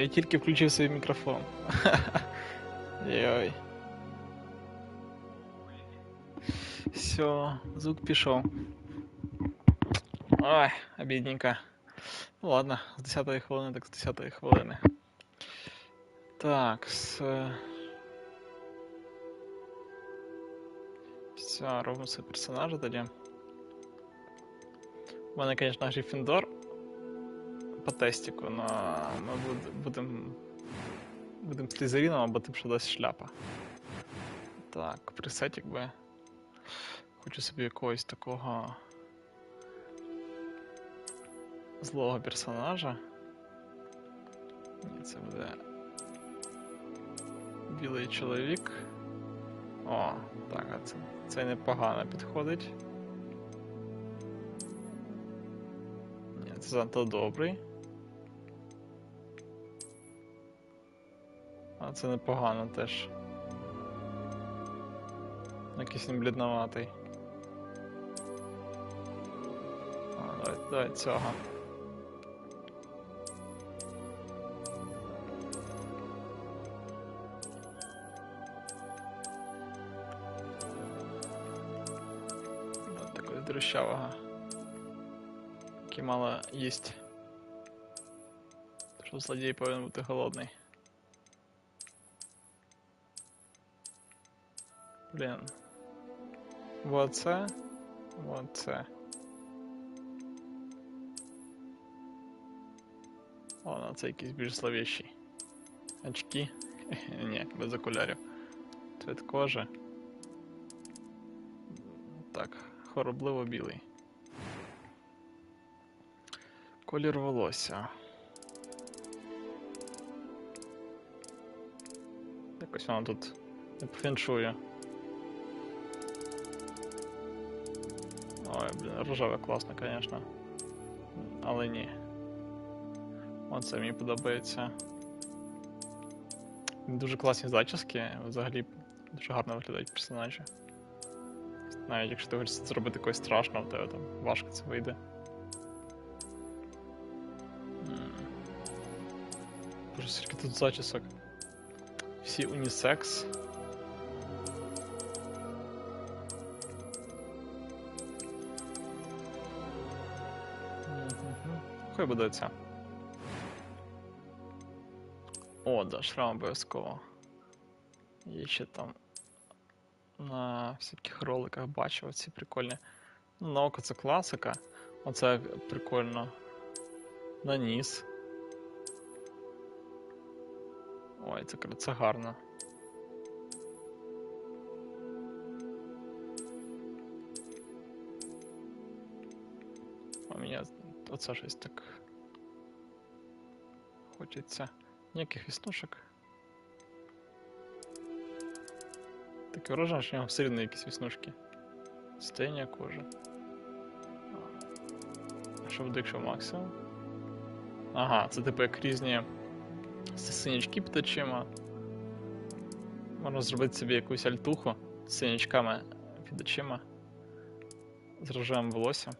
я тільки включив свій мікрофон. Йой. Все, звук пішов. Ой, обідненько. Ну ладно, з 10-ї хвилини, так з 10-ї хвилини. Так, все, робимо свої персонажі тоді. У мене, звісно, Гриффіндор по тестику, но ми будем Слізеріном або тим, що дасть шляпа. Так, пресетик би. Хочу собі якогось такого злого персонажа. Ні, це буде білий чоловік. О, так, а це непогано підходить. Ні, це занадто добрий. А це непогано теж. Якийсь він блідноватий. Давай цього. Ось такого дрищавого. Який мало їсть. Тому що злодій повинен бути голодний. Блін. Вот це. Вот це. О, на це якийсь більш зловіщий. Очки. Ні, без окулярів. Цвет кожи. Так, хоробливо білий. Колір волосся. Якось воно тут не пофіншує. Ой, блін, рожеве класно, звісно. Але ні. Оце мені подобається. Дуже класні зачіски, взагалі дуже гарно виглядають персонажі. Навіть якщо ти хочеш зробити когось страшного, в тебе там важко це вийде. Боже, скільки тут зачісок. Всі унісекс. Хай буде ця. О, да, шрам обов'язково. Є ще там на всяких роликах бачив оці прикольні. Ну, на око це класика. Оце прикольно. На ніс. Ой, це гарно. А мені оце щось так хочеться. Ніяких віснушок. Таке враження, що в нього все рівно якісь віснушки. Стення кожи. А що буде, якщо максимум? Ага, це типу як різні синячки під очима. Можна зробити собі якусь альтуху з синячками під очима. З рожевим волоссям.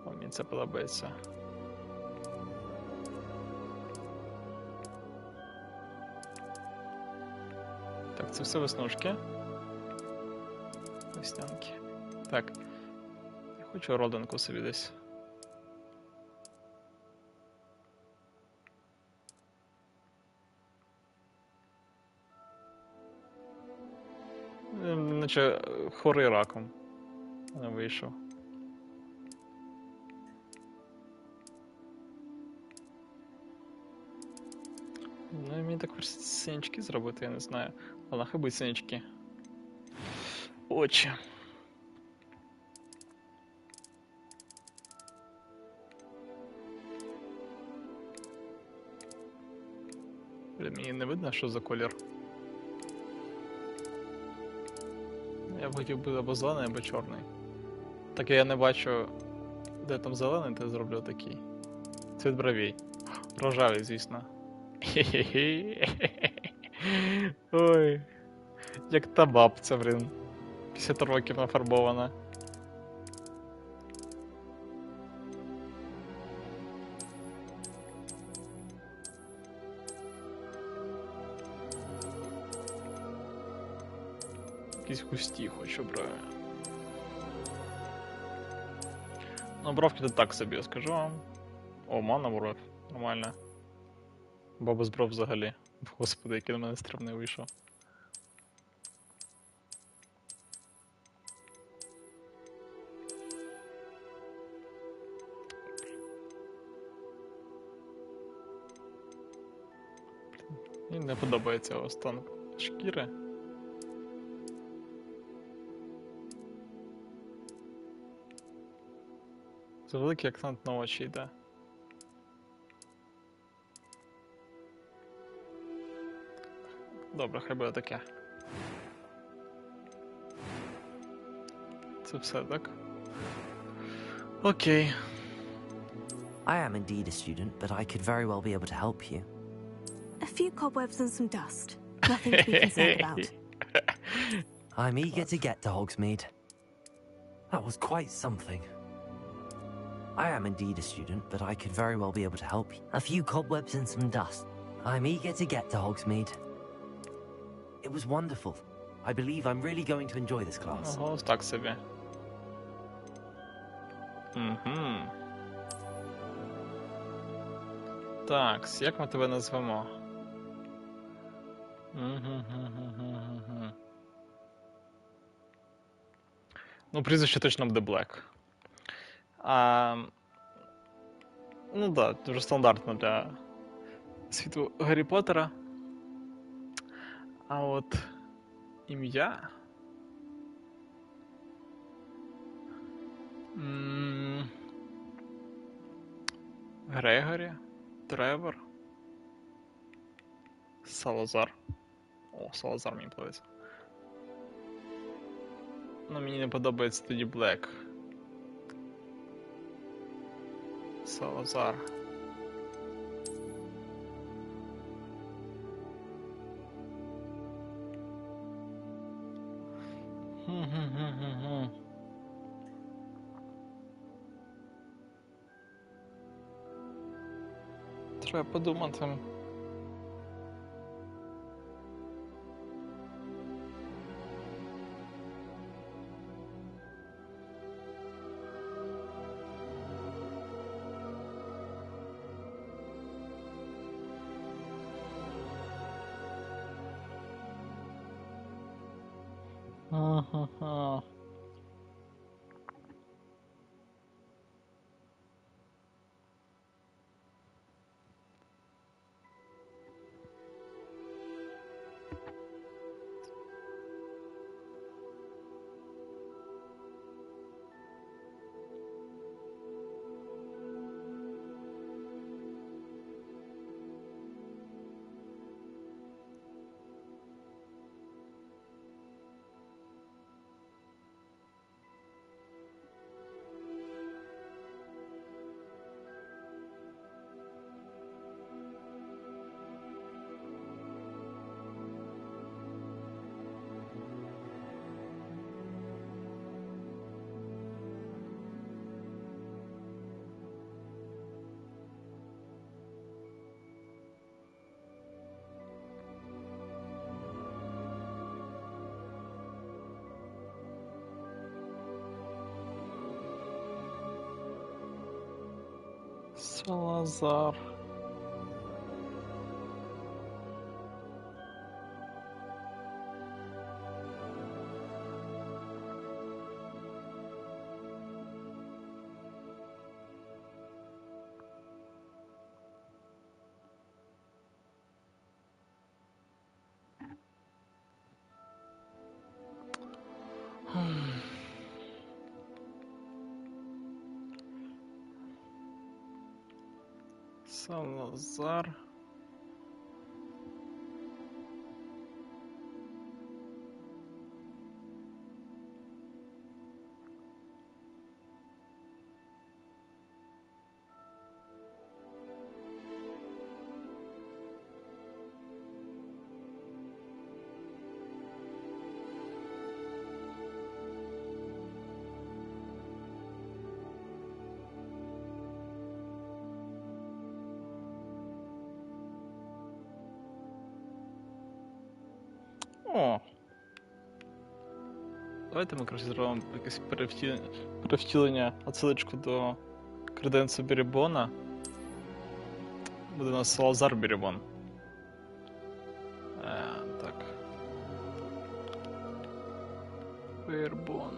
Мені це подобається. Так, це все веснушки. Веснянки. Так. Я хочу родинку собі десь. Наче хворий раком. Не вийшов. Ну і мені так хочеться синячки зробити, я не знаю. Ладно, хай будуть синячки. Очі. Блін, мені не видно, що за колір. Я б хотів би або зелений, або чорний. Так я не бачу, де там зелений, то я зроблю такий. Цвіт бровей. Рожевий, звісно. Ой. Як та бабця, блін. 50 років нафарбована. Якісь густі хочу брати. Ну, бровки тут так собі, я скажу вам. О, мана бров. Нормально. Бо без бров взагалі. Господи, який на мене стрімний вийшов. Мені не подобається стан шкіри. Це великий акцент на очі йде. Добре, хай буде таке. Це все, так? Окей. I am indeed a student, but I could very well be able to help you. A few cobwebs and some dust. Nothing to be concerned about. I'm eager to get to Hogsmeade. That was quite something. I am indeed a student, but I could very well be able to help you. A few cobwebs and some dust. I'm eager to get to Hogsmeade. It was wonderful. I believe I'm really going to enjoy this class. Ого, так собі. Угу. Так, як ми тебе назвемо? Ну, прізвище точно буде Блек. Ну так, дуже стандартно для світу Гаррі Поттера. А от ім'я. Грегорі, Тревор, Салазар. О, Салазар мені подобається. Ну, мені не подобається тоді Блек. Салазар. Треба подумати. Ага. Салазар. Салазар. О! Давайте ми, коротше, зробимо якесь перевтілення, отсилочку до креденцу Бірібона. Буде у нас Салазар Бірібон. Так. Бірбон.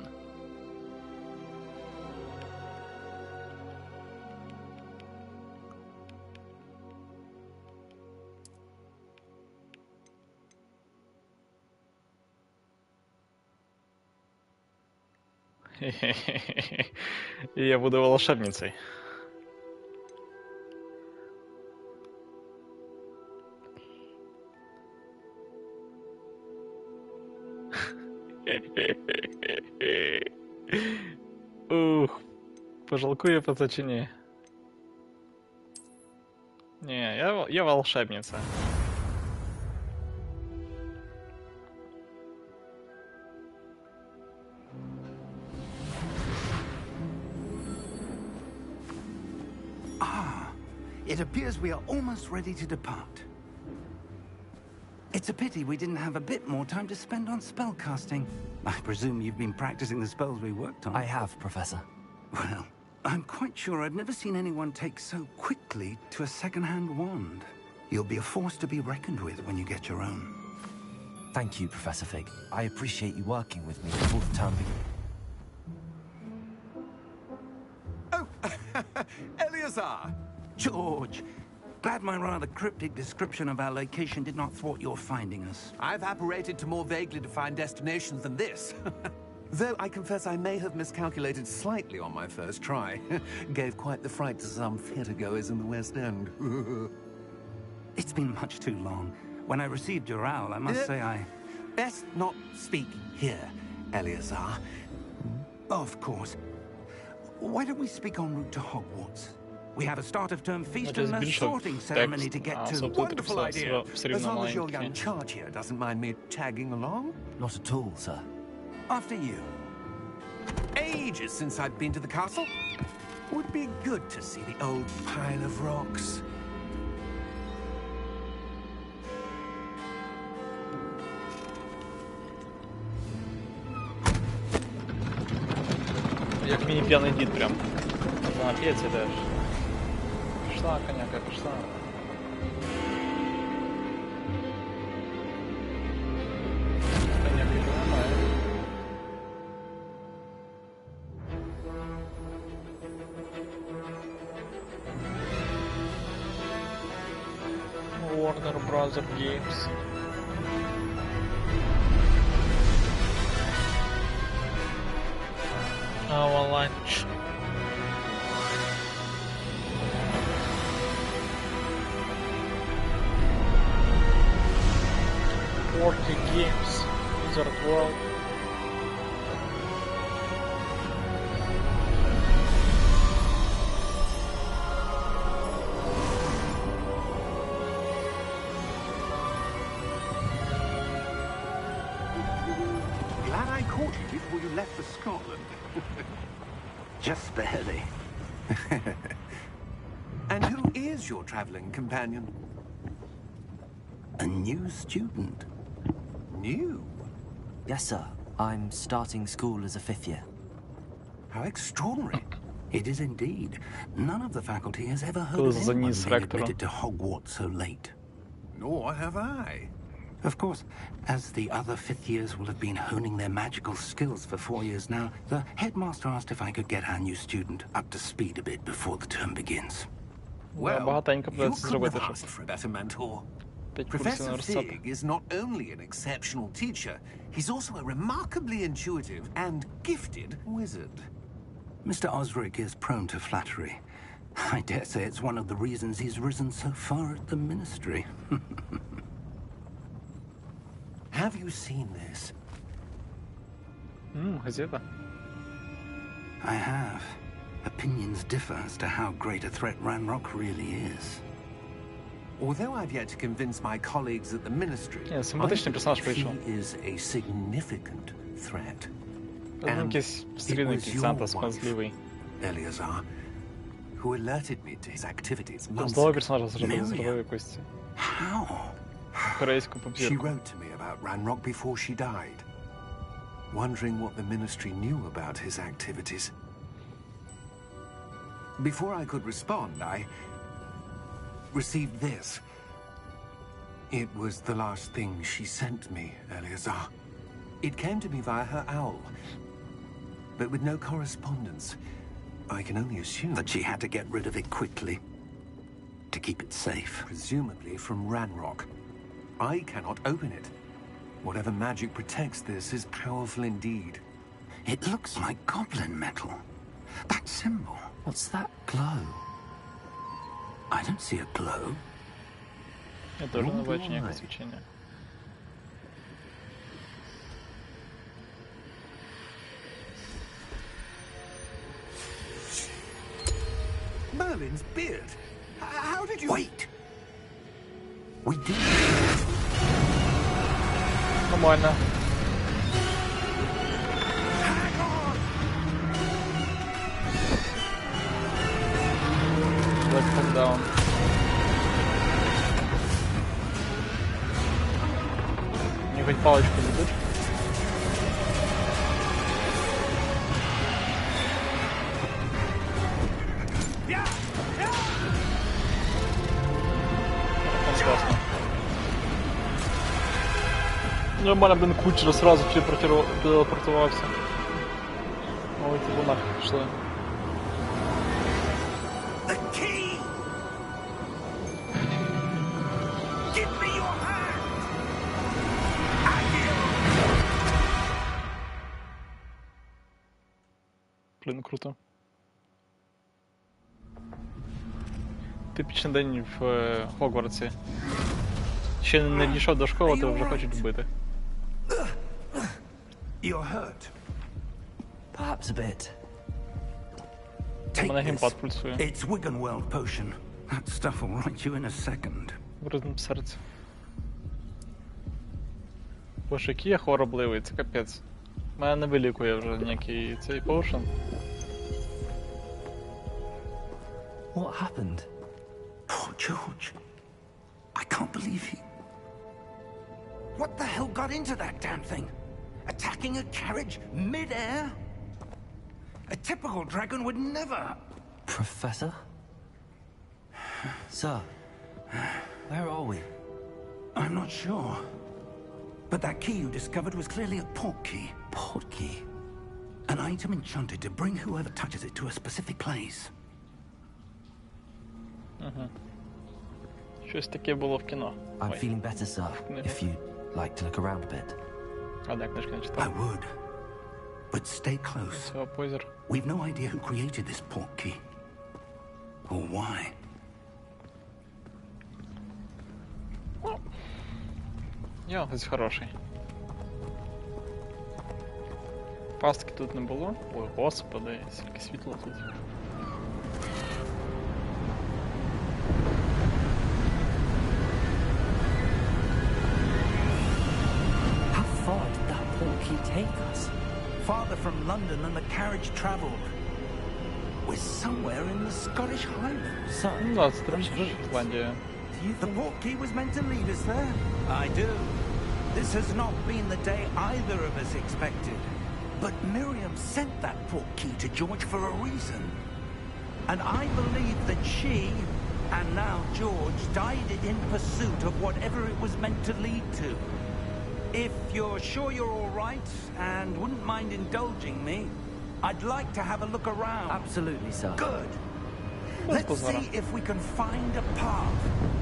И я буду волшебницей. Ух, пожалкую по точине. Не, я волшебница. It appears we are almost ready to depart. It's a pity we didn't have a bit more time to spend on spellcasting. I presume you've been practicing the spells we worked on. I have, Professor. Well, I'm quite sure I've never seen anyone take so quickly to a second-hand wand. You'll be a force to be reckoned with when you get your own. Thank you, Professor Fig. I appreciate you working with me before the term begins. Oh, Eleazar! George! Glad my rather cryptic description of our location did not thwart your finding us. I've apparated to more vaguely defined destinations than this. Though I confess I may have miscalculated slightly on my first try. Gave quite the fright to some theatregoers in the West End. It's been much too long. When I received your owl, I must say I... Best not speak here, Eleazar. Of course. Why don't we speak en route to Hogwarts? We have a start-of-term feast and a sorting ceremony to get to. Wonderful idea. As long as your young charge here doesn't mind me tagging along. Not at all, sir. After you. Ages since I've been to the castle. Would be good to see the old pile of rocks. Як мини-пьяный дід прям. Нап'ється теж. Пішла, коняка, пішла. Коняка немає. Warner Bros. Games. Our lunch. Working Games, Wizard World. Glad I caught you before you left for Scotland. Just barely. And who is your traveling companion? A new student. New? Yes, sir. I'm starting school as a 5th year. How extraordinary. It is indeed. None of the faculty has ever heard Goes of the anyone news being vector. admitted to Hogwarts so late. Nor have I. Of course, as the other 5th years will have been honing their magical skills for 4 years now, the headmaster asked if I could get our new student up to speed a bit before the term begins. Well, багатенько you придеться couldn't зробити have щось. asked for a better mentor. 5 курсів Professor університету. Fig is not only an exceptional teacher, he's also a remarkably intuitive and gifted wizard. Mr. Osric is prone to flattery. I dare say it's one of the reasons he's risen so far at the ministry. Have you seen this? Газета. I have. Opinions differ as to how great a threat Ranrock really is. Although I've yet to convince my colleagues at the ministry, Не, симпатичний персонаж he прийшов. is a significant threat. Він якийсь стрільний it was кінцанта your смазливий. Eleazar, who alerted me to his activities months Здоровий ago. персонаж Мир'я. зробив якось. How? корейську She попзірку. wrote to me about Ranrock before she died, wondering what the ministry knew about his activities. Before I could respond, I received this. It was the last thing she sent me, Eleazar. It came to me via her owl, but with no correspondence. I can only assume That she had to get rid of it quickly to keep it safe. presumably from Ranrock. I cannot open it. Whatever magic protects this is powerful indeed. It looks like goblin metal. That symbol. What's that glow? I don't see a glow. Я теж не Ну, бачу ніякого давай. свічення. Merlin's beard. How did you... Wait! We did. Нормально. Hang on! Black Hawk Down. Мне хоть палочку дадут? Классно. Нормально, блин, кучера сразу телепортировался. Ой, ты бы нахуй пошла. The key! Give me your hand! Блін, круто. Типічний день в Хогвартсі. Ще не дійшов до школи, то вже хочуть вбити. You're hurt. Perhaps a bit. У Take мене this. геймпад пульсує. It's Wiggenweld potion. That stuff will right you in a second. В ритм серця. Боже, який я хворобливий, це капець. Мене не вилікує вже ніякий цей поушен. What happened? Poor George. I can't believe he... What the hell got into that damn thing? Attacking a carriage mid-air? A typical dragon would never... Professor? Sir, where are we? I'm not sure. But that key you discovered was clearly a port key. Port key. An item enchanted to bring whoever touches it to a specific place. Щось таке було в кіно. I'm Ой, feeling better, sir. If you'd like to look around a bit. а де книжка не I читав? would. But stay close. Цього позір. We've no idea who created this port key. Or why. Я ось хороший. Пастки тут не було. Ой, господи, скільки світла тут. How far did that port key take us? Farther from London than the carriage travelled. We're somewhere in the Scottish Highlands. Sir, Ну да, це треба вже Шотландія. do you The think... port key was meant to lead us there? I do. This has not been the day either of us expected. But Miriam sent that port key to George for a reason. And I believe that she, and now George, died in pursuit of whatever it was meant to lead to. If you're sure you're all right and wouldn't mind indulging me, I'd like to have a look around. Absolutely, sir. Good. Без Let's позора. see if we can find a path,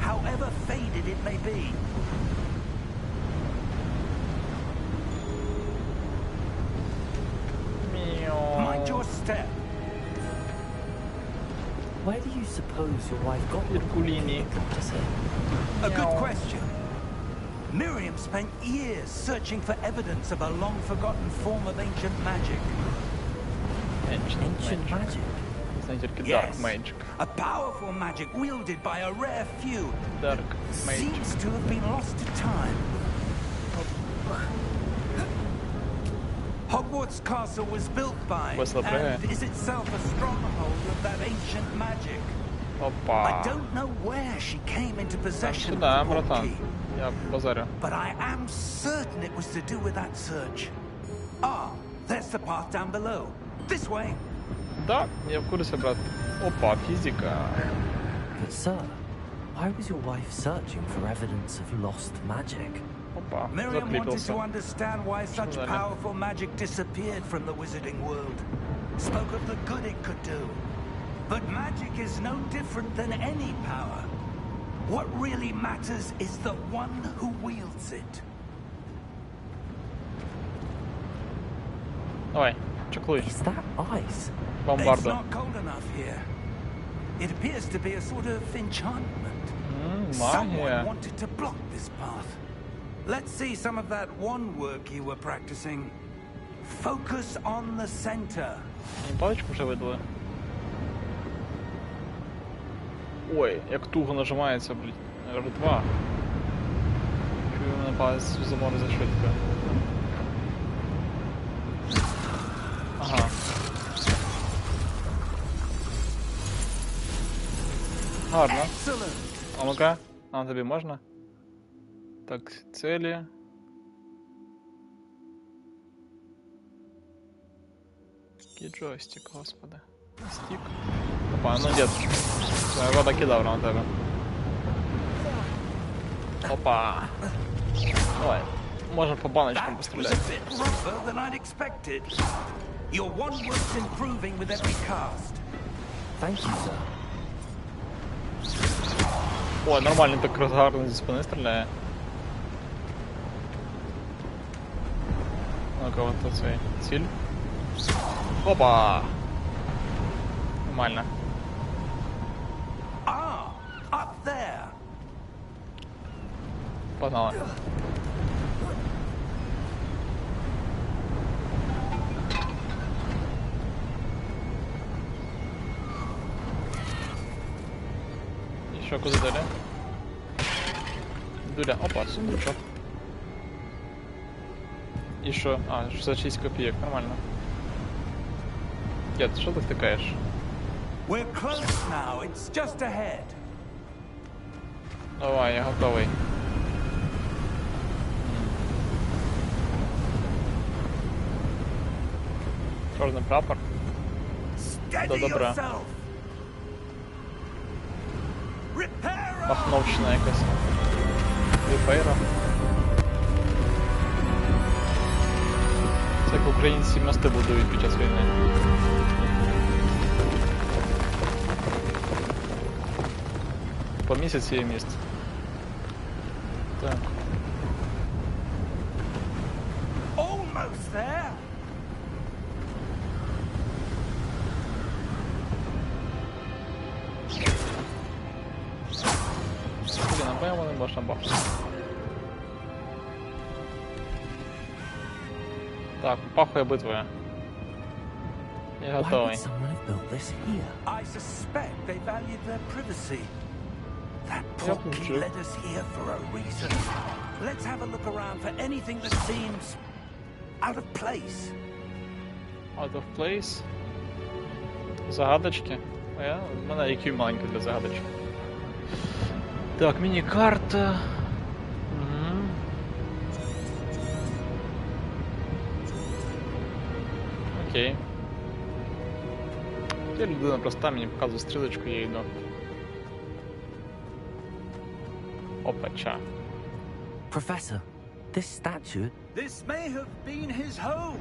however faded it may be. Mind your step. Where do you suppose your wife got the Herculini. to say? A good question. Miriam spent years searching for evidence of a long-forgotten form of ancient magic. Ancient magic? Це не тільки Yes, Dark Magic. a powerful magic wielded by a rare few. Dark Magic. Seems to have been lost to time. Hogwarts Castle was built by Whistle player. and is itself a stronghold of that ancient magic. I Опа. don't know where she came into possession of Сюда, the port братан. key. Я базарю. but I am certain it was to do with that search. Ah, there's the path down below. This way. Да, я в курсі, брат. Опа, фізика. But sir, why was your wife searching for evidence of lost magic? Опа, Miriam wanted закліпився. to understand why such Далее. powerful magic disappeared from the wizarding world. Spoke of the good it could do. But magic is no different than any power. What really matters is the one who wields it. Давай, чеклуй. Is that ice? It's Бомбардо. not cold enough here. It appears to be a sort of enchantment. Someone Магія. wanted to block this path. Let's see some of that one work you were practicing. Focus on the center. Мені паличку вже видали. Ой, як туго нажимається, блядь. R2. Чую, мене палець заморозить швидко. Ага. Гарно. Excellent. А ну-ка, а тобі можна? Так, цілі. Який джойстик, господи. Стік. Опа, ну дід. Своя вода кидав на тебе. Опа. Давай. Можем по баночкам That was постріляти. a bit rougher than I'd expected. Your one work's improving with every cast. Thank you, sir. О, нормально так розгарно зі спини стріляє. Ну-ка, вот тут цей ціль. Опа! Нормально. Ah, up there. Погнали. І що, куди далі? Дуля, опа, сундучок. І що? А, 66 копійок, нормально. Дід, що ти втикаєш? We're close now. It's just ahead. Давай, я готовий. Чорний прапор. Steady добра. yourself. Repair. Махновщина якась. Репейра. Це як українці мости будують під час війни. По місяці є міст. Так. Almost there. Блін, напевно не можна бахнути. Так, пахує битвою. Я Why готовий. would someone have built this here? I suspect they valued their privacy. That Yep, portkey true. led us here for a reason. Let's have a look around for anything that seems out of place. Out of place. Загадочки. В мене IQ маленький для загадочок. Так, міні-карта. Угу. Окей. Я людина проста, мені показує стрілочку, я йду. Опача. Professor, this statue... This may have been his home.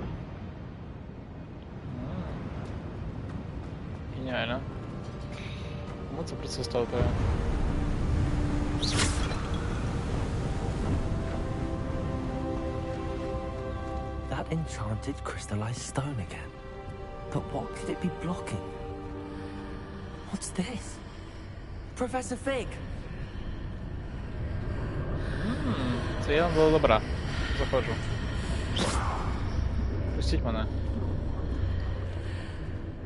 Геніально. Кому це присутствувати? That enchanted crystallized stone again. But what could it be blocking? What's this? Professor Fig! Це я до добра. Заходжу. Пустіть мене.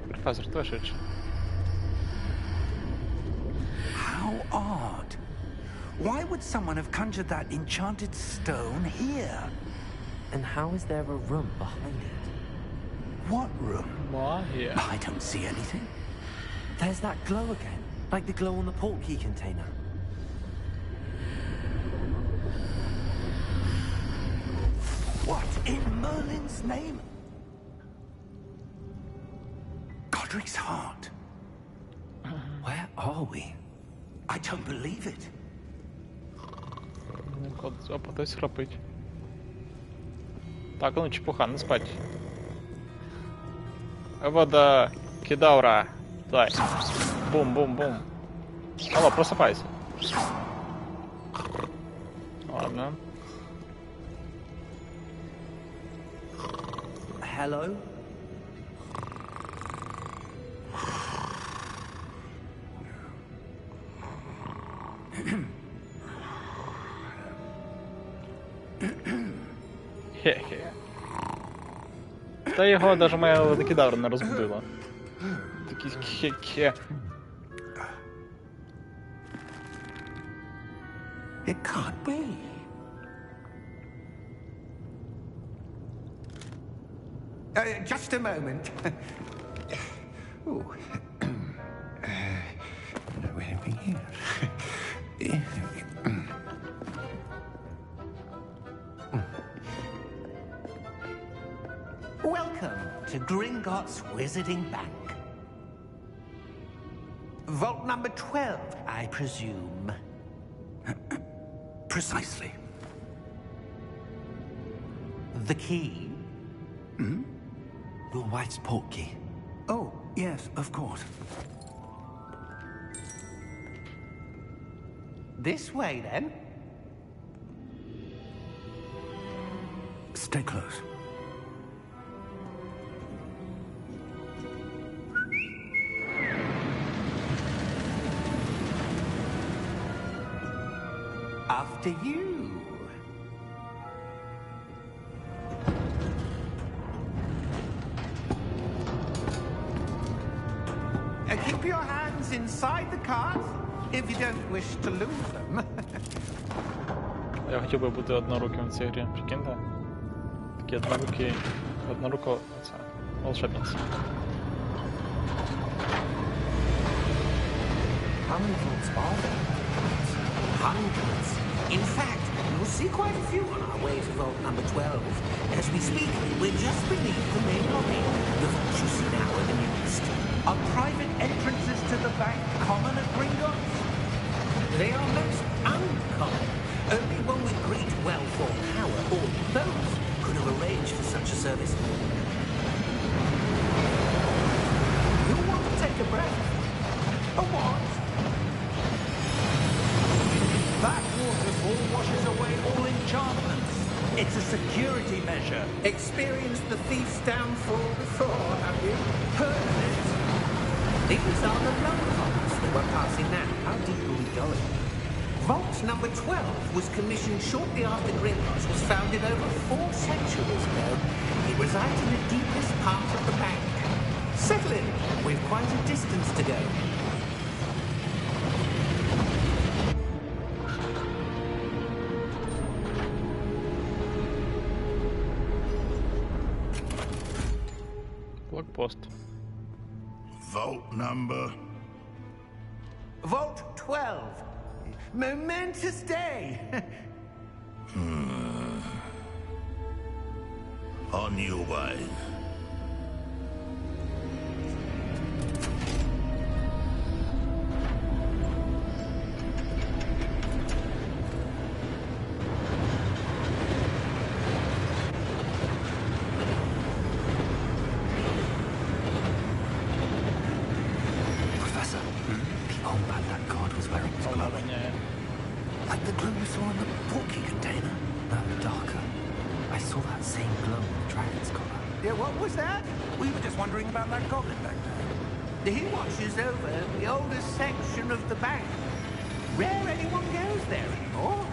Професор, ти швидше. How odd. Why would someone have conjured that enchanted stone here? And how is there a room behind it? What room? Магія. I don't see anything. There's that glow again, like the glow on the portkey container. In Merlin's name? Godric's heart. Where are we? I don't believe it. Опа, хтось храпить. Так, ну чепуха, не спать. Вода, кедавра. Дай. Бум-бум-бум. Алло, просыпайся. Ладно. Hello? Хе-хе. Та його навіть моя водокидавра не розбудила. Такий хе-хе. It can't be. Just a moment. Ooh. Anything here? Welcome to Gringotts Wizarding Bank. Vault number 12, I presume. Precisely. The key? Your wife's portkey. Oh, yes, of course. This way, then. Stay close. After you. Keep your hands inside the cart if you don't wish to lose them. Я хотів би бути одноруким в цій грі, прикиньте? Такі однорукі... Одноруко... Оце... Волшебниця. How many vaults are there? Hundreds. In fact, we'll see quite a few on our way to vault number 12. As we speak, we're just beneath the main lobby. The vaults you see now are the newest. Are private entrances to the bank common at Gringotts? They are most uncommon. Only one with great wealth or power, or both, could have arranged for such a service. You want to take a breath? A what? That waterfall washes away all enchantments. It's a security measure. Experienced the thief's downfall before, have you? Heard of it? These are the lower vaults that we're passing now. How deep are we going? Vault number 12 was commissioned shortly after Gringotts was founded over 4 centuries ago. It resides in the deepest part of the bank. Settle in. We've quite a distance to go. Блокпост. Vault number. Vault 12. Momentous day. On your way. Professor, the old man that god was wearing was glowing. Like the glow you saw in the porky container. No, darker. I saw that same glow in the dragon's collar. Yeah, what was that? We were just wondering about that goblin back there. He watches over the oldest section of the bank. Rare anyone goes there anymore.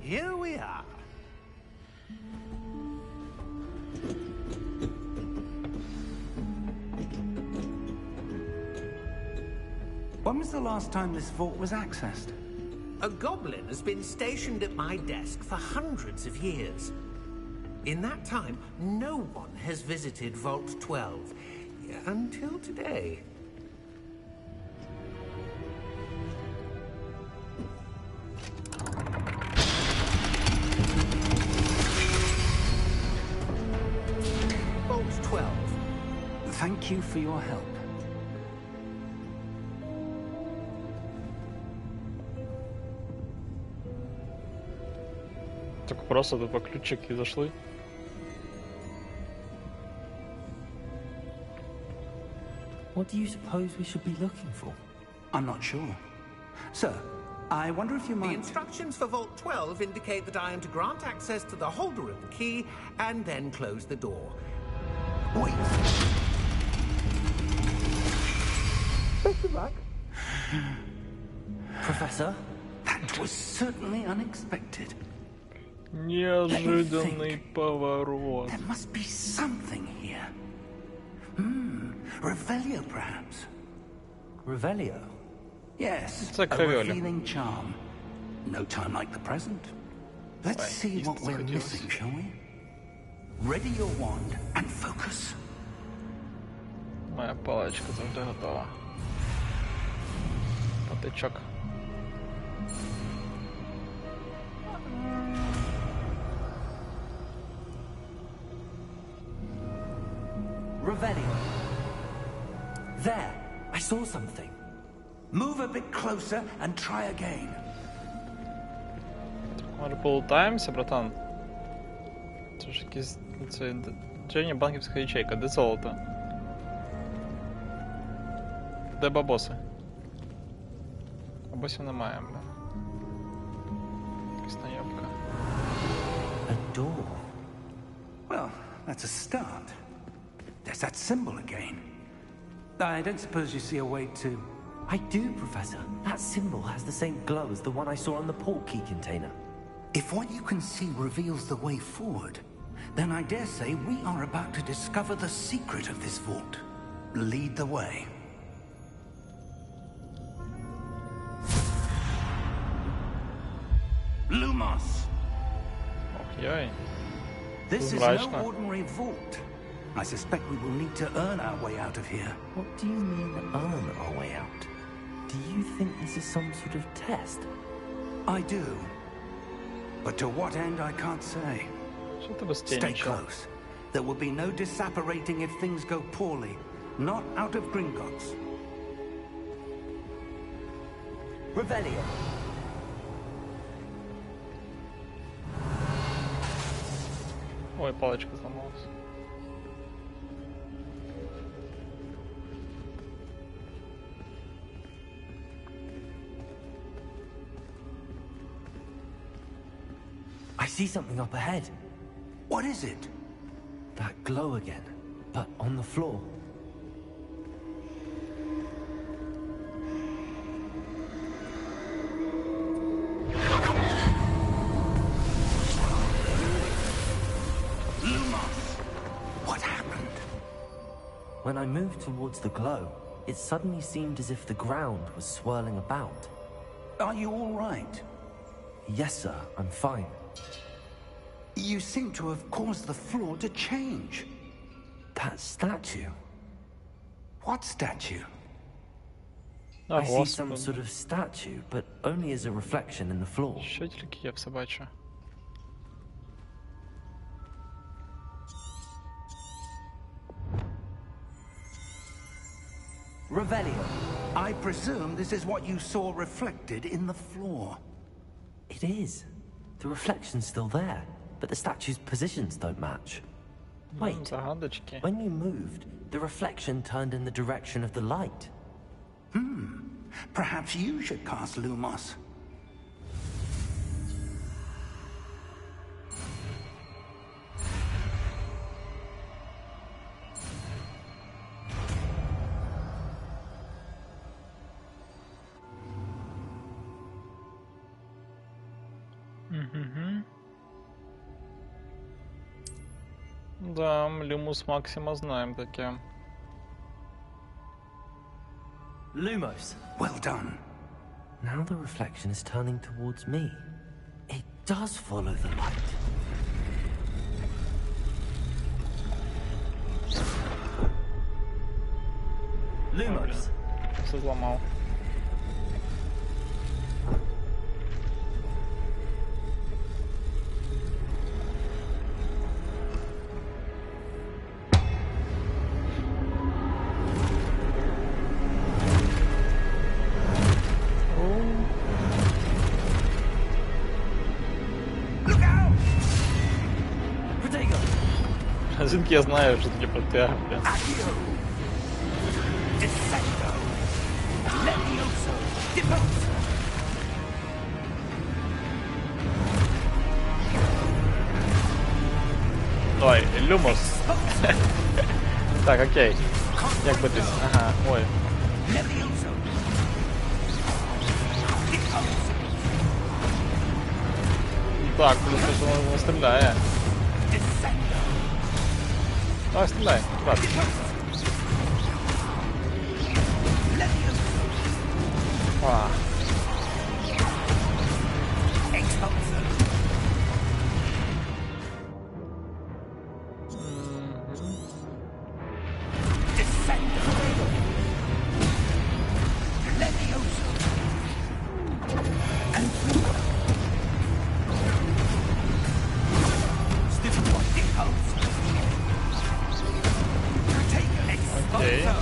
Here we are. When was the last time this vault was accessed? A goblin has been stationed at my desk for hundreds of years. In that time, no one has visited Vault 12. until today. Vault 12. Thank you for your help. Так просто тупо ключики зашли. What do you suppose we should be looking for? I'm not sure. Sir, I wonder if you The might... instructions for Vault 12 indicate that I am to grant access to the holder of the key and then close the door. Wait. Professor? That was certainly unexpected. Неожиданный поворот. There must be something here. Revelio, perhaps? Revelio? Yes, It's like a Revelio. revealing charm. No time like the present. Let's Ой, see есть what we're захотелось. missing, shall we? Ready your wand and focus. Моя палочка завжди готова. Патичок. Revelio. There! I saw something. Move a bit closer and try again. Може полутаємося, братан? Це ж якийсь... Це древня банківська ячейка. Де золото? Де бабоси? Бабосів немає, бля. Якась наємка. A door. Well, that's a start. There's that symbol again. I don't suppose you see a way to... I do, Professor. That symbol has the same glow as the one I saw on the port key container. If what you can see reveals the way forward, then I dare say we are about to discover the secret of this vault. Lead the way. Lumos! Ох, яй. This is Mraczne. no ordinary vault. I suspect we will need to earn our way out of here. What do you mean, earn our way out? Do you think this is some sort of test? I do. But to what end, I can't say. Що тебе Stay стінічо? close. There will be no disapparating if things go poorly. Not out of Gringotts. Revelio. Ой, паличка зламалась. I see something up ahead. What is it? That glow again, but on the floor. Lumos! What happened? When I moved towards the glow, it suddenly seemed as if the ground was swirling about. Are you all right? Yes, sir, I'm fine. You seem to have caused the floor to change. That statue. What statue? А, I see some господи. sort of statue, but only as a reflection in the floor. Що тільки я все бачу. Revelio. I presume this is what you saw reflected in the floor. It is. The reflection's still there, but the statue's positions don't match. Wait, Загадочки. when you moved, the reflection turned in the direction of the light. Perhaps you should cast Lumos. Да, Люмус Максима знаем таке. Lumos. Well done. Now the reflection is turning towards me. It does follow the light. Lumos. Все зламав. Protego. Звідки я знаю, що таке протега, бля. Accio. Descendo. Levioso. Deposo. Давай, Люмос. Так, окей. Як битись? Ага, ой. Levioso. Deposo. Так, плюс те, що воно стріляє. Descendo. Давай, стріляй. Так. Levioso. А, Expulso. Descendo. Levioso. And through. Stiff one. Deposo. Take окей. expulso.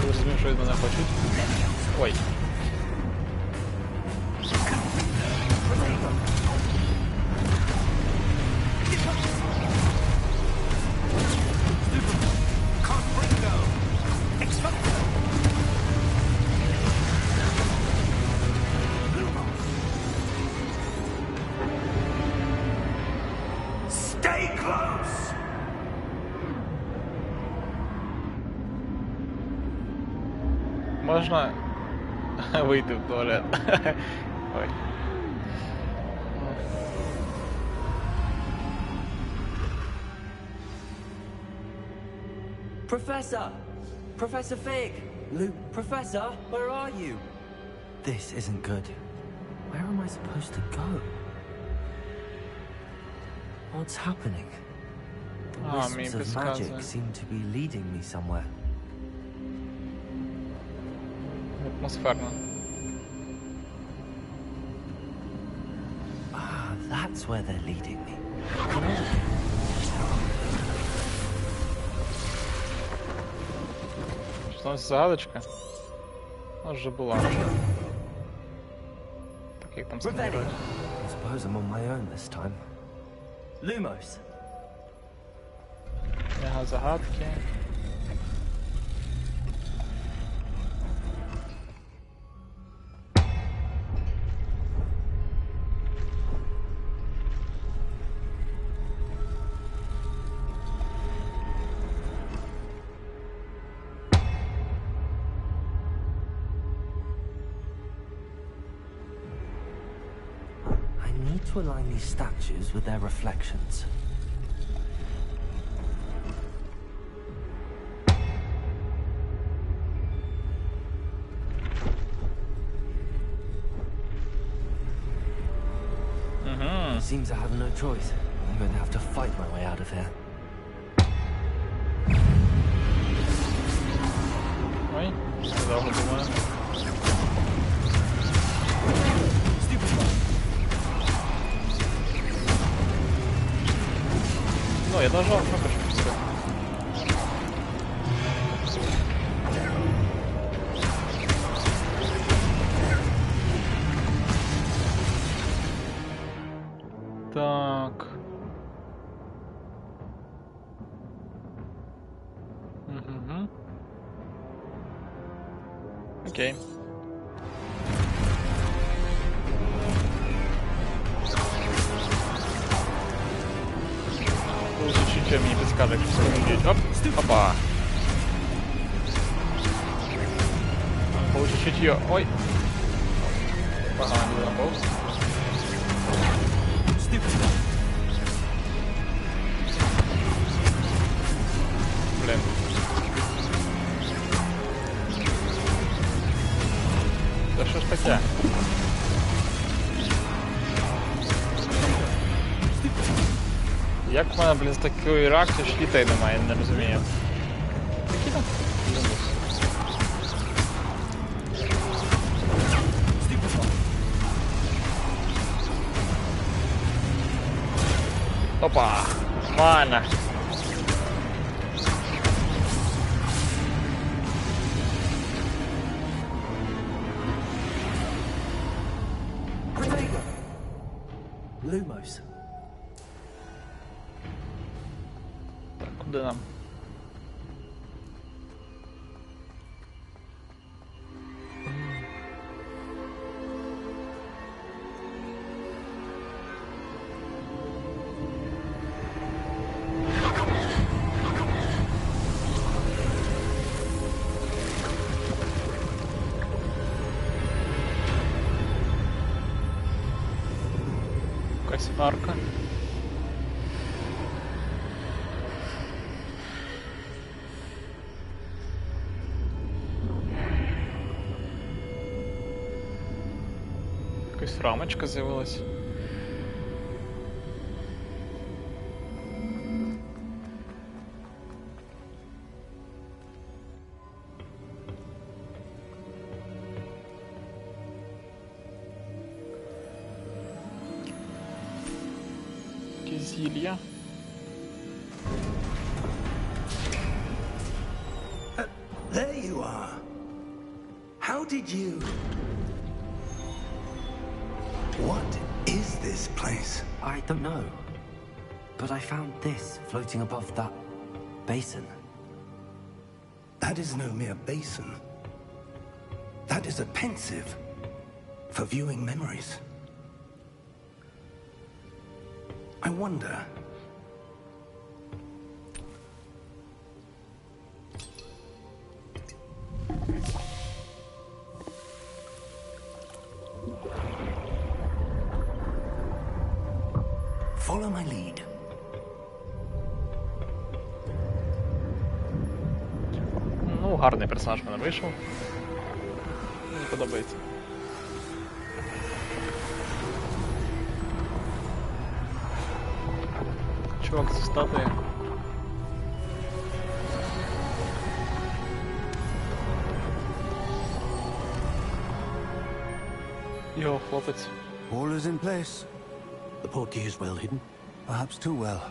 Я розумію, що від мене хочуть. Ой. Confringo. Expulso. Lumos. Stay close. Можна вийти в туалет. Ой. Professor! Professor Fig! Luke, Professor, where are you? This isn't good. Where am I supposed to go? What's happening? The А, мені wisps of підказує. magic seem to be leading me somewhere. Атмосферно. Ah, that's where they're leading me. Що там загадочка? Вона вже була. Так, як там Ready. сканують? I suppose I'm on my own this time. Lumos. Ага, загадки. I need to align these statues with their reflections. Seems I have no choice. I'm going to have to fight my way out of here. Ой, довго думаю. Ну, я нажал кнопочку, все. Так. Угу. Окей. Чуть-чуть мне подскажет, что будет. Оп, опа. Получше чутье. Ой. Погано не заполз. Блин. Да что ж таке? Як в мене, блін, з такої реакції ж дітей немає, я не розумію. Які там? Опа! Нормально. Lumos. Так, куди нам? Якась арка. Якась рамочка з'явилась. Якісь зілля. There you are. How did you... What is this place? I don't know. But I found this floating above that basin. That is no mere basin. That is a pensive for viewing memories. I wonder... Follow my lead. Ну, гарний персонаж в мене вийшов. Мені подобається. Чувак зі статуї. Його хлопець. All is in place. The portkey is well hidden. Perhaps too well.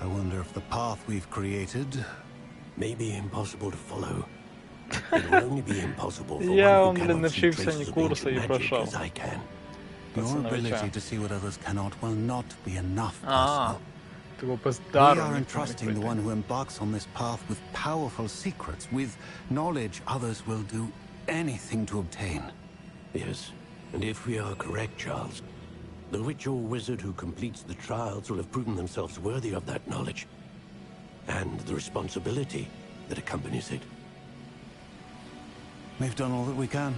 I wonder if the path we've created... May be impossible to follow. It will only be impossible for Я one вам, who блин, cannot не see вчився ні traces of курсу ancient і magic пройшов. as I can. Your That's ability another to see what others cannot will not be enough, А, personal. ти був We бездарний. are entrusting the one who embarks on this path with powerful secrets, with knowledge others will do anything to obtain. Yes, and if we are correct, Charles, the witch or wizard who completes the trials will have proven themselves worthy of that knowledge, and the responsibility that accompanies it. We've done all that we can.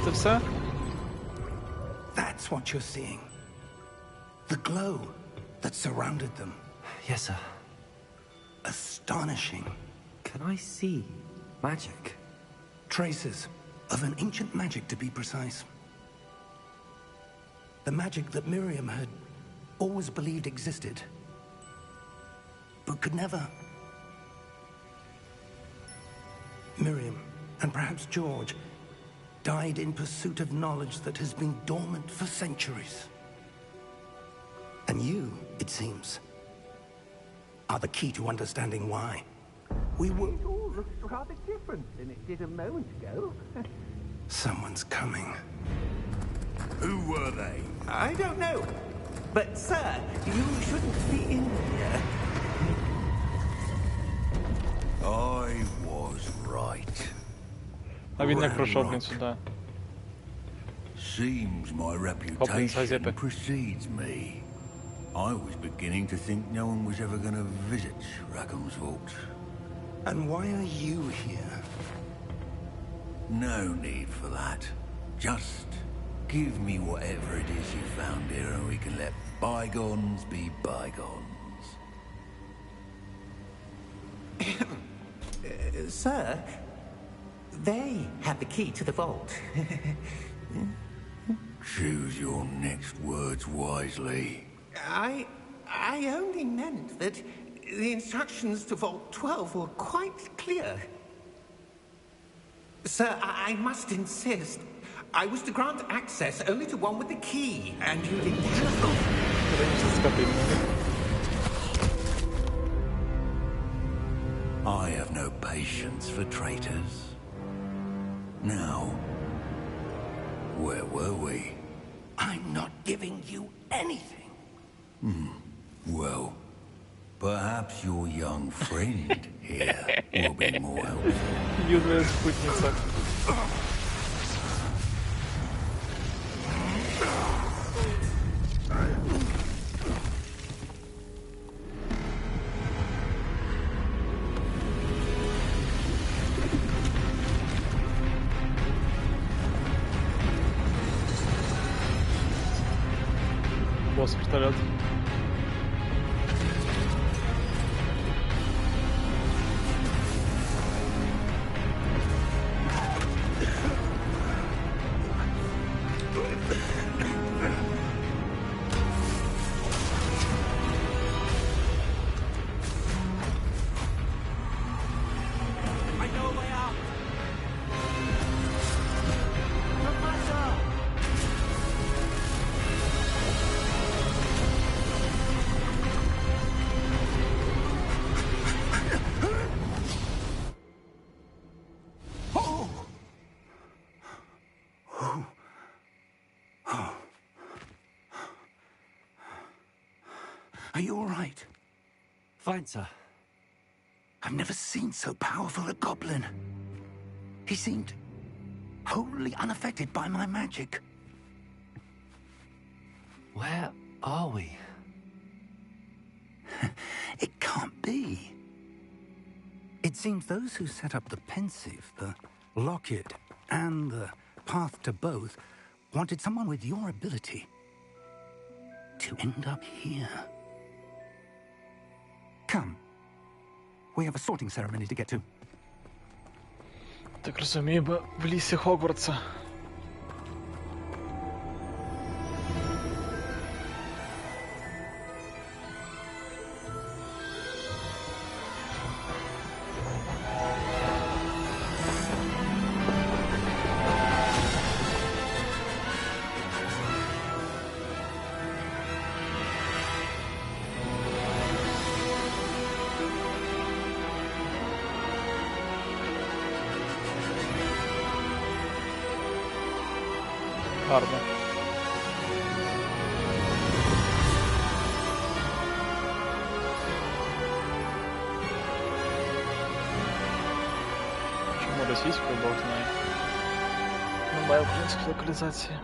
Це все? That's what you're seeing. The glow that surrounded them. Yes, sir. Astonishing. Can I see magic? Traces of an ancient magic, to be precise. The magic that Miriam had always believed existed, but could never. Miriam, and perhaps George, died in pursuit of knowledge that has been dormant for centuries. And you, it seems, are the key to understanding why. We were... It all looks rather different than it did a moment ago. Someone's coming. Who were they? I don't know. But, sir, you shouldn't be in here. I was right. А він як пройшов, блін, сюди. Seems my Hopkins reputation Hazepy. precedes me. I was beginning to think no one was ever going to visit Rackham's Vault. And why are you here? No need for that. Just give me whatever it is you found here and we can let bygones be bygones. Sir, they have the key to the vault. Choose your next words wisely. I only meant that The instructions to Vault 12 were quite clear. Sir, I must insist. I was to grant access only to one with the key, and you did I have no patience for traitors. Now, where were we? I'm not giving you anything. Well, perhaps your young friend here will be more helpful. Юная спутница. Босс вертолет. I know a way out. Professor! Are you all right? Fine, sir. I've never seen so powerful a goblin. He seemed wholly unaffected by my magic. Where are we? It can't be. It seems those who set up the Pensive, the Locket, and the Path to Both wanted someone with your ability to end up here. Come. We have a sorting ceremony to get to. Так розумію, бо в лісі Хогвартса. Гарно. Чому російською, Бог знає. Немає української локалізації.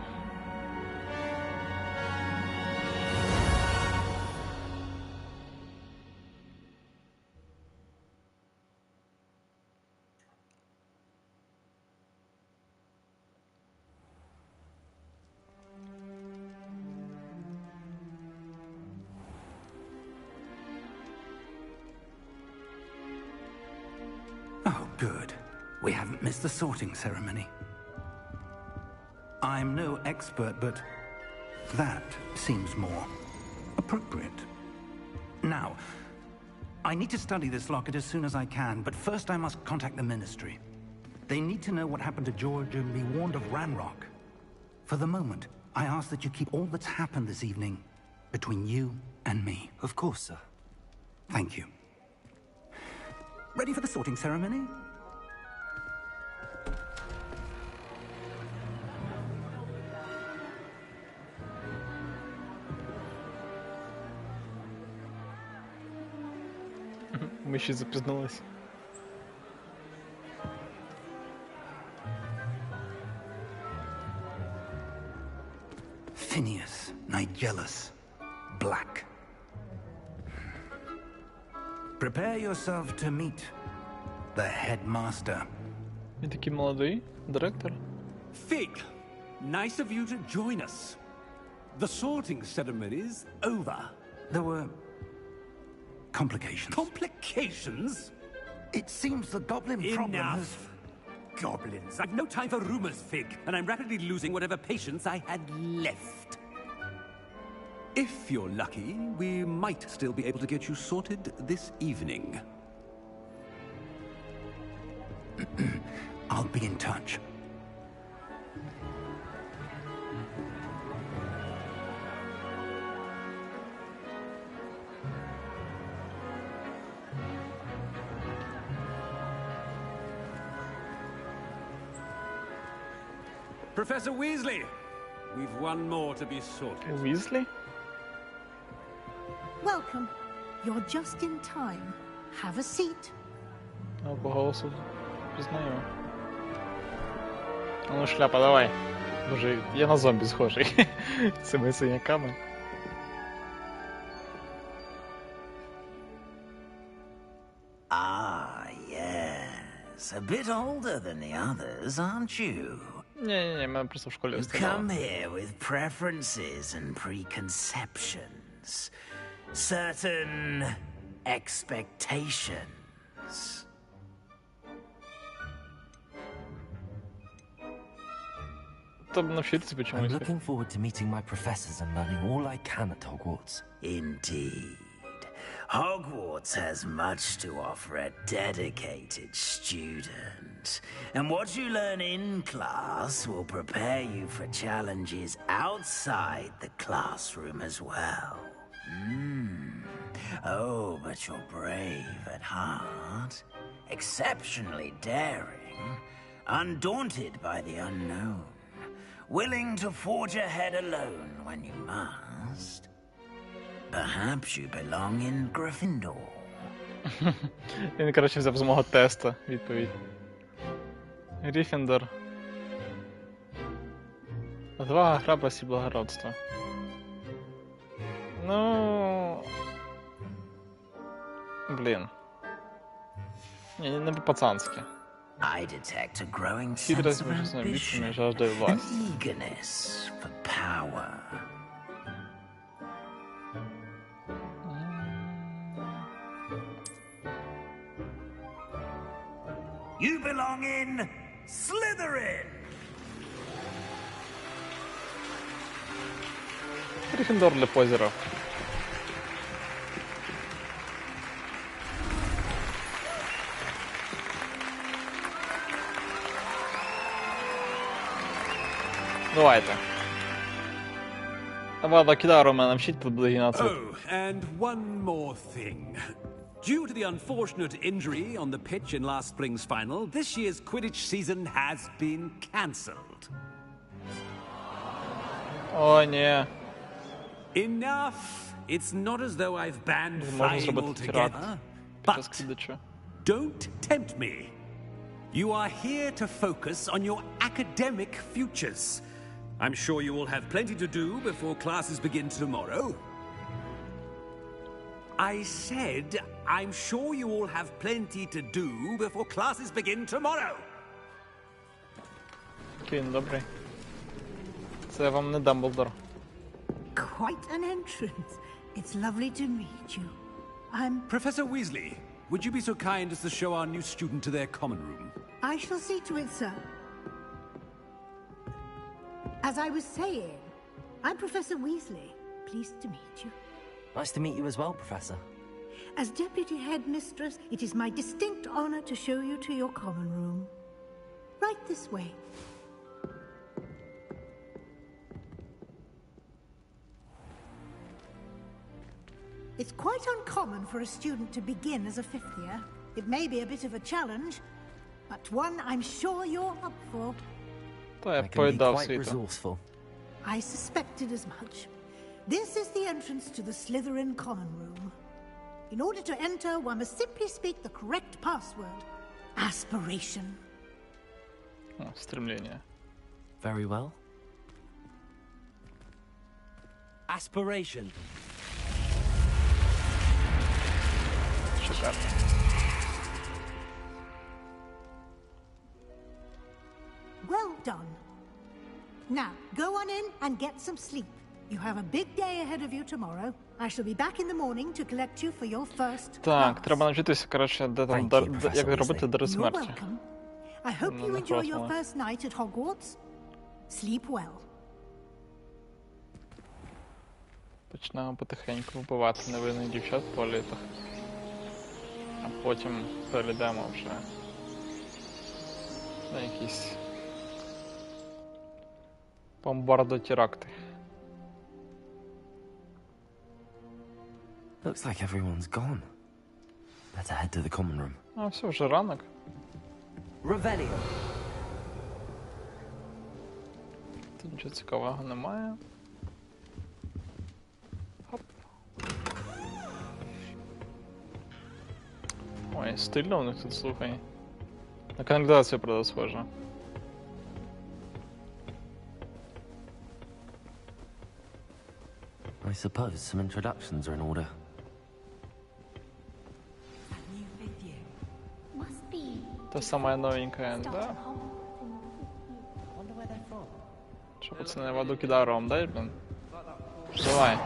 Oh, good. We haven't missed the sorting ceremony. I'm no expert, but that seems more appropriate. Now, I need to study this locket as soon as I can, but first I must contact the Ministry. They need to know what happened to George and be warned of Ranrock. For the moment, I ask that you keep all that's happened this evening between you and me. Of course, sir. Thank you. Ready for the sorting ceremony? Ми ще запізнились. Phineas, Nigellus, Black. Prepare yourself to meet the headmaster. Він такий молодий, директор. Fig, nice of you to join us. The sorting ceremony's over. There were complications. Complications? It seems the goblin problem has... Enough. Goblins. I've no time for rumors, Fig, and I'm rapidly losing whatever patience I had left. If you're lucky, we might still be able to get you sorted this evening. I'll be in touch. Professor Weasley, we've one more to be sorted. Weasley? Welcome. You're just in time. Have a seat. А, по голосу пізнаю. Ну, шляпа, давай. Боже, я на зомбі схожий. Цими синяками. Ah, yes. A bit older than the others, aren't you? Ні, мене просто в школі You встигало. come here with preferences and preconceptions. Certain expectations. Тобто навчитися I'm чомусь. looking forward to meeting my professors and learning all I can at Hogwarts. Indeed. Hogwarts has much to offer a dedicated student. And what you learn in class will prepare you for challenges outside the classroom as well. Oh, but you're brave at heart, exceptionally daring, undaunted by the unknown, willing to forge ahead alone when you must. Perhaps you belong in Gryffindor. Він, коротше, взяв з мого теста відповідь. Гриффіндор. Отвага, храбрость і благородство. Ну... Блін. Ні, не по-пацанськи. I detect a growing sense Хитрость, of мужество, амбиция, ambition жажда and власти. eagerness for power. You belong in Slytherin! Гриффіндор для позеров. Давайте. Ладно, кидару мене навчить, тут буде гінація. Oh, and one more thing. Due to the unfortunate injury on the pitch in last spring's final, this year's Quidditch season has been cancelled. О, ні. Enough! It's not as though I've banned Можна flying зробити теракт altogether, під час but кидача. don't tempt me. You are here to focus on your academic futures. I'm sure you will have plenty to do before classes begin tomorrow. I said, I'm sure you all have plenty to do before classes begin tomorrow. Він добрий. Це вам не Дамблдор. Quite an entrance. It's lovely to meet you. I'm... Professor Weasley, would you be so kind as to show our new student to their common room? I shall see to it, sir. As I was saying, I'm Professor Weasley. Pleased to meet you. Nice to meet you as well, Professor. As Deputy Headmistress, it is my distinct honor to show you to your common room. Right this way. It's quite uncommon for a student to begin as a fifth year. It may be a bit of a challenge, but one I'm sure you're up for. Та я I can be поїдав quite світу. resourceful. I suspected as much. This is the entrance to the Slytherin common room. In order to enter, one must simply speak the correct password. Aspiration. О, стремлення. Very well. Aspiration. Шикарно. Well done. Now, go on in and get some sleep. You have a big day ahead of you tomorrow. I shall be back in the morning to collect you for your first Так, class. треба навчитися, коротше, де там Thank дар, you, де- як Professor робити Weasley. дари You're смерті. welcome. I hope No, you no enjoy problem. your first night at Hogwarts. Sleep well. Почнемо потихеньку вбивати невинних дівчат в туалетах. А потім перейдемо вже на якісь бомбардо-теракти. Looks like everyone's gone. Better head to the common room. А все, вже ранок. Revelio. Тут нічого цікавого немає. Хоп. Ой, стильно у них тут, слухай. На каналізацію, правда, схоже. I suppose some introductions are in order. Must be. Та сама новенькая, да? Wonder where they're from. Що, пацани, воду кидаю ром, дай, блін? Давай.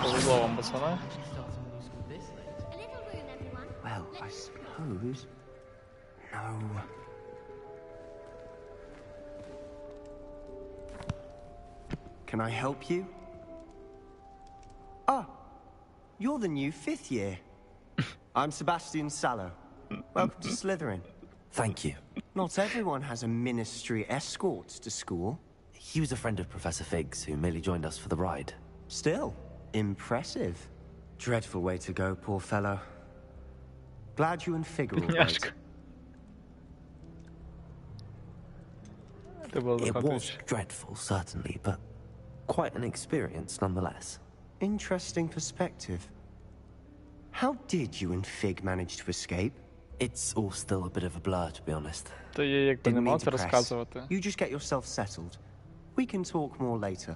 Повезло вам, пацани. Well, I suppose. No. Can I help you? Ah, you're the new 5th year. I'm Sebastian Sallow. Welcome to Slytherin. Thank you. Not everyone has a ministry escort to school. He was a friend of Professor Fig's who merely joined us for the ride. Still, impressive. Dreadful way to go, poor fellow. Glad you and Fig are all right. Бідняшка. Ти був It was захоплюючий. dreadful, certainly, but quite an experience nonetheless. Interesting perspective. How did you and Fig manage to escape? It's all still a bit of a blur, to be honest. То я якби не Didn't mean мав to це press. розказувати. You just get yourself settled. We can talk more later.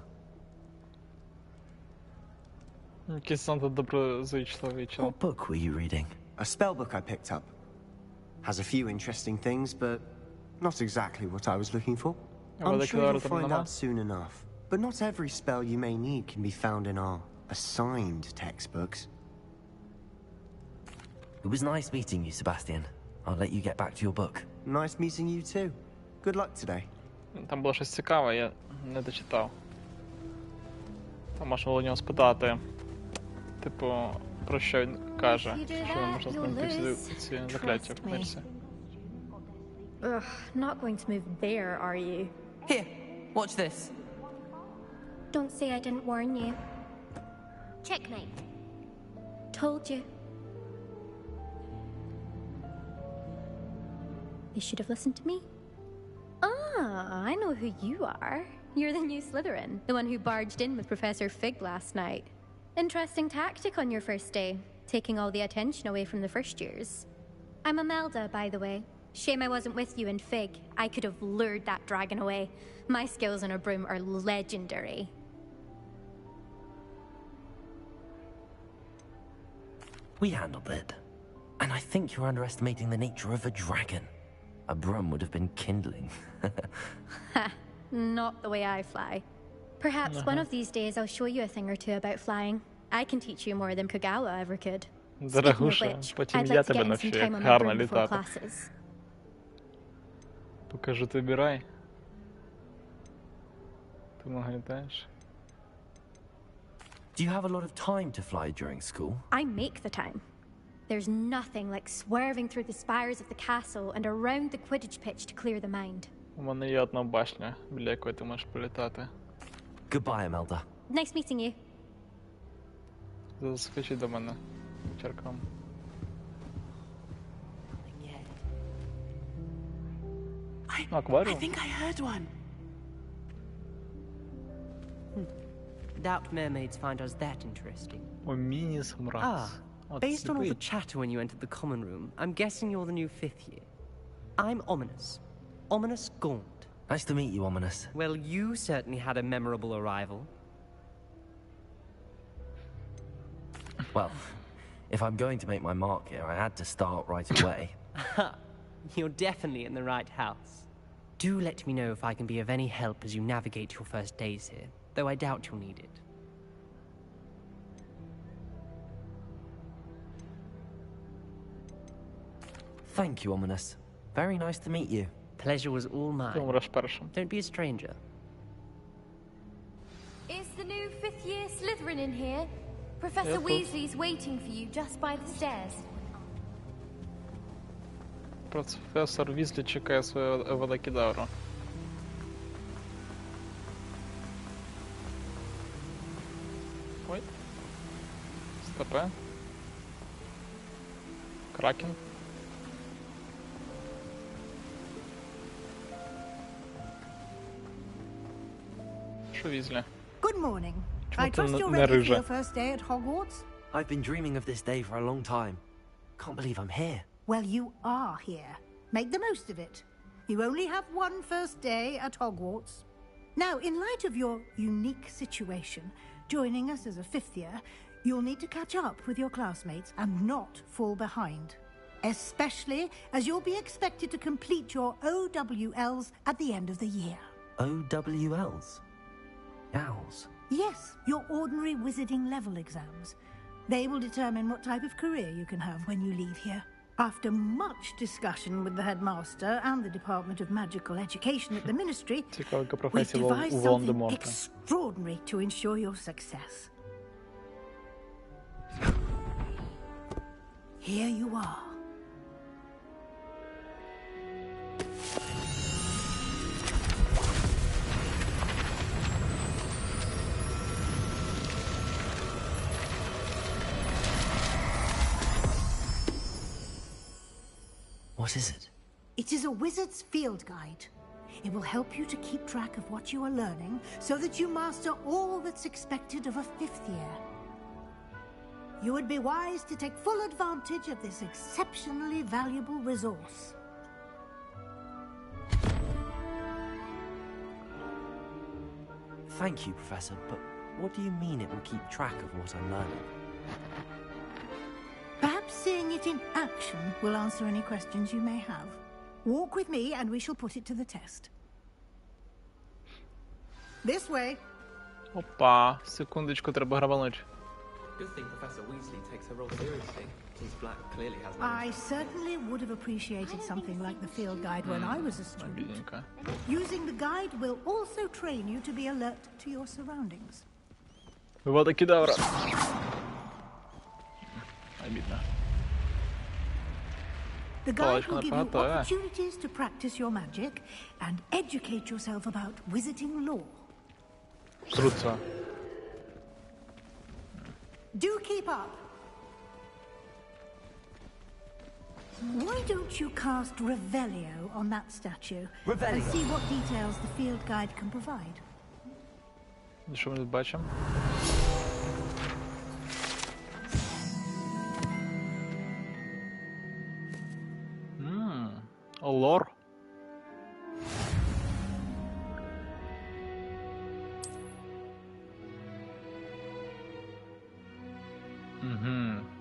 Якийсь надто доброзичливий чел. What book were you reading? A spell book I picked up. Has a few interesting things, but not exactly what I was looking for. I'm sure you'll find out soon enough. But not every spell you may need can be found in our assigned textbooks. It was nice meeting you, Sebastian. I'll let you get back to your book. Nice meeting you too. Good luck today. Там було щось цікаве, я не дочитав. Там можна було у нього спитати, типу, про що він каже, що не можна знайти всі ці закляття в книжці. Ugh, not going to move there, are you? Here, watch this. Don't say I didn't warn you. Checkmate. Told you. You should have listened to me. Ah, I know who you are. You're the new Slytherin, the one who barged in with Professor Fig last night. Interesting tactic on your first day, taking all the attention away from the first years. I'm Imelda, by the way. Shame I wasn't with you in Fig. I could have lured that dragon away. My skills on a broom are legendary. We handled it. And I think you're underestimating the nature of a dragon. A broom would have been kindling. Ha, not the way I fly. Perhaps one of these days I'll show you a thing or two about flying. I can teach you more than Kagawa ever could. Speaking of Дорогуша, which, потім I'd я like to тебе get in some навчу, time як on my гарно broom before літати. classes. Покажу тобі рай. Ти много літаєш. Do you have a lot of time to fly during school? I make the time. There's nothing like swerving through the spires of the castle and around the Quidditch pitch to clear the mind. У мене є одна башня, біля якої ти можеш політати. Goodbye, Imelda. Nice meeting you. Заскочи до мене вечірком. Акваріум? I think I heard one. Doubt mermaids find us that interesting. О, міні-смраз. Ah, based on all the chatter when you entered the common room, I'm guessing you're the new 5th year. I'm Ominous. Ominous Gaunt. Nice to meet you, Ominous. Well, you certainly had a memorable arrival. Well, if I'm going to make my mark here, I had to start right away. You're definitely in the right house. Do let me know if I can be of any help as you navigate your first days here, though I doubt you'll need it. Thank you, Ominous. Very nice to meet you. pleasure was all Ти mine. умреш першим. Don't be a stranger. Is the new fifth-year Slytherin in here? Professor тут. Weasley's waiting for you just by the stairs. Професор Візлі чекає свою еводокідавру. Ой. Стопе. Кракен. Що Візлі? Good morning. Чому I ти trust you're не ready for рижа? your first day at Hogwarts? I've been dreaming of this day for a long time. Can't believe I'm here. Well, you are here. Make the most of it. You only have one first day at Hogwarts. Now, in light of your unique situation, joining us as a fifth year, you'll need to catch up with your classmates and not fall behind. Especially as you'll be expected to complete your OWLs at the end of the year. OWLs? Owls? Yes, your ordinary wizarding level exams. They will determine what type of career you can have when you leave here. After much discussion with the headmaster and the Department of Magical Education at the Ministry, we've devised something extraordinary to ensure your success. Here you are. What is it? It is a wizard's field guide. It will help you to keep track of what you are learning so that you master all that's expected of a fifth year. You would be wise to take full advantage of this exceptionally valuable resource. Thank you, Professor, but what do you mean it will keep track of what I'm learning? Perhaps seeing it in action will answer any questions you may have. Walk with me and we shall put it to the test. This way. Опа, секундочку, треба грабануть. Good thing Professor Weasley takes her role seriously, since Black clearly has no... I certainly would have appreciated something like the field guide when I was a student. Using the guide will also train you to be alert to your surroundings. Еводокідавра. Обидно. The guide will give you opportunities to practice your magic and educate yourself about wizarding lore. Круто. Do keep up. Why don't you cast Revelio on that statue and see what details the field guide can provide? Що ми тут бачимо? Лор.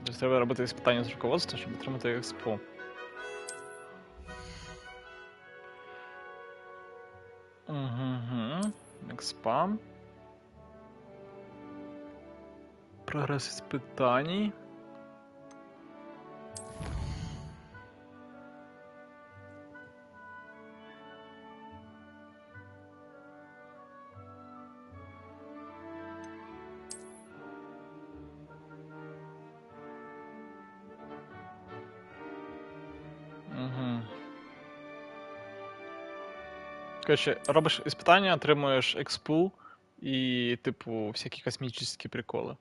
Тобто треба робити іспитання з руководства, щоб отримати експо. Експа. Прогрес іспитань. Короче, робиш іспитання, отримуєш експу і, типу, всякі космічні приколи.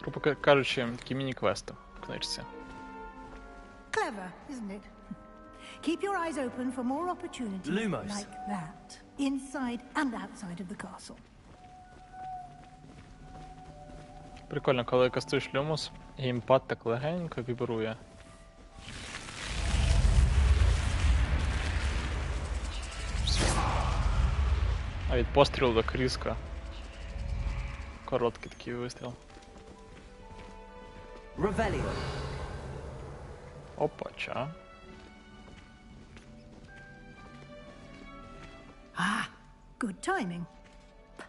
Грубо кажучи, такі міні-квести в книжці. Clever, isn't it? Keep your eyes open for more opportunities like that, inside and outside of the castle. Прикольно, коли кастуєш люмус, геймпад так легенько вібрує. А від пострілу до крізка. Короткий такий вистріл. Revelio. Опача. Ah, good timing.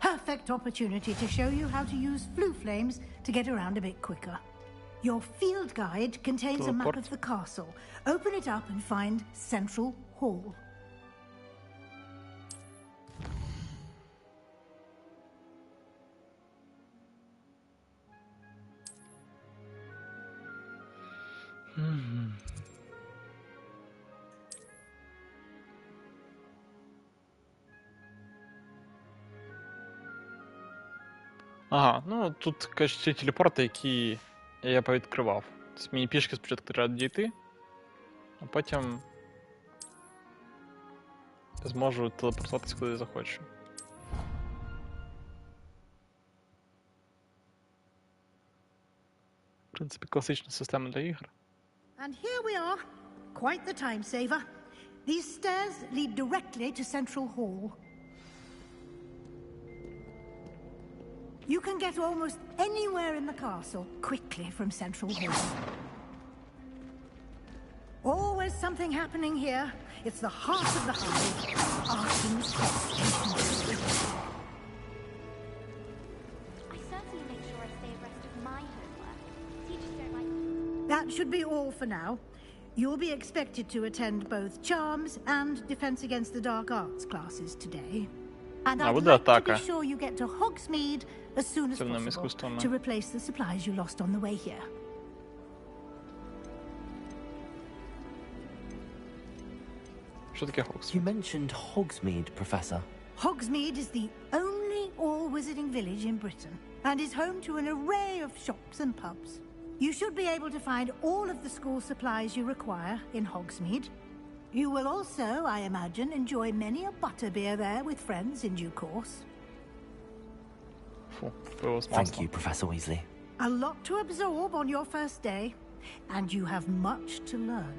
Perfect opportunity to show you how to use flue flames to get around a bit quicker. Your field guide contains a map of the castle. Open it up and find Central Hall. Ага, ну тут, кажуть, ті телепорти, які я повідкривав. Тобто мені пішки спочатку треба дійти, а потім зможу телепортуватися куди захочу. В принципі, класична система для ігор. And here we are. Quite the time saver. These stairs lead directly to Central Hall. You can get almost anywhere in the castle quickly from Central Hall. Always something happening here. It's the heart of the hive. Arching's I certainly make sure I stay abreast of my homework. Teachers don't like... That should be all for now. You'll be expected to attend both Charms and Defense Against the Dark Arts classes today. And I'd like to be sure you get to Hogsmeade as soon as possible to replace the supplies you lost on the way here. Що таке Hogsmeade? You mentioned Hogsmeade, Professor. Hogsmeade is the only all-wizarding village in Britain and is home to an array of shops and pubs. You should be able to find all of the school supplies you require in Hogsmeade. You will also, I imagine, enjoy many a butterbeer there with friends in due course. Thank you, Professor Weasley. A lot to absorb on your first day, and you have much to learn.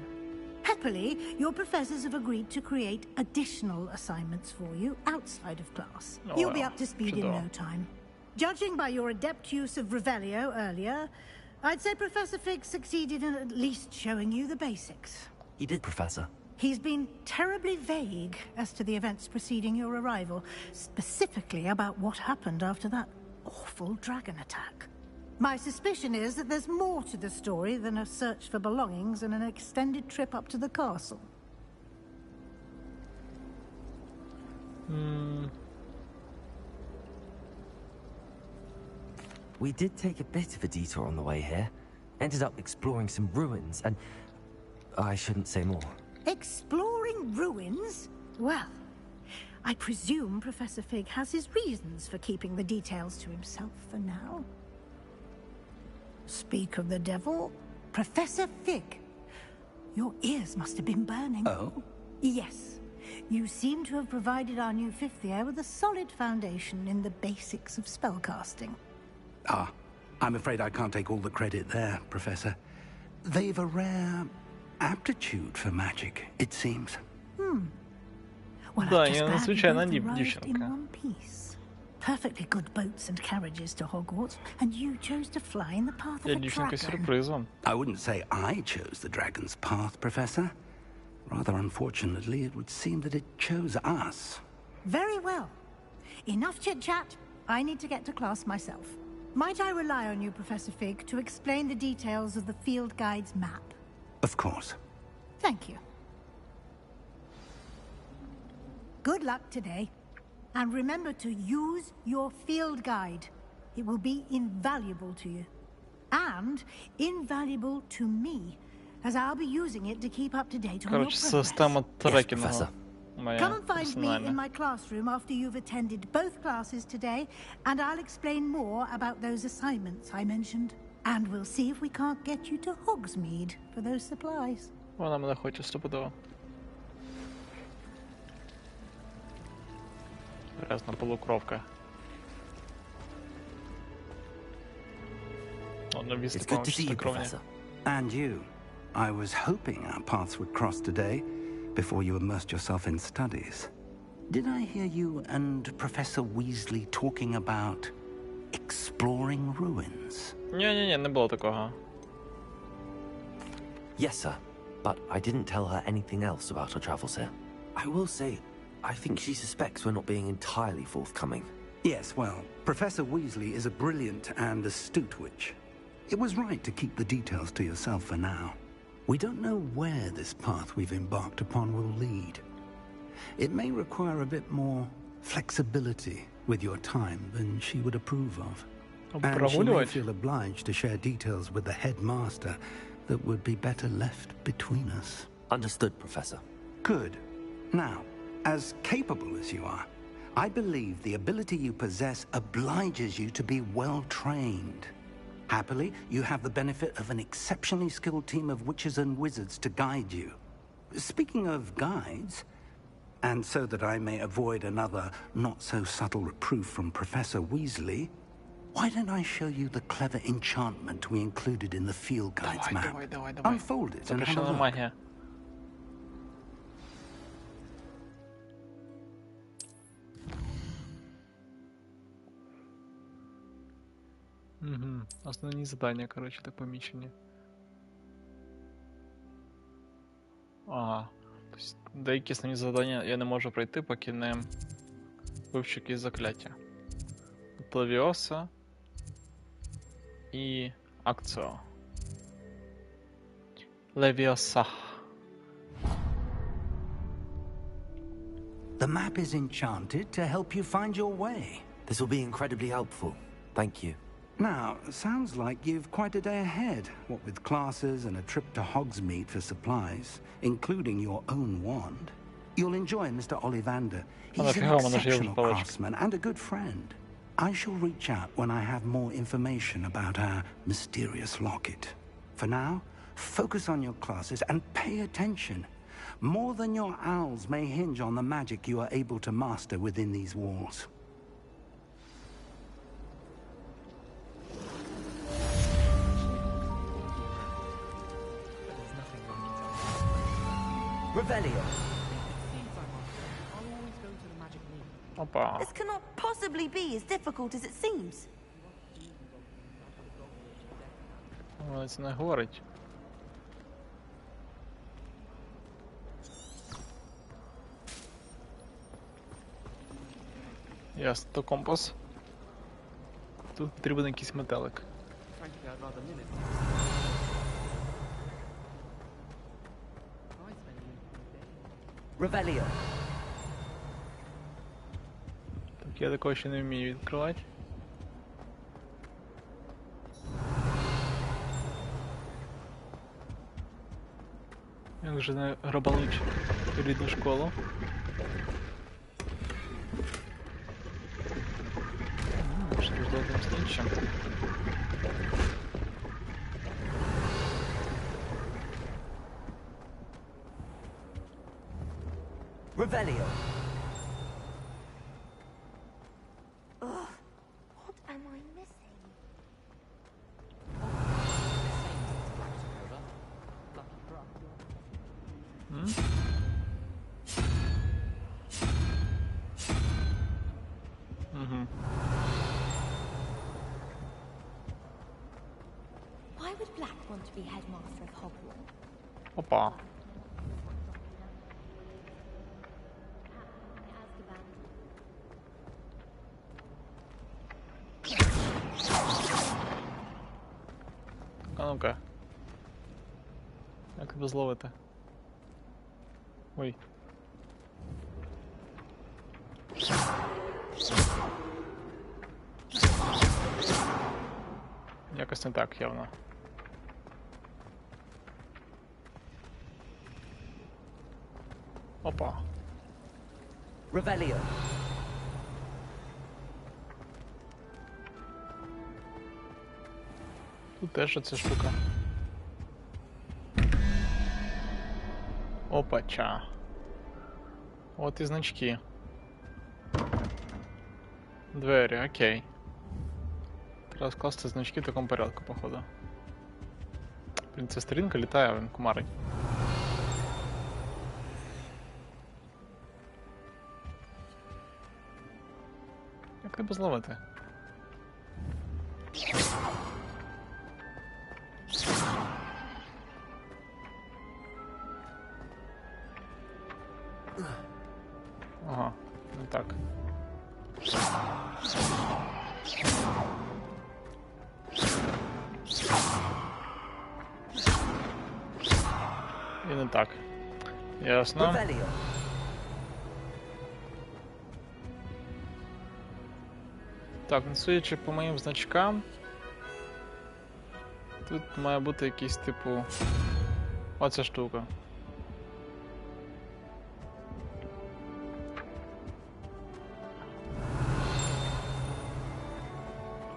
Happily, your professors have agreed to create additional assignments for you outside of class. You'll be up to speed in no time. Judging by your adept use of Revelio earlier, I'd say Professor Fig succeeded in at least showing you the basics. He did, Professor. He's been terribly vague as to the events preceding your arrival, specifically about what happened after that awful dragon attack. My suspicion is that there's more to the story than a search for belongings and an extended trip up to the castle. We did take a bit of a detour on the way here. Ended up exploring some ruins and... I shouldn't say more. Exploring ruins? Well, I presume Professor Fig has his reasons for keeping the details to himself for now. Speak of the devil, Professor Fig. Your ears must have been burning. Oh? Yes. You seem to have provided our new fifth year with a solid foundation in the basics of spellcasting. Ah, I'm afraid I can't take all the credit there, Professor. They've a rare aptitude for magic, it seems. Well, I've just glad you both arrived in one piece. Perfectly good boats and carriages to Hogwarts, and you chose to fly in the path of a dragon. I wouldn't say I chose the dragon's path, Professor. Rather unfortunately, it would seem that it chose us. Very well. Enough chit-chat. I need to get to class myself. Might I rely on you, Professor Fig, to explain the details of the field guide's map? Of course. Thank you. Good luck today. And remember to use your field guide. It will be invaluable to you. And invaluable to me, as I'll be using it to keep up to date on your progress. Come and find me in my classroom after you've attended both classes today, and I'll explain more about those assignments I mentioned. And we'll see if we can't get you to Hogsmeade for those supplies. Вона мене хоче стопудово. Грязна полукровка. It's good to see you, Professor. And you. I was hoping our paths would cross today, before you immersed yourself in studies. Did I hear you and Professor Weasley talking about exploring ruins? Ні, не було такого. Yes, sir. But I didn't tell her anything else about our travels here. I will say, I think she suspects we're not being entirely forthcoming. Yes, well, Professor Weasley is a brilliant and astute witch. It was right to keep the details to yourself for now. We don't know where this path we've embarked upon will lead. It may require a bit more flexibility with your time than she would approve of. And she may feel obliged to share details with the headmaster that would be better left between us. Understood, Professor. Good. Now, as capable as you are, I believe the ability you possess obliges you to be well-trained. Happily, you have the benefit of an exceptionally skilled team of witches and wizards to guide you. Speaking of guides, and so that I may avoid another not-so-subtle reproof from Professor Weasley, why don't I show you the clever enchantment we included in the field guide's map? Unfold it and have a look. Угу. Основні завдання, коротше, так помічені. Ага. Тобто, деякі основні завдання я не можу пройти, поки не вивчу якісь закляття. Левіоса і Акціо. Левіоса. The map is enchanted to help you find your way. This will be incredibly helpful. Thank you. Now, sounds like you've quite a day ahead, what with classes and a trip to Hogsmeade for supplies, including your own wand. You'll enjoy Mr. Ollivander. He's an exceptional craftsman and a good friend. I shall reach out when I have more information about our mysterious locket. For now, focus on your classes and pay attention. More than your owls may hinge on the magic you are able to master within these walls. Revelio. Опа. This cannot possibly be as difficult as it seems. Вона це не говорить. Ясно, то компас. Тут потрібен якийсь метелик. Revelio. Так, я такого ще не вмію відкривати. Як же не грабануть рідну школу. Що ж золотим снічем. Revelio. What am I missing? Why would Black want to be headmaster of Hogwarts? Опа. А ну-ка. Як тебе зловити? Ой. Якось не так, явно. Опа. Revelio. Тут теж оця штука. Опача. От і значки. Двері, окей. Треба скласти значки в такому порядку, походу. Блін, ця сторінка літає, а він кумарить. Як тебе зловити? Ага, не так. І не так. Ясно. Так, ну судячи по моїм значкам, тут має бути якийсь типу... Оця штука.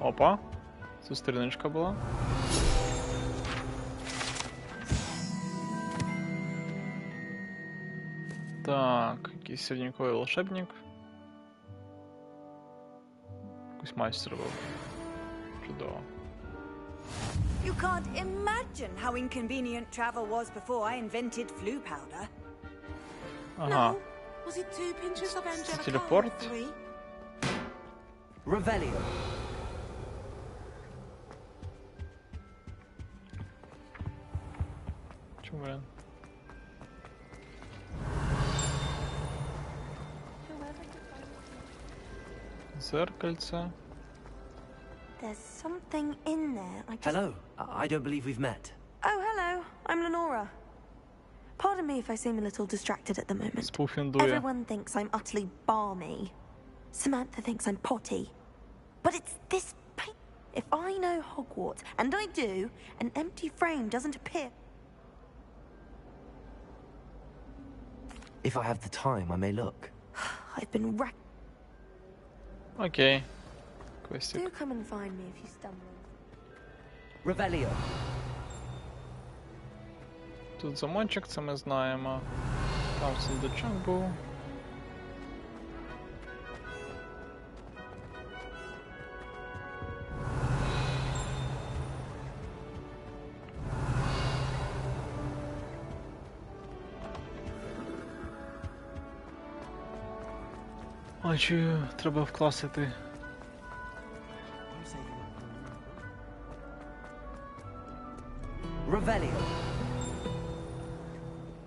Опа. Тут сторіночка була. Так, якийсь средневековий волшебник. Якийсь майстер був. Чудово. You can't imagine how inconvenient travel was before I invented flu powder. Ага. Was it 2 pinches of Angelica? Телепорт. 3? Revelio. Чому, блин? Зеркальце. There's something in there. I just... Hello. I don't believe we've met. Oh, hello. I'm Lenora. Pardon me if I seem a little distracted at the moment. Спуфіндує. Everyone thinks I'm utterly balmy. Samantha thinks I'm potty. But it's this If I know Hogwarts, and I do, an empty frame doesn't appear. If I have the time, I may look. I've been Окей. Квестик. Do come and find me if you stumble. Revelio. Тут замочок, це ми знаємо. Там сундучок був. А чи треба вкласти? Revelio.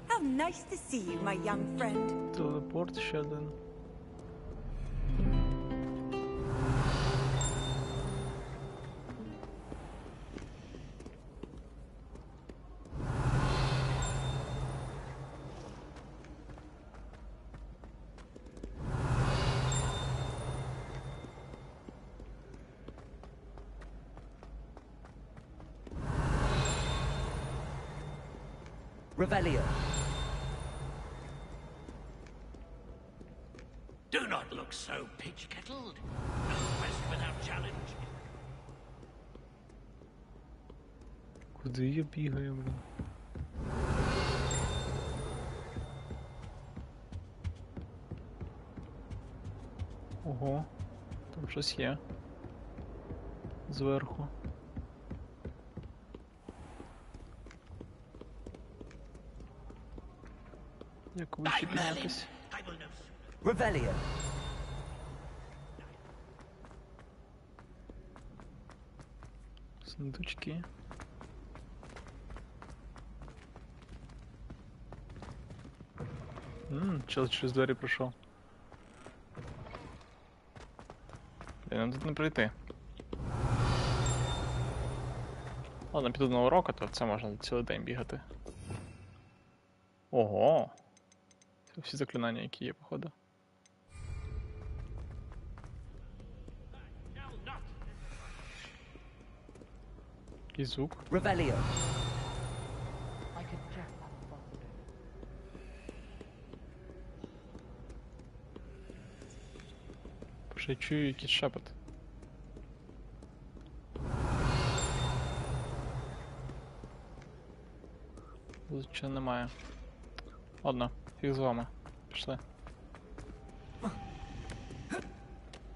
How nice to see you, my young friend. Телепорт ще один. Revelio. Do not look so pitch-kettled. No quest without challenge. Куди я бігаю, блін? Ого, там щось є. Зверху. Як вище піднятись? Revelio. Сундучки. Чел через двері пройшов. Блін, нам тут не пройти. Ладно, піду на урок, а то це можна цілий день бігати. Ого! Це всі заклинання, які є, походу. Який звук? Revelio. Ще чую якийсь шепот. Тут ще немає. Ладно, фіг з вами. Пішли.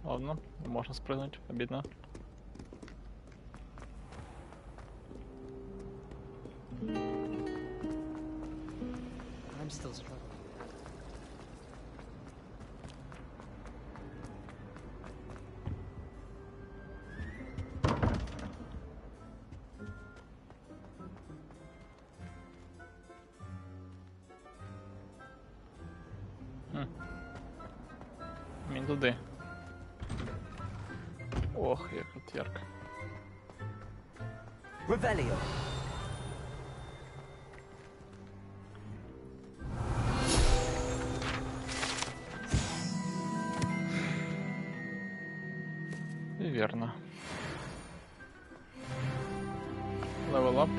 Ладно, можна спригнути, обідно. I'm still struggling. Він туди. Ох, як тут ярко. Revelio. І вірно. Level up.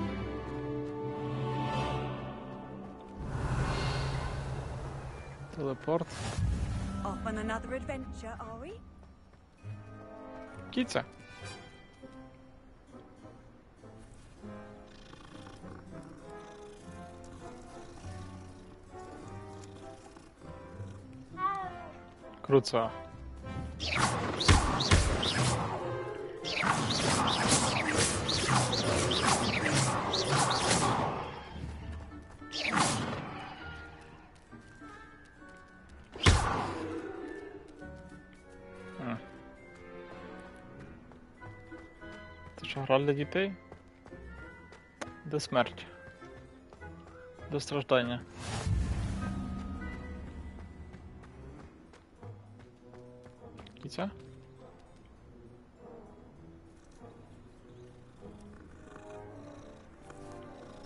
Телепорт. Off on another adventure, are we? Кіця. Круто. Це що, гра для дітей? Де смерть? Де страждання? Кіця?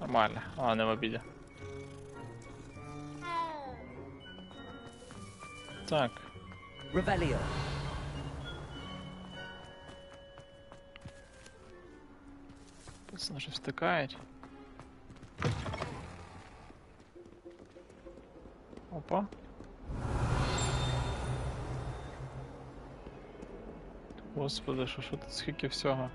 Нормально, а не в обіді. Так. Revelio. Пацани щось втикають. Опа. Господи, що тут скільки всього.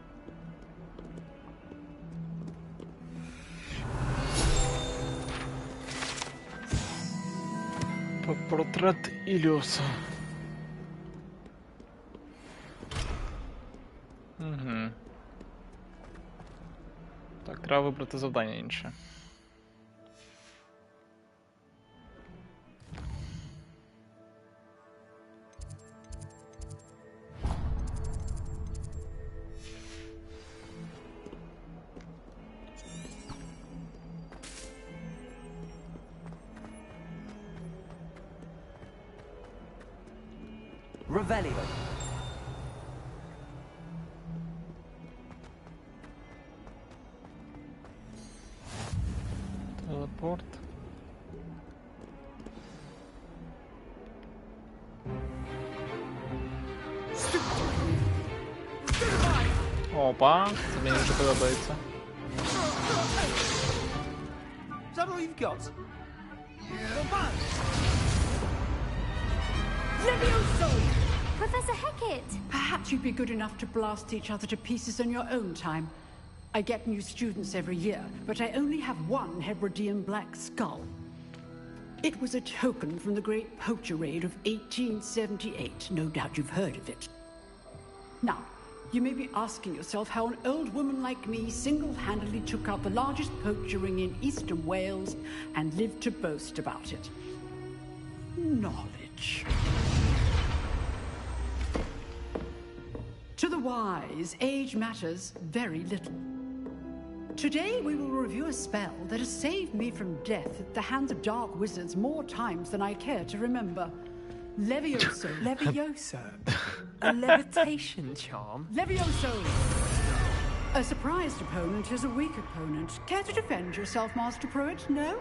Портрет Іліуса. Угу. Так, треба вибрати завдання інше. Revelio. Телепорт. Опа, це мені вже подобається. Is that all you've got? Levioso! Professor Hecat! Perhaps you'd be good enough to blast each other to pieces on your own time. I get new students every year, but I only have one Hebridean black skull. It was a token from the Great Poacher Raid of 1878. No doubt you've heard of it. Now, you may be asking yourself how an old woman like me single-handedly took out the largest poacher ring in eastern Wales and lived to boast about it. Knowledge. To the wise, age matters very little. Today we will review a spell that has saved me from death at the hands of dark wizards more times than I care to remember. Levioso. Levioso? A levitation charm? Levioso! A surprised opponent is a weak opponent. Care to defend yourself, Master Pruitt? No?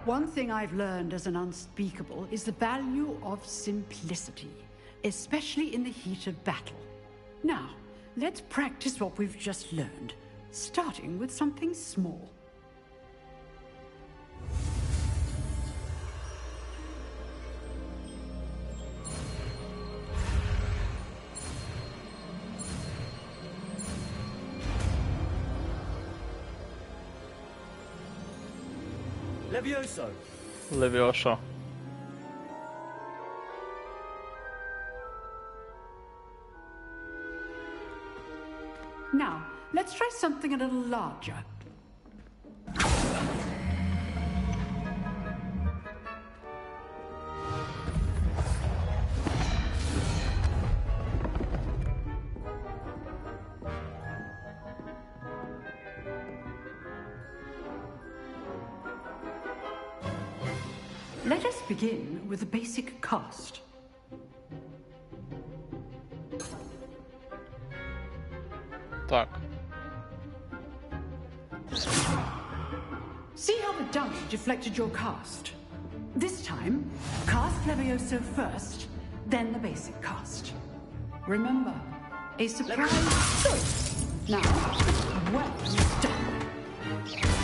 One thing I've learned as an unspeakable is the value of simplicity, especially in the heat of battle. Now, let's practice what we've just learned, starting with something small. Levioso! Levioso. Now, let's try something a little larger. Let us begin with the basic cast. Так. See how the dummy deflected your cast? This time, cast Levioso first, then the basic cast. Remember, a surprise. Good. Now, well done.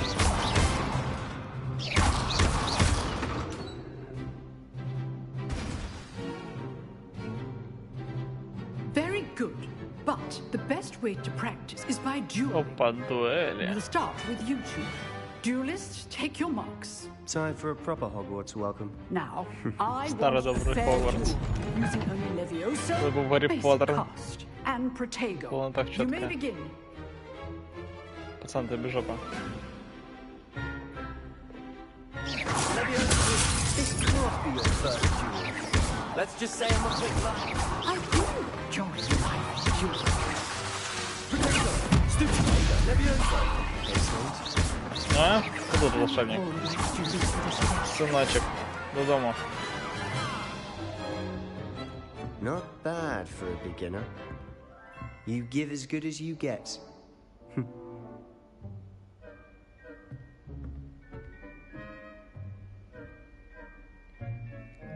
Very good. But the best way to practice is by dueling. Опа, дуэли. We'll start with you two. Duelists, take your marks. Time for a proper Hogwarts welcome. Now, I Старый want добрый fair Хогвартс. duel, using only Levioso, Это был Гарри basic Поттер. cast, and Protego. Было так You may четко. begin. Пацан, ты без жопа. This can't be your first duel. Let's just say I'm a quick line. I do enjoy my duel. Stupid Levioso. А? Кто тут волшебник? Сыночек, додому. Not bad for a beginner. You give as good as you get.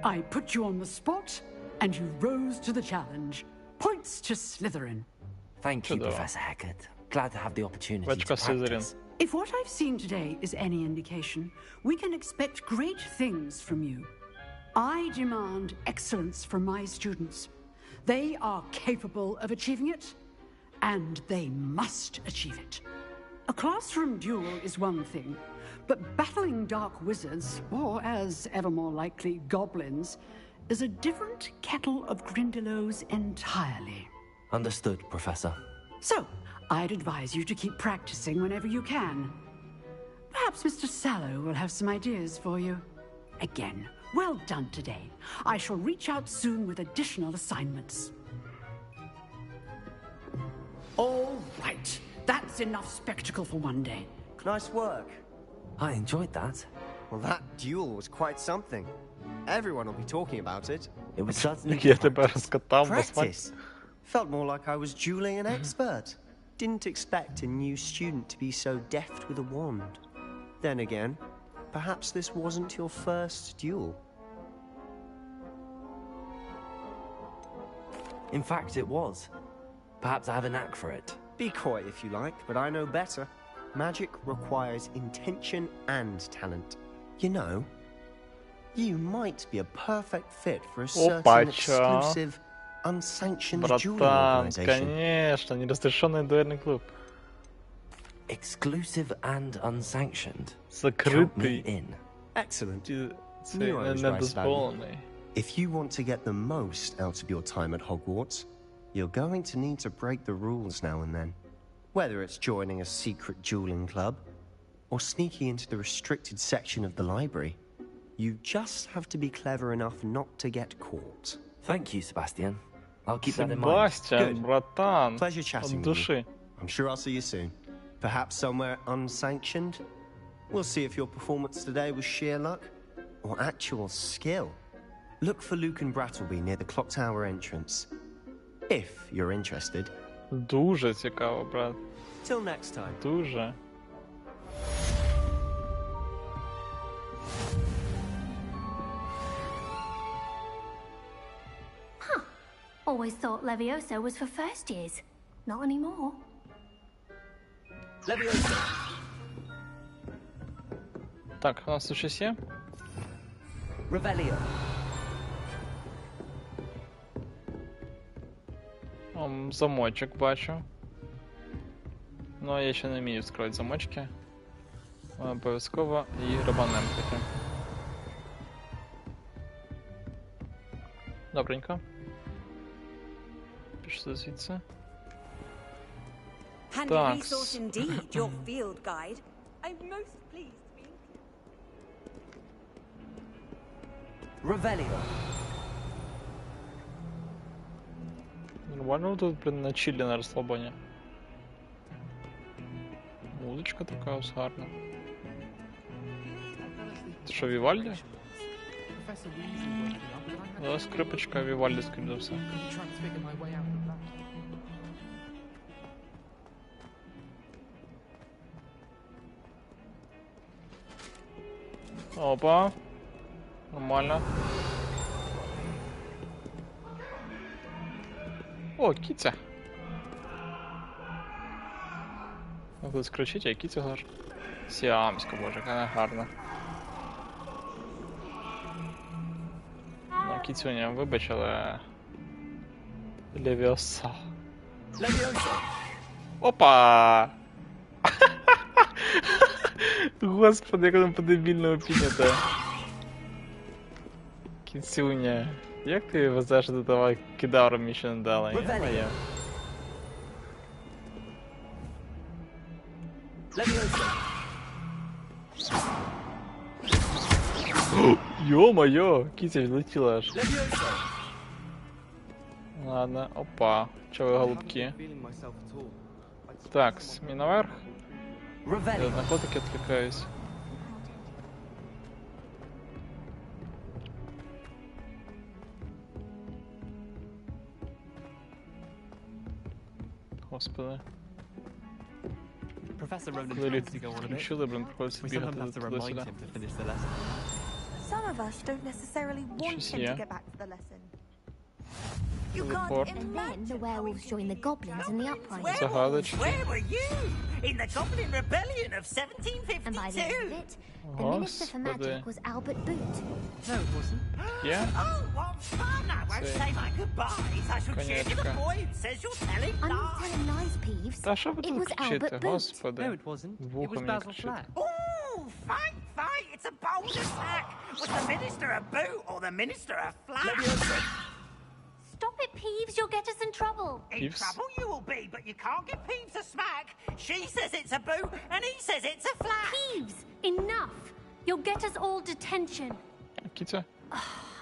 I put you on the spot, and you rose to the challenge. Points to Slytherin. Thank you, Professor Hecat. Glad to have the opportunity to Бачка Slytherin. practice. If what I've seen today is any indication, we can expect great things from you. I demand excellence from my students. They are capable of achieving it, and they must achieve it. A classroom duel is one thing, but battling dark wizards, or as ever more likely, goblins, is a different kettle of Grindylows entirely. Understood, Professor. So, I'd advise you to keep practicing whenever you can. Perhaps Mr. Sallow will have some ideas for you. Again, well done today. I shall reach out soon with additional assignments. All right. That's enough spectacle for one day. Nice work. I enjoyed that. Well, that duel was quite something. Everyone will be talking about it. It was certainly Я тебя раскатал, Practice. Felt more like I was dueling an expert. Didn't expect a new student to be so deft with a wand. Then again, perhaps this wasn't your first duel. In fact, it was. Perhaps I have a knack for it. Be coy if you like, but I know better. Magic requires intention and talent. You know, you might be a perfect fit for a certain exclusive, unsanctioned dueling Братан, organization. конечно, неразрешенный дуэльный клуб. Exclusive and unsanctioned. Закрытый. Count me in. Excellent. Knew I was right about it. If you want to get the most out of your time at Hogwarts, you're going to need to break the rules now and then. Whether it's joining a secret dueling club, or sneaking into the restricted section of the library, you just have to be clever enough not to get caught. Thank you, Sebastian. I'll keep that in mind. Sebastian, братан, Pleasure chatting от with you. души. I'm sure I'll see you soon. Perhaps somewhere unsanctioned. We'll see if your performance today was sheer luck or actual skill. Look for Luke and Brattleby near the clock tower entrance. If you're interested. Дуже цікаво, брат. Till next time. Дуже. Huh. Always thought Levioso was for first years. Not anymore. Levioso. Так, у нас тут щось є? Revelio. Замочок бачу. Ну, я ще не вмію скривати замочки. Обов'язково її рабанем таки. Добренько. Пішли звідси. Handy Так. resource indeed, your field guide. I'm most pleased to be Revelio. Нормально тут, блин, на чилі, на розслабоні. Музичка така ось гарна. Це що, Вівальді? Да, скрипочка Вівальді, скоріше за все. Опа. Нормально. О, кіця. Ну, хтось кричить, а кіця гар. Сіамська, боже, яка вона гарна. Ну, кіцюня, вибач, але... Левіоса. Опа! Господи, як воно по-дебільному піднято. Кіцюня. Як ти везеш до того кидару мені ще не дала? Я-моє. Ё-моё, кітя влетіла аж. Ладно, опа. Чого ви, голубки? Так, мені наверх. Я от на котики відвлекаюсь. Господи. Professor Ronan Лилі tries to go on a bit. включили, блин, приходиться We бігати sometimes have to туди-сюди. remind him to finish the lesson. Some of us don't necessarily want Щось him є. to get back to the lesson. You Teleport. can't. And then the werewolves joined the goblins in the uprising. Загадочки. Where were you? In the Goblin Rebellion of 1752? And by the end of it, the Minister for Magic was Albert Boot. No, it wasn't. Yeah. Oh, what fun! I won't Say. say my goodbyes. I shall cheer for the Конячка. boy who says you're telling I'm not lies. telling lies, Peeves. Та що ви It тут was кричите, Albert Boot. господи? No, it wasn't. It Вухо was мені Basil кричите. Flack. Oh, fight, fight! It's a bold attack. Was the Minister a boot or the Minister a flat? Stop it, Peeves. You'll get us in trouble. In Peeves? trouble you will be, but you can't give Peeves a smack. She says it's a boot, and he says it's a flat. Peeves, enough. You'll get us all detention. Кітя?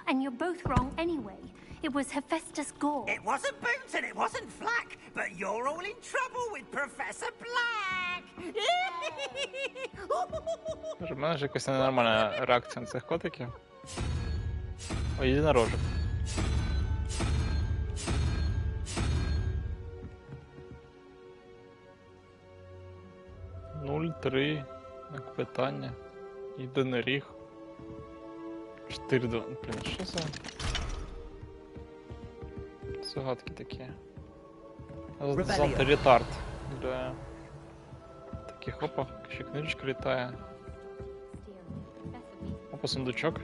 And you're both wrong anyway. It was Hephaestus Gore. It wasn't boot and it wasn't flack, but you're all in trouble with Professor Black. Може, в мене ж якась ненормальна реакція на цих котиків. О, єдинорожок. Нуль, 3, як питання. Єдиноріг. 4, 2. Блін, що за... Загадки такі. Завтра ретард. Для... Таких опа, ще книжечка літає. Опа, сундучок.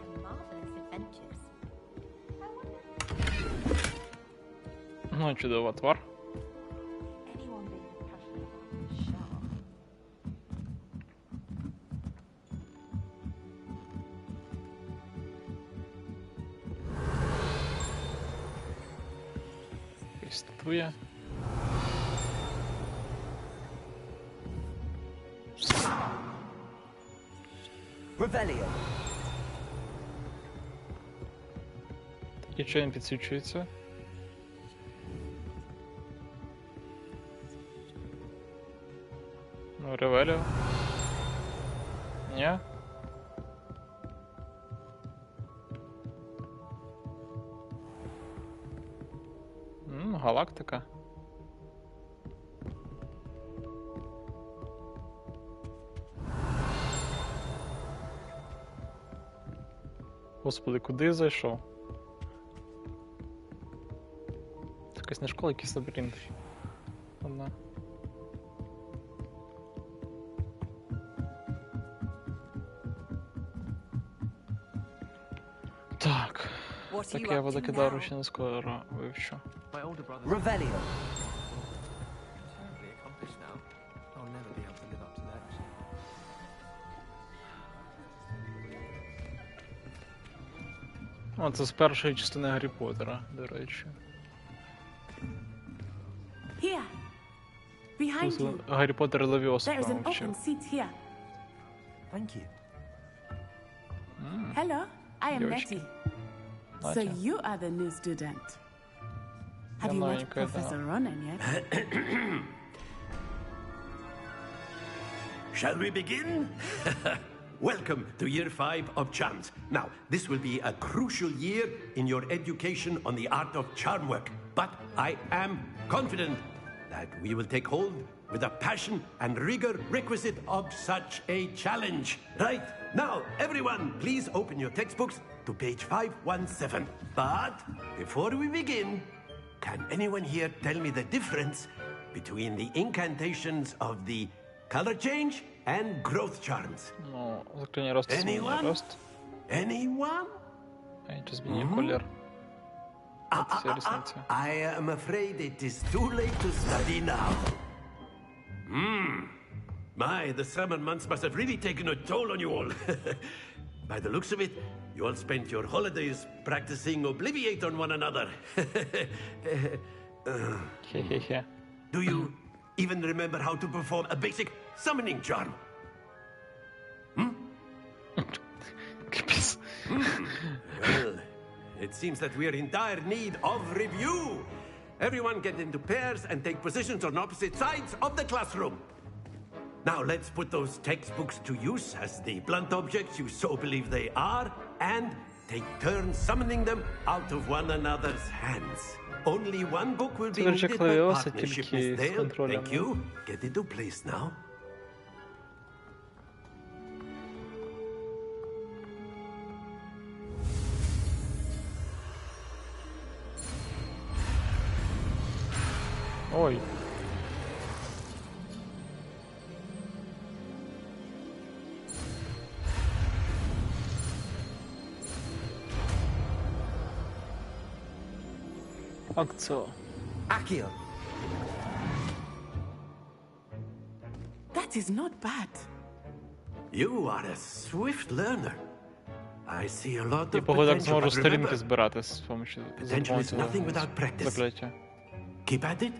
Ну, чудово, твар. Статуя. Revelio. І що він підсвічується? Ну, ревеліо. Ні? Галактика. Господи, куди я зайшов? Це якась не школа, якийсь лабіринт. Ладно. Так. Так я водокидару ще не скоро вивчу. Revelio. Terribly accomplished now. I'll never be able to live up to that. О, це з першої частини Гаррі Поттера, до речі. Here. Behind you. Гаррі Поттер Левіоса There is an вчив. open seat here. Thank you. Hello, I am Девочки. Nettie. So Натя. you are the new student. Have Я you met новенькая, да. Professor Ronan yet? Shall we begin? Welcome to year 5 of charms. Now, this will be a crucial year in your education on the art of charm work. But I am confident that we will take hold with the passion and rigor requisite of such a challenge. Right, now, everyone, please open your textbooks to page 517. But before we begin, Can anyone here tell me the difference between the incantations of the color change and growth charms? Ну, заклинание роста, изменение рост. Anyone? Это изменение колер. Все ресницы. I am afraid it is too late to study now. My, the summer months must have really taken a toll on you all. By the looks of it, you all spent your holidays practicing Obliviate on one another. Do you even remember how to perform a basic summoning charm? Well, it seems that we are in dire need of review. Everyone get into pairs and take positions on opposite sides of the classroom. Now let's put those textbooks to use as the blunt objects you so believe they are, and take turns summoning them out of one another's hands. Only one book will be needed for partnership, Miss Dale. Thank you. Get into place now. Ой. Акцо. Accio. That is not bad. You are a swift learner. I see a lot І of погода potential, зможу but сторінки remember, збирати з помощью potential is nothing without practice. закляття. Keep at it.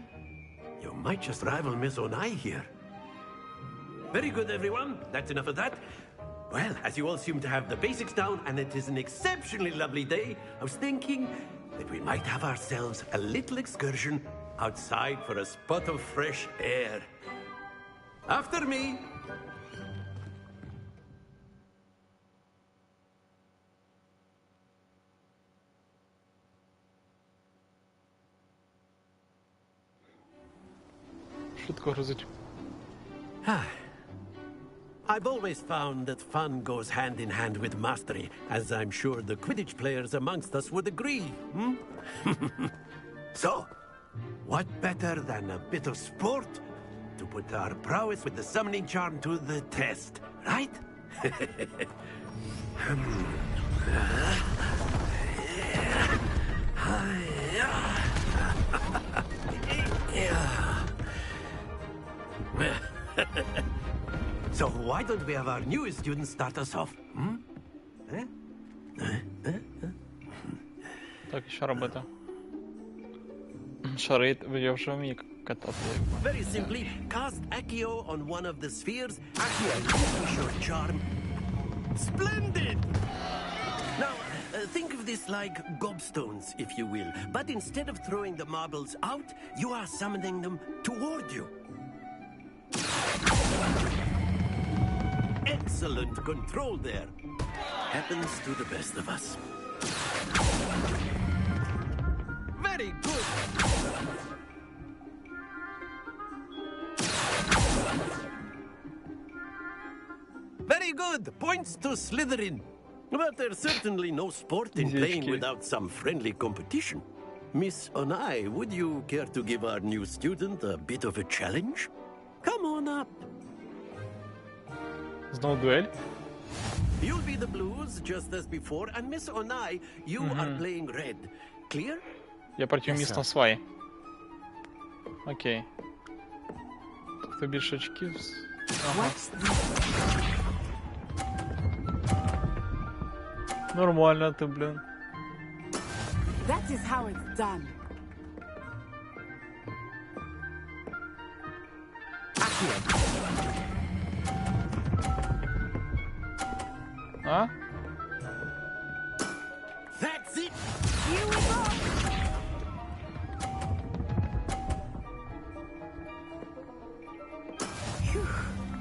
You might just rival Miss Onai here. Very good, everyone. That's enough of that. Well, as you all seem to have the basics down, and it is an exceptionally lovely day, I was thinking that we might have ourselves a little excursion outside for a spot of fresh air. After me. Швидко грузить. I've always found that fun goes hand in hand with mastery, as I'm sure the Quidditch players amongst us would agree. So, what better than a bit of sport to put our prowess with the summoning charm to the test, right? So why don't we have our newest student start us off? Так, що робити? Шари я вже вмію катати. Very simply, cast Accio on one of the spheres. Accio, use your charm. Splendid! Now, think of this like gobstones, if you will. But instead of throwing the marbles out, you are summoning them toward you. Excellent control there. Happens to the best of us. Very good. Very good. Points to Slytherin. But there's certainly no sport in playing without some friendly competition. Miss Onai, would you care to give our new student a bit of a challenge? Come on up. Знову дуель? You'll be the blues, just as before, and Miss Onai, you are playing red. Clear? Я проти міста сваї. Окей. Хто більше очків? Ага. Нормально ти, блін. That is how it's done. А? That's it. Here we go.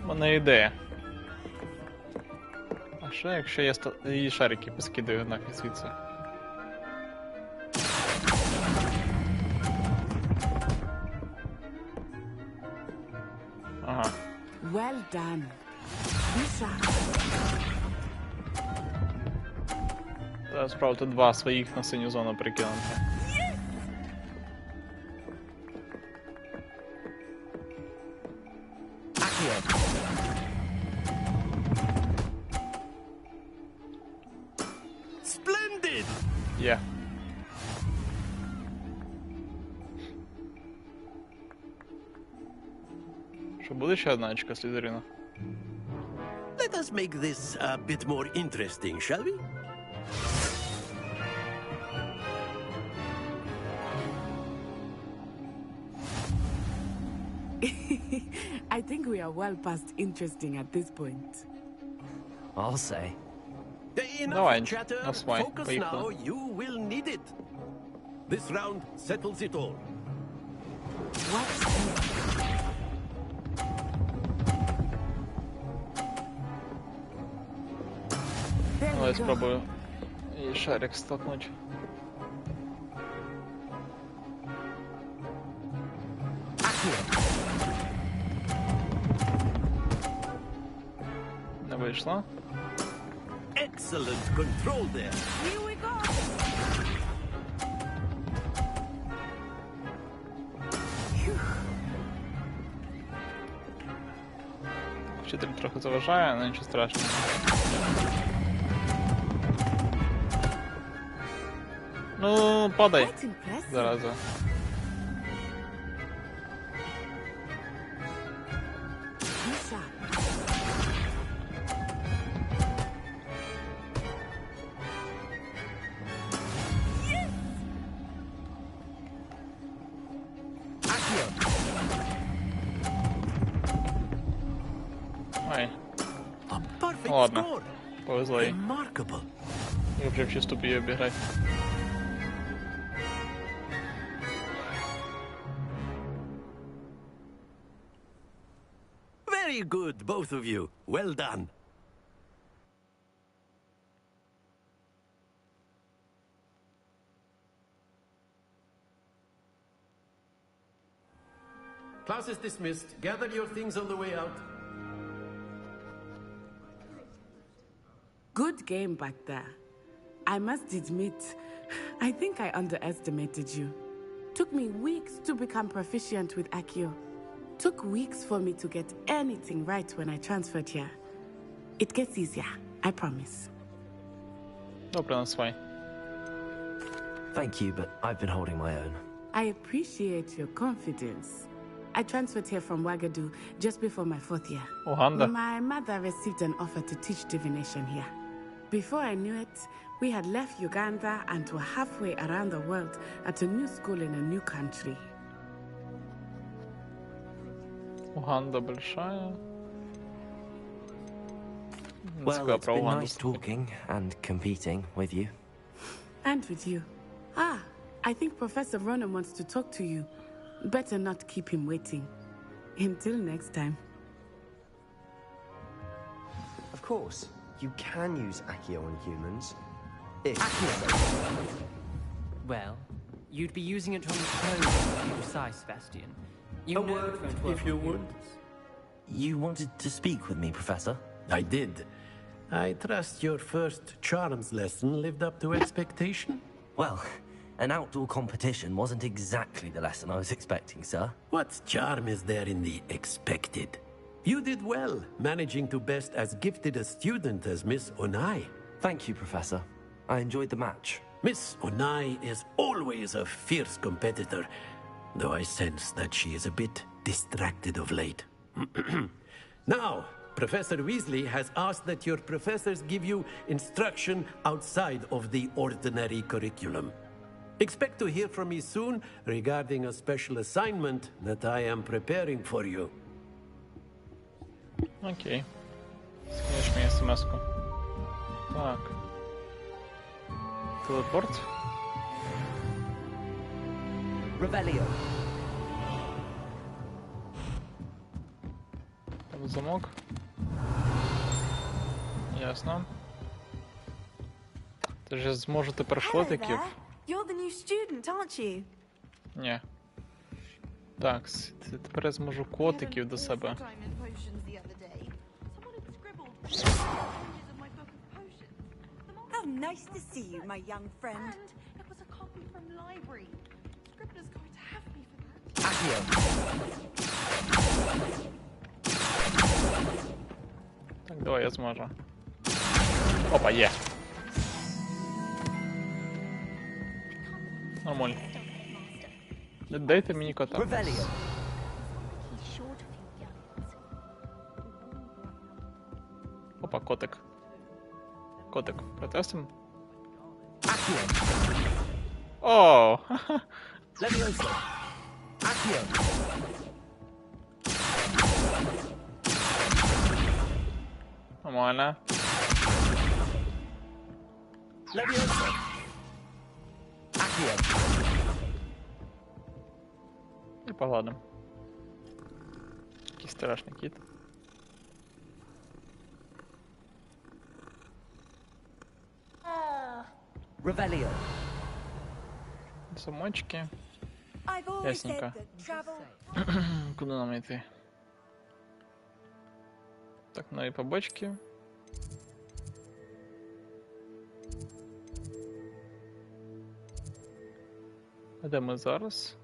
У мене ідея. А що, якщо я її шарики поскидаю нафіг звідси? Ага. Well done. Треба справити два своїх на синю зону прикинути. Що буде ще одна очка Слізеріна? Let us make this a bit more interesting, shall we? I think we are well past interesting at this point. I'll say. Enough chatter. Focus now. You will need it. This round settles it all. What? Давай спробую и шарик столкнуть. Не вийшло. Excellent control there. Here we go. Вчитель трохи заважає, але нічого страшного. Ну, падай. Зараза. Ай. Ладно. Повезло їй. Я вже в чисту її обіграти. Very good, both of you. Well done. Class is dismissed. Gather your things on the way out. Good game back there. I must admit, I think I underestimated you. Took me weeks to become proficient with Accio. Took weeks for me to get anything right when I transferred here. It gets easier, I promise. Dobra, that's fine. Thank you, but I've been holding my own. I appreciate your confidence. I transferred here from Wagadu just before my 4th year. Ohanda. My mother received an offer to teach divination here. Before I knew it, we had left Uganda and were halfway around the world at a new school in a new country. Уганда большая. Well, it's been nice talking and competing with you. And with you. Ah, I think Professor Ronan wants to talk to you. Better not keep him waiting. Until next time. Of course, you can use Accio on humans. If Well, you'd be using it on clothes to be precise, Sebastian. You A word, if you would. You wanted to speak with me, Professor? I did. I trust your first charms lesson lived up to expectation? Well, an outdoor competition wasn't exactly the lesson I was expecting, sir. What charm is there in the expected? You did well, managing to best as gifted a student as Miss Onai. Thank you, Professor. I enjoyed the match. Miss Onai is always a fierce competitor, though I sense that she is a bit distracted of late. Now, Professor Weasley has asked that your professors give you instruction outside of the ordinary curriculum. Expect to hear from me soon regarding a special assignment that I am preparing for you. Окей. Скинешь мне смс-ку. Так. Телепорт. Revelio. Там замок. Ясно. Ти ж зможу тепер Hello шлотиків. there. You're the new student, aren't you? Ні. Так, тепер я зможу котиків до себе. How nice to see you, my young friend. It was a copy from library. Scribner's going to have me for that. Так, давай, я зможу. Опа, є. Нормально. Дайте мені кота. котик. Котик, протестуємо? О! Levioso. Accio. Нормально. Levioso. Accio. І погладимо. Який страшний кіт. Revelio. Замочки. I've always Ясненько. said that travel. Куди нам йти? Так, нові побочки. А де ми зараз?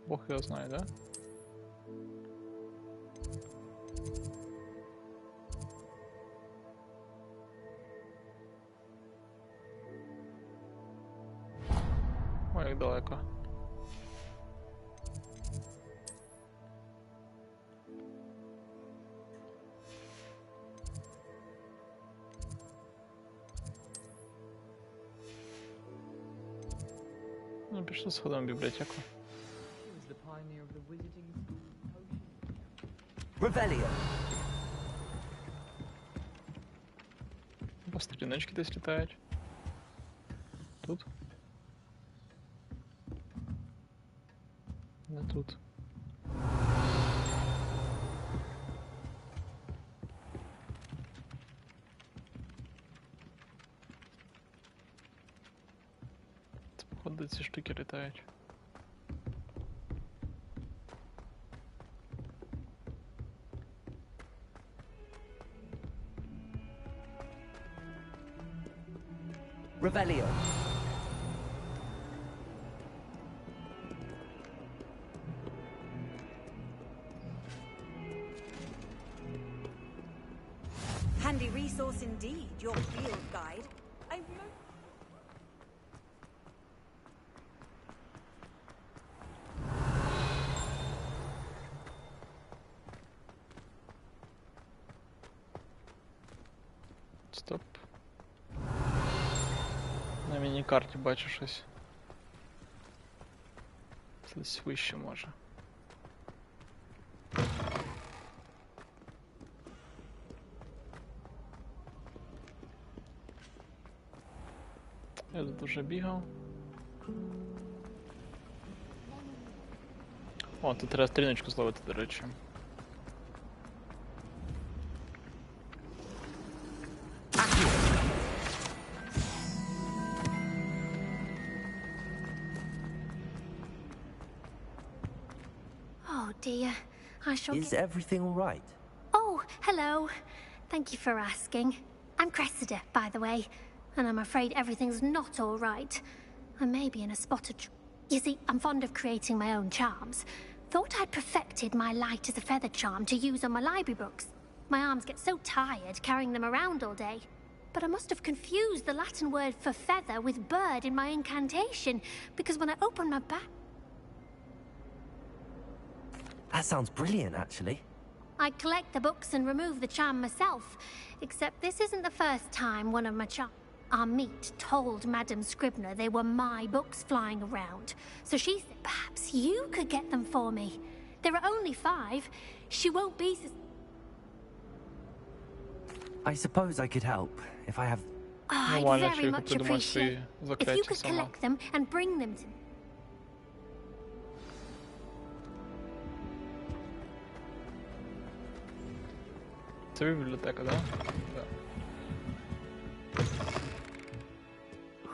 Бог його знає, да? Ой, як далеко. Ну, пішли сходимо в бібліотеку. Revelio. По стріночки десь літають. Тут? Не тут. Це, походу, ці штуки літають. Revelio. Handy resource indeed, your field guide. Стоп. На міні-карті бачу щось. Це десь вище може. Я тут вже бігав. О, тут треба стріночку зловити, до речі. Oh dear, I shall Is everything all right? Oh, hello. Thank you for asking. I'm Cressida, by the way, and I'm afraid everything's not all right. I may be in a spot of... You see, I'm fond of creating my own charms. Thought I'd perfected my light as a feather charm to use on my library books. My arms get so tired carrying them around all day. But I must have confused the Latin word for feather with bird in my incantation, because when I opened my back... That sounds brilliant, actually. I collect the books and remove the charm myself, except this isn't the first time one of my our meet told Madame Scribner they were my books flying around, so she said perhaps you could get them for me. There are only 5. She won't be... I suppose I could help, if I have... Oh, I'd very much appreciate if you could collect them and bring them to... Це бібліотека, да?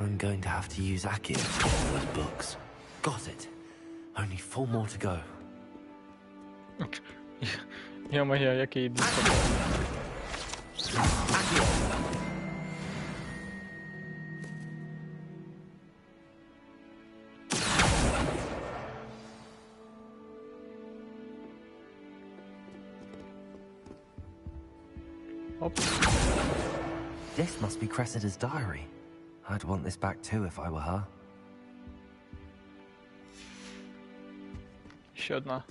I'm going to have to use Accio to get those books. Got it. Only 4 more to go. Йо-моє, який йде. This must be Cressida's diary. I'd want this back too if I were her. Ще одна.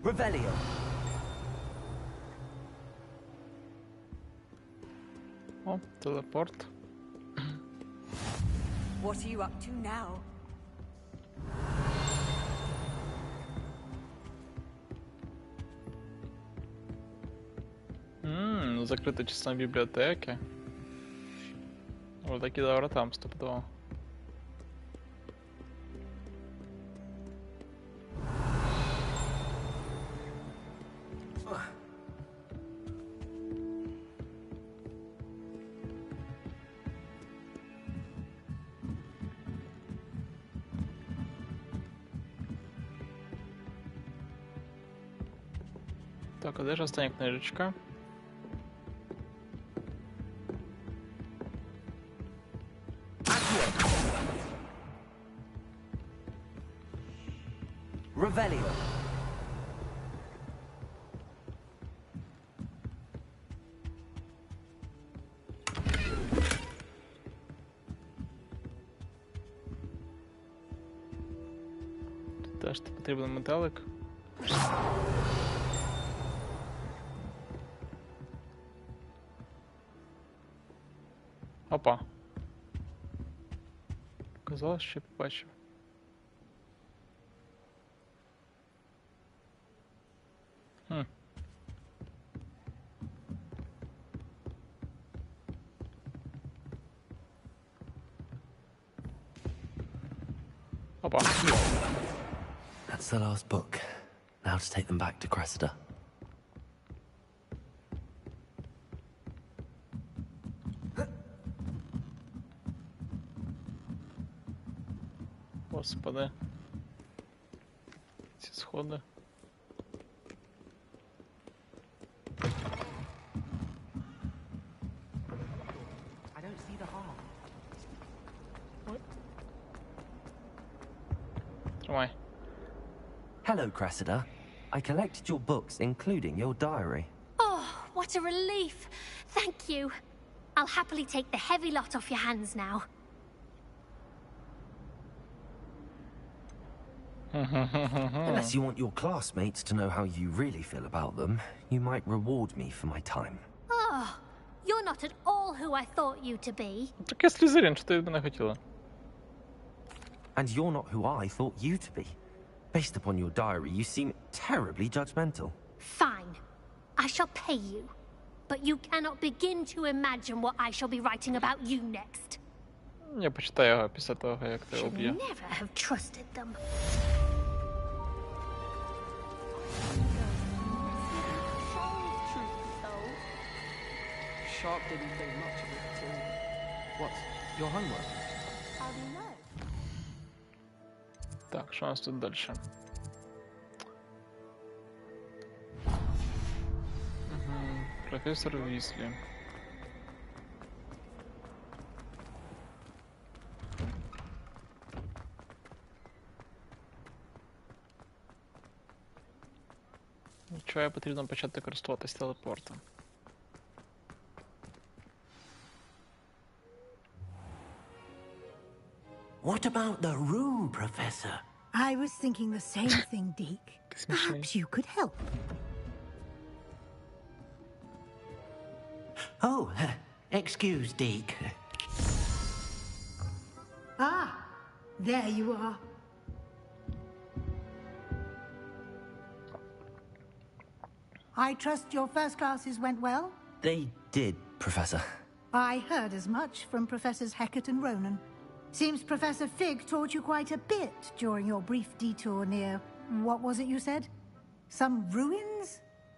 Revelio. О, телепорт. What are you up to now? Закрита частина бібліотеки. Ось такі добре там стопудово. Так, а де ж остання книжечка? Revelio. Тут теж потрібен метелик. Опа. Казалось, що я побачив. Опа. That's the last book. Now to take them back to Cressida. Господи. Ці сходи. I don't see the harm. Тримай. Hello, Cressida. I collected your books, including your diary. Oh, what a relief. Thank you. I'll happily take the heavy lot off your hands now. Unless you want your classmates to know how you really feel about them, you might reward me for my time. Oh, you're not at all who I thought you to be. Так я Слізерин, що ти від мене хотіла? And you're not who I thought you to be. Based upon your diary, you seem terribly judgmental. Fine. I shall pay you. But you cannot begin to imagine what I shall be writing about you next. Я почитаю його після того, як ти Should уб'є. never have trusted them. Sharp didn't think much of it till... What's your homework? How do you know? Так, що у нас тут далі? Професор Віслі. Нічого, потрібно почати користуватись телепортом. What about the room, Professor? I was thinking the same thing, Deke. Perhaps you could help. Oh, excuse, Deke. Ah, there you are. I trust your first classes went well? They did, Professor. I heard as much from Professors Hecat and Ronan. Seems Professor Fig taught you quite a bit during your brief detour near... what was it you said? Some ruins?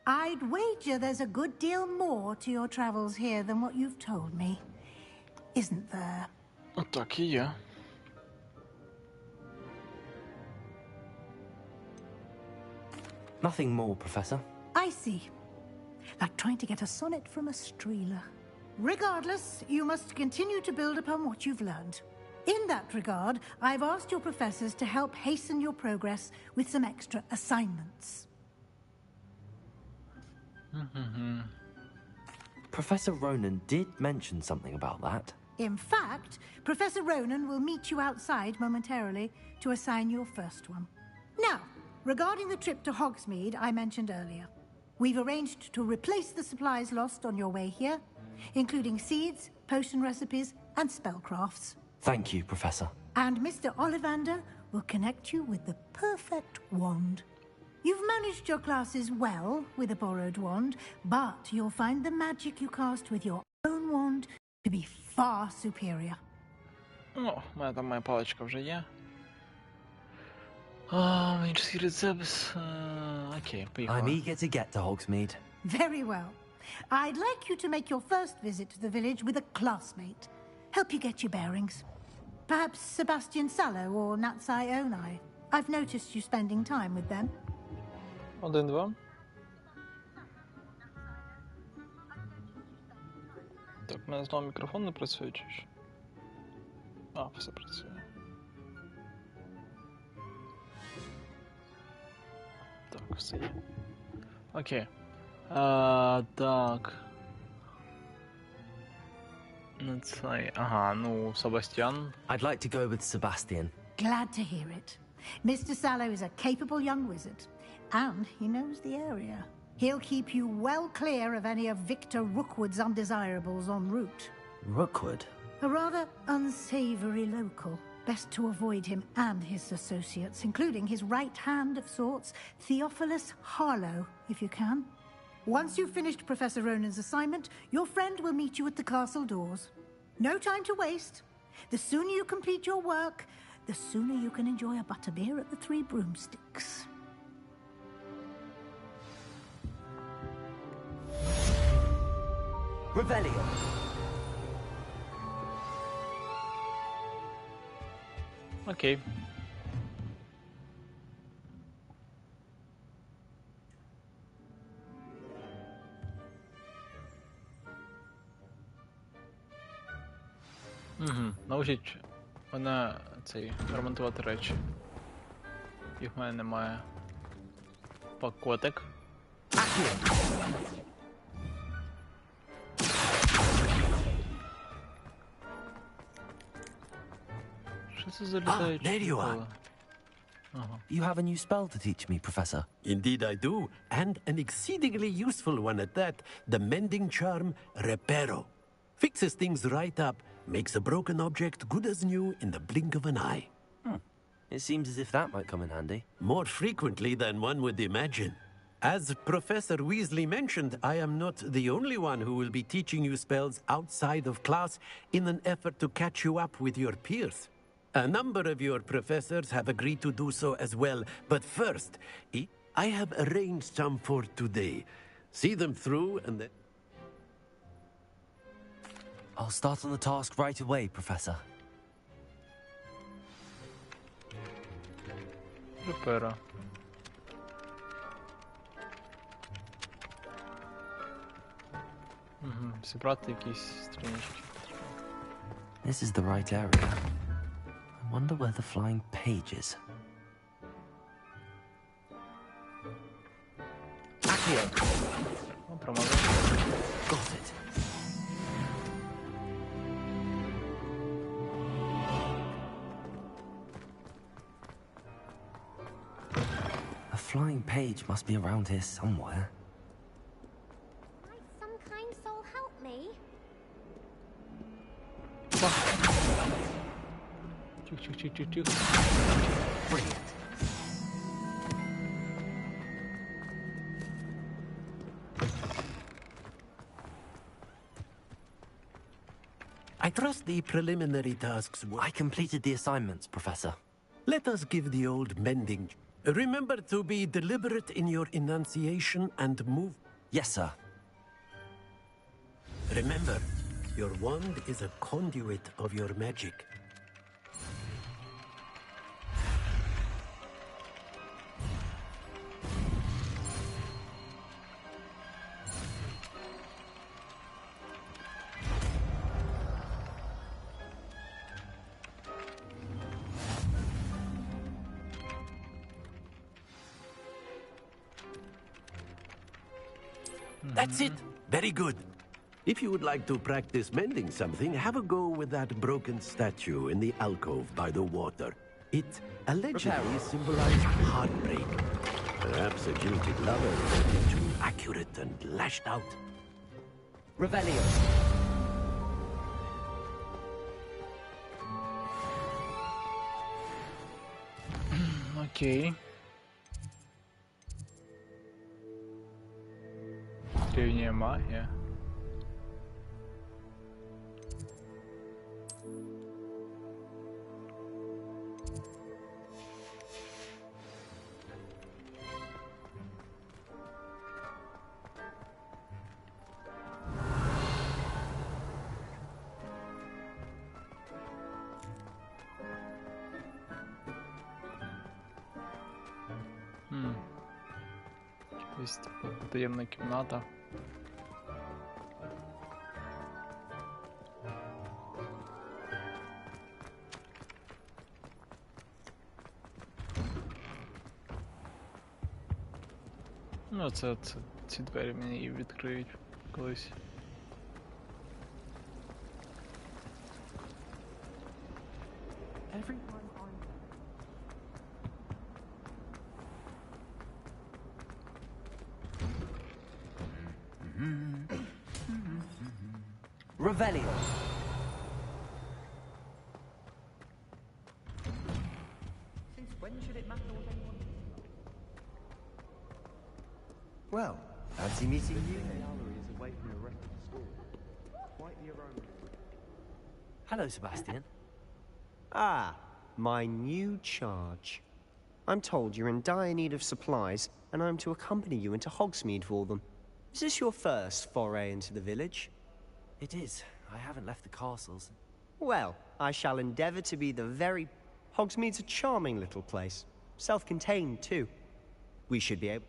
I'd wager there's a good deal more to your travels here than what you've told me. Isn't there? Так і є. Nothing more, Professor. I see. Like trying to get a sonnet from a streeler. Regardless, you must continue to build upon what you've learned. In that regard, I've asked your professors to help hasten your progress with some extra assignments. Professor Ronan did mention something about that. In fact, Professor Ronan will meet you outside momentarily to assign your first one. Now, regarding the trip to Hogsmeade I mentioned earlier, we've arranged to replace the supplies lost on your way here, including seeds, potion recipes, and spellcrafts. Thank you, Professor. And Mr. Ollivander will connect you with the perfect wand. You've managed your classes well with a borrowed wand, but you'll find the magic you cast with your own wand to be far superior. О, у мене там моя паличка вже є. Магічний рецепт. Окей, поїхали. I'm eager to get to Hogsmeade. Very well. I'd like you to make your first visit to the village with a classmate. Help you get your bearings. Perhaps Sebastian Sallow or Natsai Onai. I've noticed you spending time with them. 1-2. Так, у мене знову мікрофон не працює, чи що? А, все працює. Так, все є. Окей. Так. Ну, це... Ага, ну, Себастьян. I'd like to go with Sebastian. Glad to hear it. Mr. Sallow is a capable young wizard, and he knows the area. He'll keep you well clear of any of Victor Rookwood's undesirables en route. Rookwood? A rather unsavory local. Best to avoid him and his associates, including his right hand of sorts, Theophilus Harlow, if you can. Once you've finished Professor Ronan's assignment, your friend will meet you at the castle doors. No time to waste. The sooner you complete your work, the sooner you can enjoy a butterbeer at the Three Broomsticks. Revelio. Окей. Научіть мене ремонтувати речі. Їх в мене немає. Пакотик. Що це за літаючі? There you are. You have a new spell to teach me, Professor. Indeed I do, and an exceedingly useful one at that. The mending charm, Reparo. Fixes things right up, makes a broken object good as new in the blink of an eye. It seems as if that might come in handy. More frequently than one would imagine. As Professor Weasley mentioned, I am not the only one who will be teaching you spells outside of class in an effort to catch you up with your peers. A number of your professors have agreed to do so as well, but first, I have arranged some for today. See them through and then... I'll start on the task right away, Professor. Reparo. Зібрати якісь стріночки. This is the right area. I wonder where the flying page is. Accio! Got it. A flying page must be around here somewhere. Might some kind soul help me? Тих. Brilliant. I trust the preliminary tasks were... I completed the assignments, Professor. Let us give the old mending... Remember to be deliberate in your enunciation and move... Yes, sir. Remember, your wand is a conduit of your magic. That's it. Very good. If you would like to practice mending something, have a go with that broken statue in the alcove by the water. It allegedly symbolized heartbreak. Perhaps a jilted lover was too accurate and lashed out. Revelio. Окей. Древняя магия. Есть таємна кімната. Ну, це ці двері мені і відкриють колись. Revelio. Since when should it matter what anyone... Well, fancy meeting you. gallery is away from the rest of the school. Quite the aroma. Hello, Sebastian. Ah, my new charge. I'm told you're in dire need of supplies, and I'm to accompany you into Hogsmeade for them. Is this your first foray into the village? It is. I haven't left the castles. Well, I shall endeavour to be the very... Hogsmeade's a charming little place. Self-contained, too. We should be able...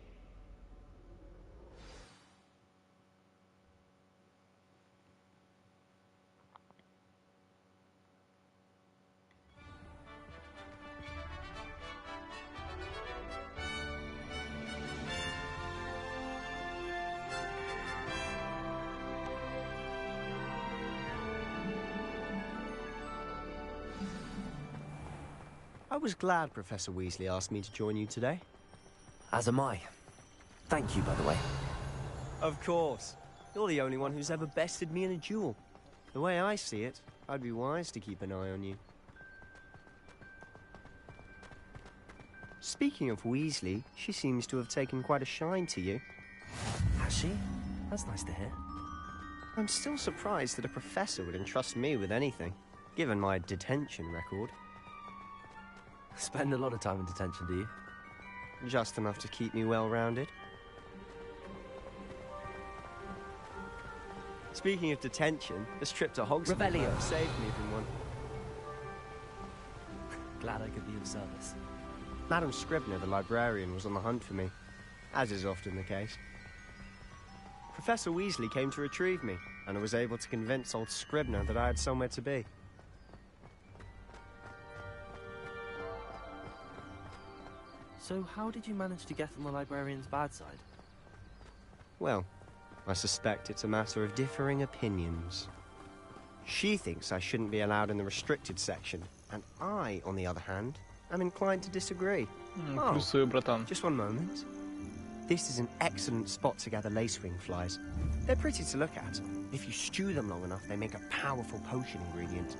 I was glad Professor Weasley asked me to join you today. As am I. Thank you, by the way. Of course. You're the only one who's ever bested me in a duel. The way I see it, I'd be wise to keep an eye on you. Speaking of Weasley, she seems to have taken quite a shine to you. Has she? That's nice to hear. I'm still surprised that a professor would entrust me with anything, given my detention record. Spend a lot of time in detention, do you? Just enough to keep me well-rounded. Speaking of detention, this trip to Hogsmeade saved me from one. Glad I could be of service. Madam Scribner, the librarian, was on the hunt for me, as is often the case. Professor Weasley came to retrieve me, and I was able to convince old Scribner that I had somewhere to be. So how did you manage to get on the librarian's bad side? Well, I suspect it's a matter of differing opinions. She thinks I shouldn't be allowed in the restricted section, and I, on the other hand, am inclined to disagree. Just one moment. This is an excellent spot to gather lacewing flies. They're pretty to look at. If you stew them long enough, they make a powerful potion ingredient.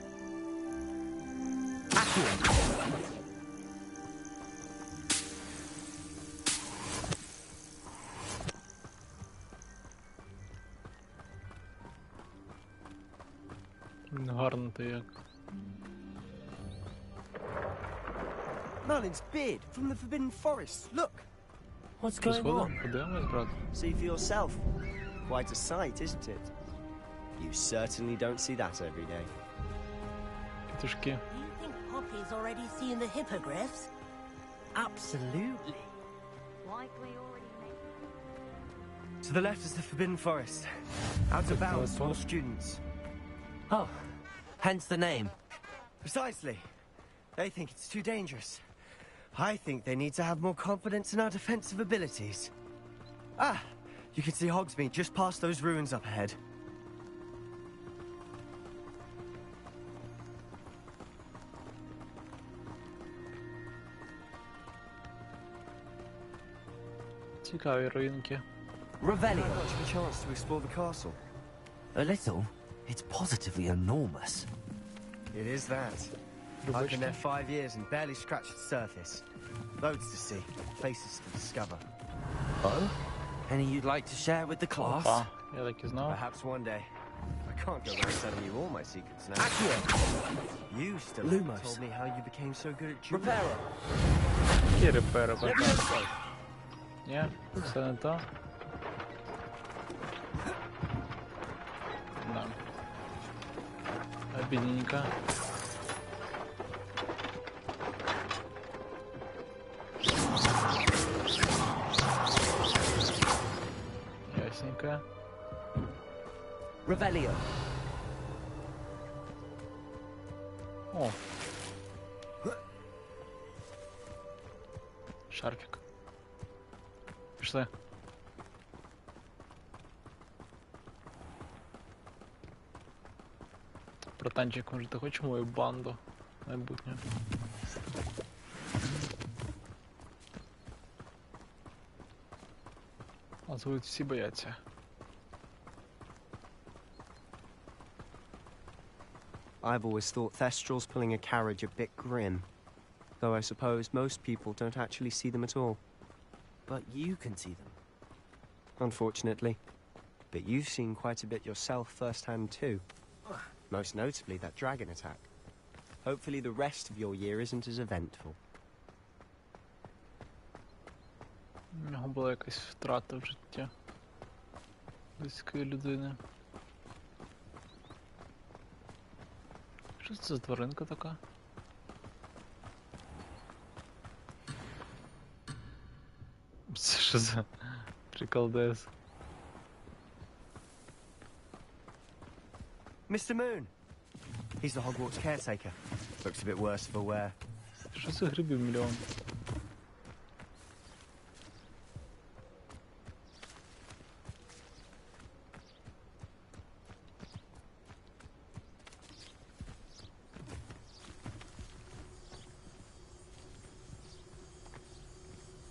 Гарно ти як. Merlin's beard from the Forbidden Forest. Look. What's going on? See for yourself. Quite a sight, isn't it? You certainly don't see that every day. Do you think Poppy's already seen the hippogriffs? Absolutely. Like we already made. To the left is the Forbidden Forest. Out of bounds for all students. Oh, hence the name. Precisely. They think it's too dangerous. I think they need to have more confidence in our defensive abilities. Ah, you can see Hogsmeade just past those ruins up ahead. Цікаві руїнки. Revelio. Much of a chance to explore the castle. A little. It's positively enormous. It is that. I've been there 5 years and barely scratched the surface. Loads to see, places to discover. Oh? Any you'd like to share with the class? Я так і знав. Perhaps one day. I can't go around telling you all my secrets now. Accio! You still haven't told me how you became so good at jewelry. Reparo! Які репери, братан? Ні, все не то. Да. Обидненько. Ясненько. Revelio. О. Шарфик. Пішли. Братанчик, може ти хочеш мою банду майбутню? А звуть всі бояться. I've always thought Thestral's pulling a carriage a bit grim. Though I suppose most people don't actually see them at all. But you can see them. Unfortunately. But you've seen quite a bit yourself firsthand too. Most notably that dragon attack. Hopefully the rest of your year isn't as eventful. У нього була якась втрата в життя близької людини. Що це за тваринка така? Це що за приколдес? Mr. Moon! He's the Hogwarts caretaker. Looks a bit worse for wear. Що це грибів мільйон?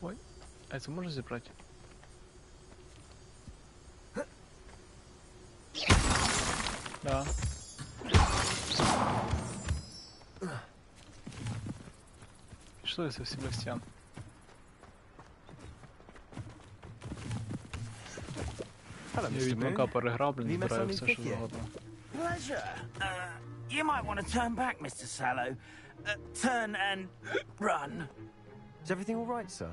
Ой, а це можна зібрати? Да. Пішли, Себастьян. Я відьмака переграв, блін, збираю все, що завгодно. Pleasure. You might want to turn back, Mr. Sallow. Turn and run. Is everything all right, sir?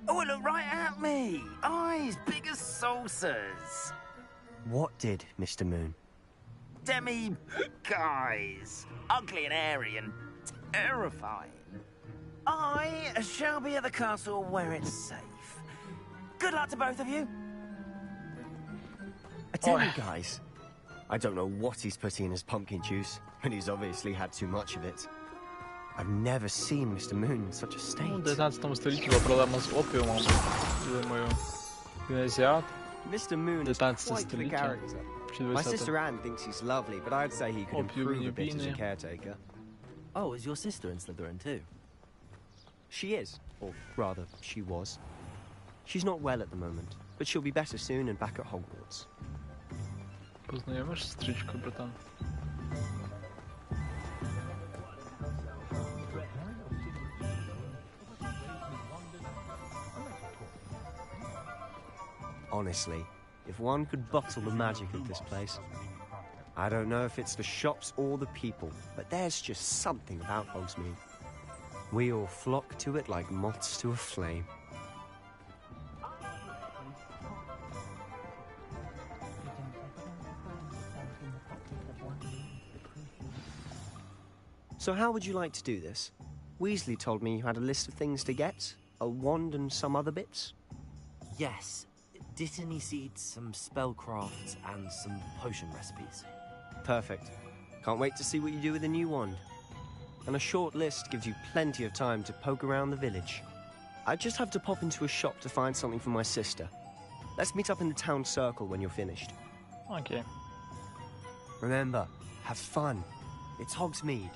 Oh, look right at me. Eyes big as saucers. What did, Mr. Moon? Demi-guys. Ugly and airy and terrifying. I shall be at the castle where it's safe. Good luck to both of you. A demi-guise? I don't know what he's putting in his pumpkin juice, but he's obviously had too much of it. I've never seen Mr. Moon in such a state. У 19 столітті була проблема з опіумом. Думаю, він азіат. Mr. Moon is quite the character. My sister Anne thinks he's lovely, but I'd say he could improve a bit as a caretaker. Oh, is your sister in Slytherin too? She is, or rather, she was. She's not well at the moment, but she'll be better soon and back at Hogwarts. Познайомиш сестричку, братан? Honestly, if one could bottle the magic of this place. I don't know if it's the shops or the people, but there's just something about Hogsmeade. We all flock to it like moths to a flame. So how would you like to do this? Weasley told me you had a list of things to get, a wand and some other bits. Yes. Dittany seeds, some spellcrafts, and some potion recipes. Perfect. Can't wait to see what you do with the new wand. And a short list gives you plenty of time to poke around the village. I just have to pop into a shop to find something for my sister. Let's meet up in the town circle when you're finished. Okay. Remember, have fun. It's Hogsmeade.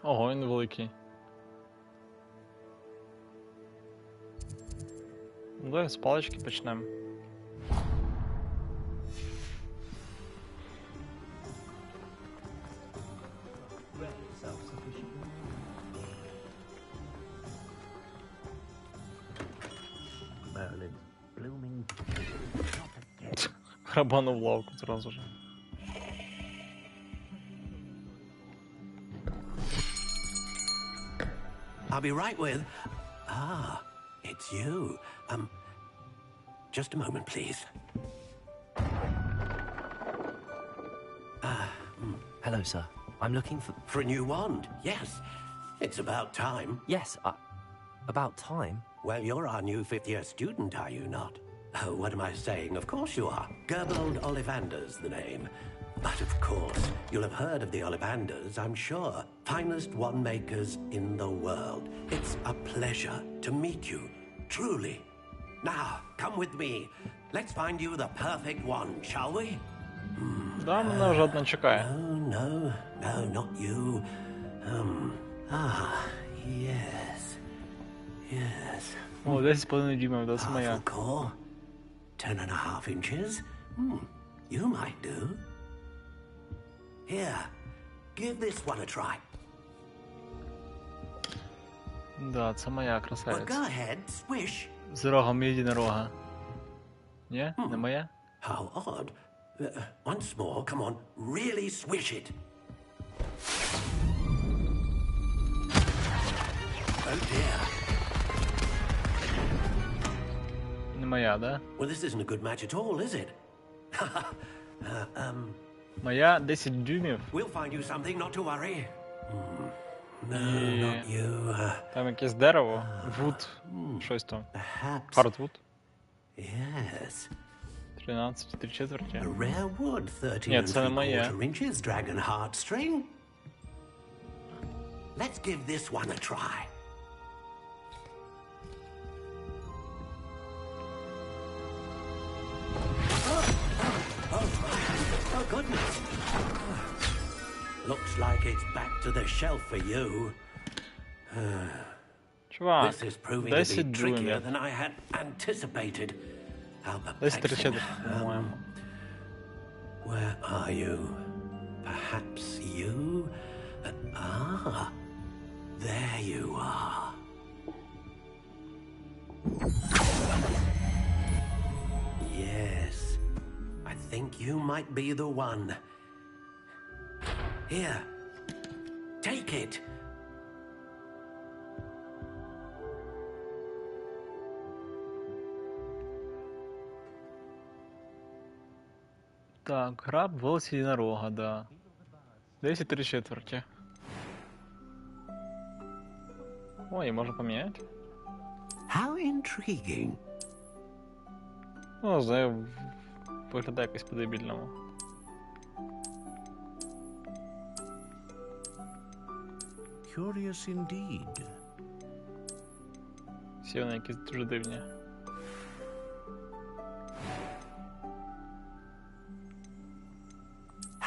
Ого, він великий. Ну, давай з палички почнемо. Храбанув лавку зразу же. I'll be right with... Ah, it's you. Just a moment, please. Hello, sir. I'm looking for... For a new wand, yes. It's about time. Yes, about time? Well, you're our new fifth-year student, are you not? Oh, what am I saying? Of course you are. Gerbold Ollivander's the name. But of course, you'll have heard of the Ollivanders, I'm sure. Finest wand makers in the world. It's a pleasure to meet you, truly. Now, come with me. Let's find you the perfect wand, shall we? Да, мене вже одна чекає. No, not you. Yes. О, 10,5 дюймів, да, це моя. Core, 10.5 inches. You might do. Here, give this one a try. Да, це моя Well, красавиця. go ahead, swish. З рогом єдинорога. Ні? Не моя? How odd. Once more, come on, really swish it. Oh dear. Не моя, да? Well, this isn't a good match at all, is it? Моя 10 дюймів. We'll find you something, not to worry. No, І... not you. Там якесь дерево. Вуд. Щось там. Хардвуд. Yes. 13, 3/4. A rare wood, 13 Ні, and це не моє. 3/4 inches, dragon heartstring. Let's give this one a try. Oh, goodness. Looks like it's back to the shelf for you. Чувак, This is proving to 10 be trickier дюймів. than I had anticipated. How 10 perplexing. 3/4, по-моєму. Where are you? Perhaps you? There you are. Yes, I think you might be the one. Here, take it. Так, граб волос єдинорога, да. 10 3/4. Ой, можна поміняти? How intriguing. Ну, знаю, виглядає якось по-дебільному. Curious indeed. Всі вони якісь дуже дивні.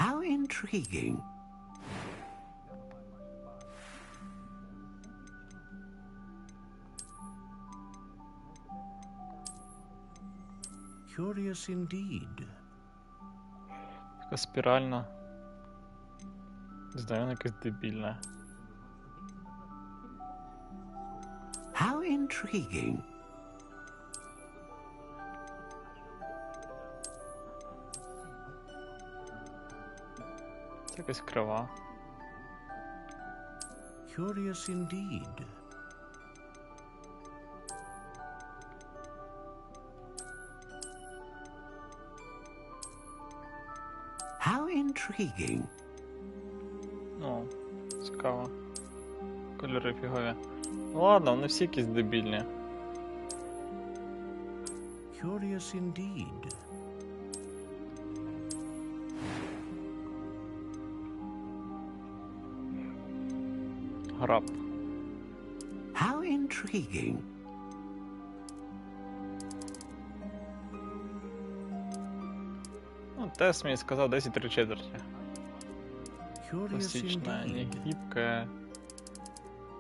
How intriguing. Curious indeed. Така спіральна. Не знаю, вона якась дебільна. How intriguing. Це якась крива. Curious indeed. How intriguing. Ну, цікаво. Кольори фігові. Ну ладно, вони всі якісь дебільні. Curious indeed. Граб. How intriguing. Ну, тест мені сказав 10 3/4. Curious Классичная, не indeed. гибкая.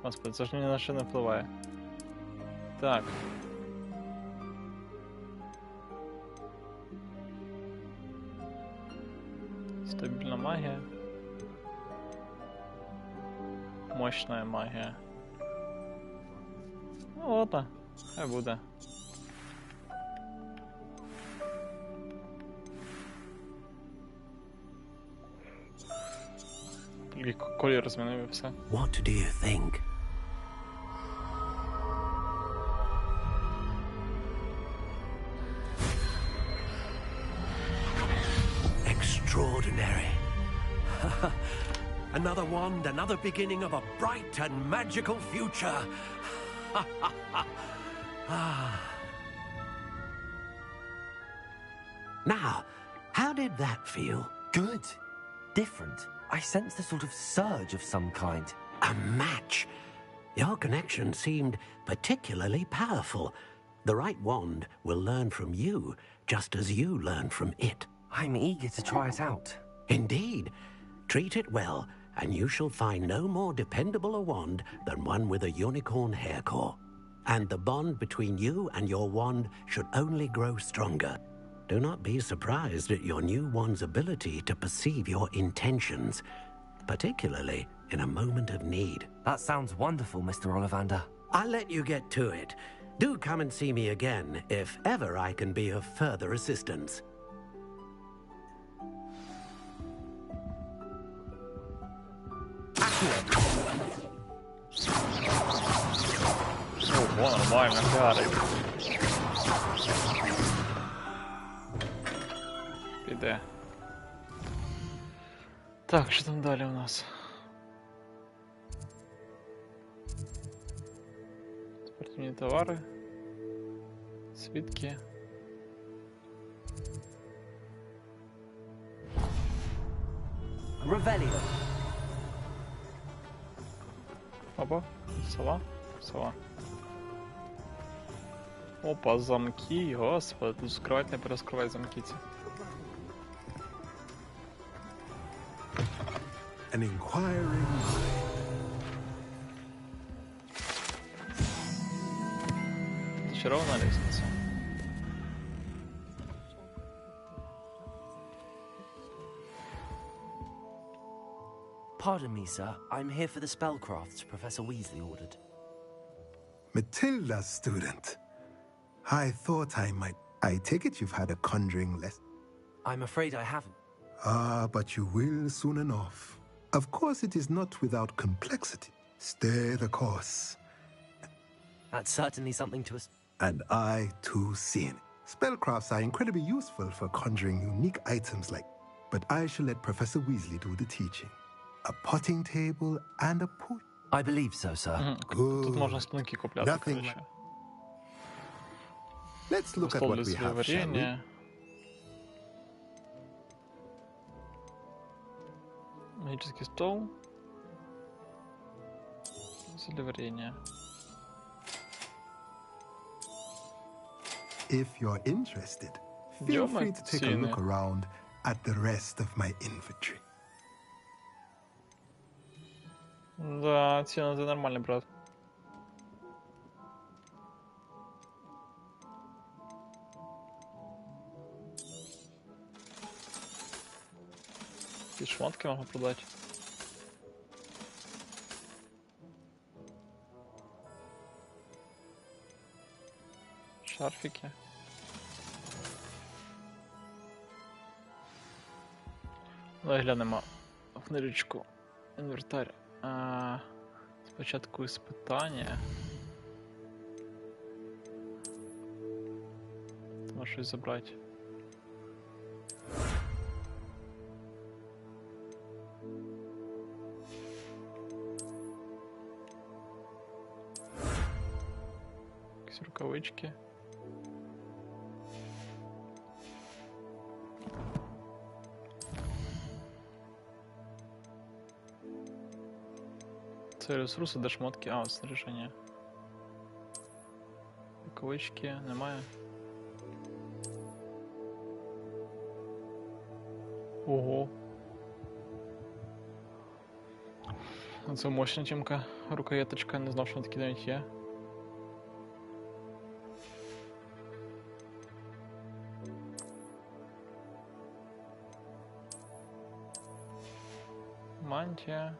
Господи, це ж ні на що не впливає. Так. Стабільна магія. Мощная магія. Ну ладно, хай буде. Колір змінив і все. What do you think? Extraordinary. Another wand, another beginning of a bright and magical future. Now, how did that feel? Good. Different. I sensed a sort of surge of some kind. A match. Your connection seemed particularly powerful. The right wand will learn from you, just as you learn from it. I'm eager to try it out. Indeed. Treat it well, and you shall find no more dependable a wand than one with a unicorn hair core. And the bond between you and your wand should only grow stronger. Do not be surprised at your new wand's ability to perceive your intentions, particularly in a moment of need. That sounds wonderful, Mr. Ollivander. I'll let you get to it. Do come and see me again if ever I can be of further assistance. Ого, нормально, гарить. Піде. Так, що там далі у нас? Спортивні товари. Свідки. Ревеліо. Опа, сова, сова. Опа, замки, господи, тут скривати, не перескривати замки ці. An inquiring mind. Зачарована лестниця. Pardon me, sir. I'm here for the spellcrafts Professor Weasley ordered. Matilda, student. I thought I might. I take it you've had a conjuring lesson. I'm afraid I haven't. Ah, but you will soon enough. Of course, it is not without complexity. Stay the course. That's certainly something to us. And I, too, see it. Spellcrafts are incredibly useful for conjuring unique items like... But I shall let Professor Weasley do the teaching. A potting table and a pool. I believe so, sir. Тут можна спинки купляти, коротше. Let's look at what we have, shall we? Магический стол. Зельеварение. If you're interested, feel free to take a look around at the rest of my inventory. Да, ціна це нормальний, брат. І шмотки можна продати. Шарфики. Давай глянемо в книжечку. Інвентар. Спочатку іспитання. Ти можеш щось забрати. Якісь рукавички. Це ресурси, де шмотки, снаряження. Рукавички немає. Ого. Це мощна тімка, рукояточка, не знав, що такі навіть є. Мантія.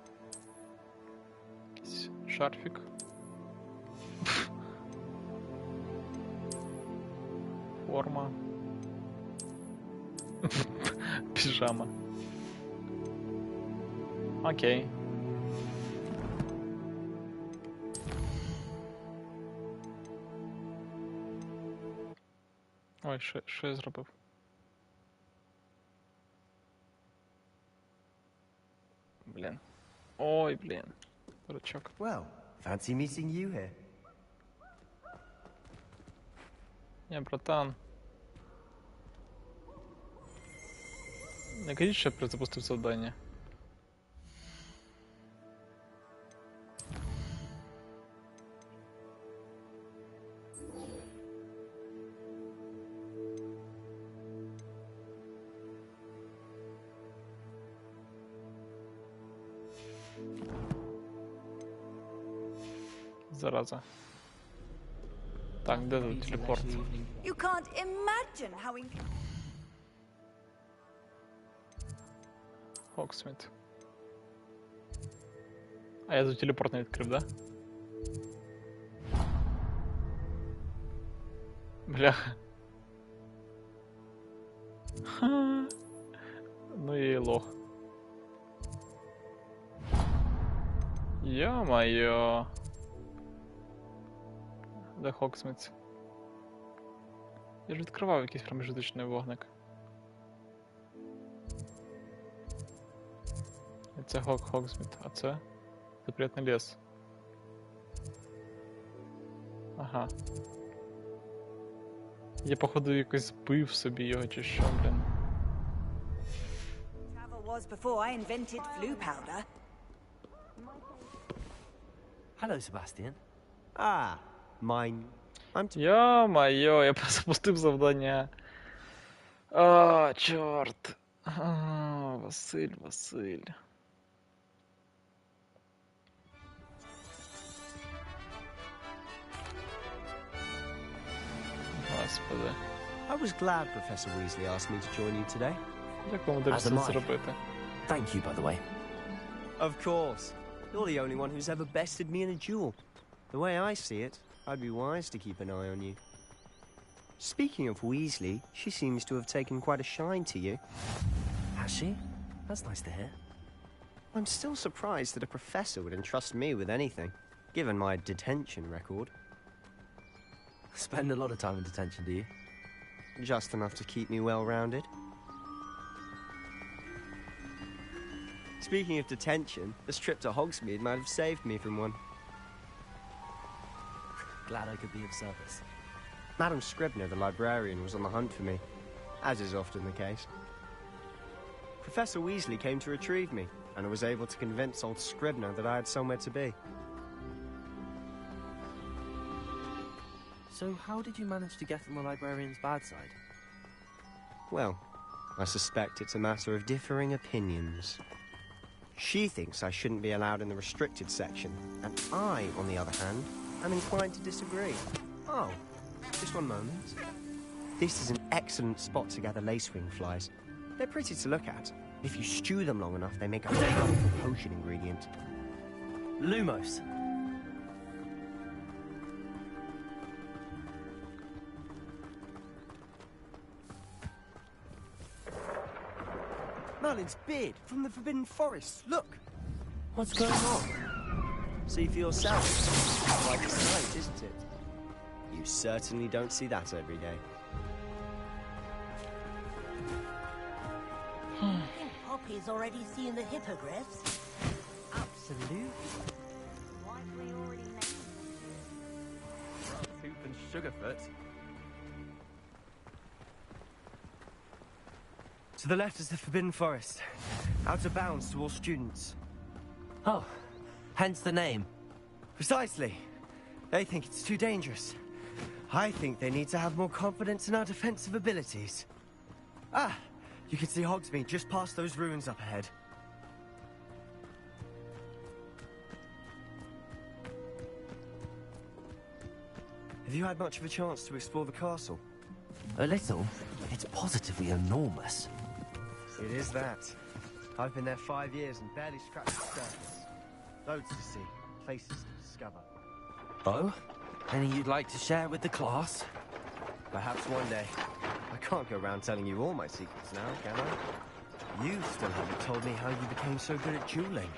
Якийсь шарфік. Форма. Піжама. Окей. Ой, що я зробив? Блін. Ой, блін. Дурачок. Well, fancy meeting you here. Ні, братан. Не кажіть, що я перезапустив завдання. Зараза. Так, де тут телепорт? You can't imagine how Хогсміт. А я тут телепорт не відкрив, да? Бляха. Ха. Ну і лох. Ё-моё. Де Хогсміт? Я ж відкривав якийсь промежуточний вогник. Це Хогсміт, а це запретний ліс. Ага. Я походу якось збив собі його чи що, блін. travel was before I invented flu powder. Hello, Sebastian. Ah, mine. Ё-моё, я запустив завдання. А, чорт. А, Василь. Господи. I was glad Professor Weasley asked me to join you today. Як вам вдалося це зробити? Thank you, by the way. Of course. You're the only one who's ever bested me in a duel. The way I see it, I'd be wise to keep an eye on you. Speaking of Weasley, she seems to have taken quite a shine to you. Has she? That's nice to hear. I'm still surprised that a professor would entrust me with anything, given my detention record. Spend a lot of time in detention, do you? Just enough to keep me well-rounded. Speaking of detention, this trip to Hogsmeade might have saved me from one. Glad I could be of service. Madam Scribner, the librarian, was on the hunt for me, as is often the case. Professor Weasley came to retrieve me, and I was able to convince old Scribner that I had somewhere to be. So how did you manage to get on the librarian's bad side? Well, I suspect it's a matter of differing opinions. She thinks I shouldn't be allowed in the restricted section, and I, on the other hand, am inclined to disagree. Oh, just one moment. This is an excellent spot to gather lacewing flies. They're pretty to look at. If you stew them long enough, they make a powerful potion ingredient. Lumos. Merlin's beard from the Forbidden Forest. Look! What's going on? See for yourself. Quite a sight, isn't it? You certainly don't see that every day. Think Poppy's already seen the hippogriffs? Absolutely. Likely already named. Poop and Sugarfoot. To the left is the Forbidden Forest. Out of bounds to all students. Oh, hence the name. Precisely. They think it's too dangerous. I think they need to have more confidence in our defensive abilities. Ah, you can see Hogsmeade just past those ruins up ahead. Have you had much of a chance to explore the castle? A little. It's positively enormous. It is that. I've been there 5 years and barely scratched the surface. Loads to see, places to discover. Oh? Any you'd like to share with the class? Perhaps one day. I can't go around telling you all my secrets now, can I? You still haven't told me how you became so good at dueling.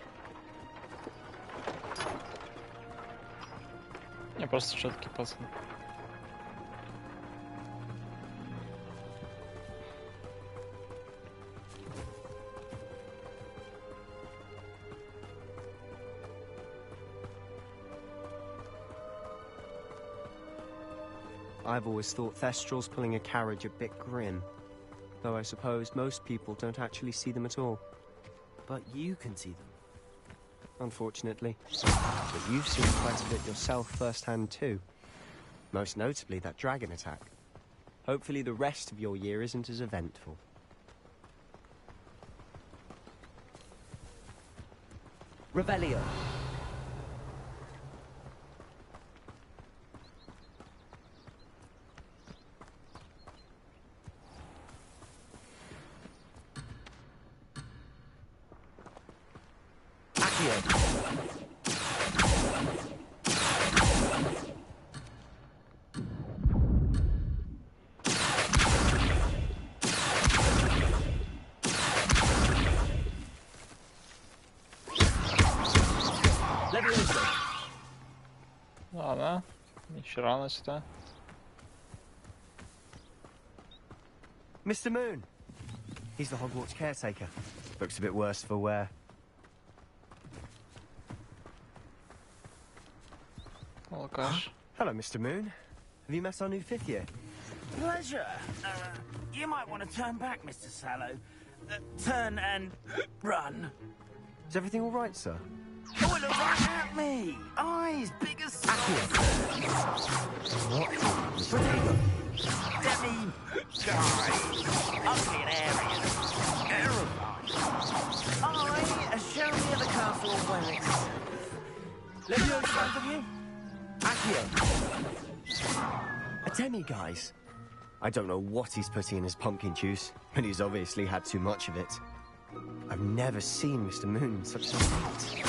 Я просто четкий пацан. I've always thought Thestrals pulling a carriage a bit grim. Though I suppose most people don't actually see them at all. But you can see them. Unfortunately. But you've seen quite a bit yourself firsthand too. Most notably that dragon attack. Hopefully the rest of your year isn't as eventful. Revelio. Ладно, нихера на сюда. Mr. Moon. He's the Hogwarts caretaker. Looks a bit worse for wear. Oh gosh. Hello, Mr. Moon. Have you met our new 5th year? Pleasure. You might want to turn back, Mr. Sallow. Turn and run. Is everything all right, sir? Oh, it looks right at me. Eyes big as What? Demi guys. Ugly and airy. Terrifying. I show me at the castle when it's safe. Let me know both of you. Accio. A demi-guise. I don't know what he's putting in his pumpkin juice, but he's obviously had too much of it. I've never seen Mr. Moon in such a state.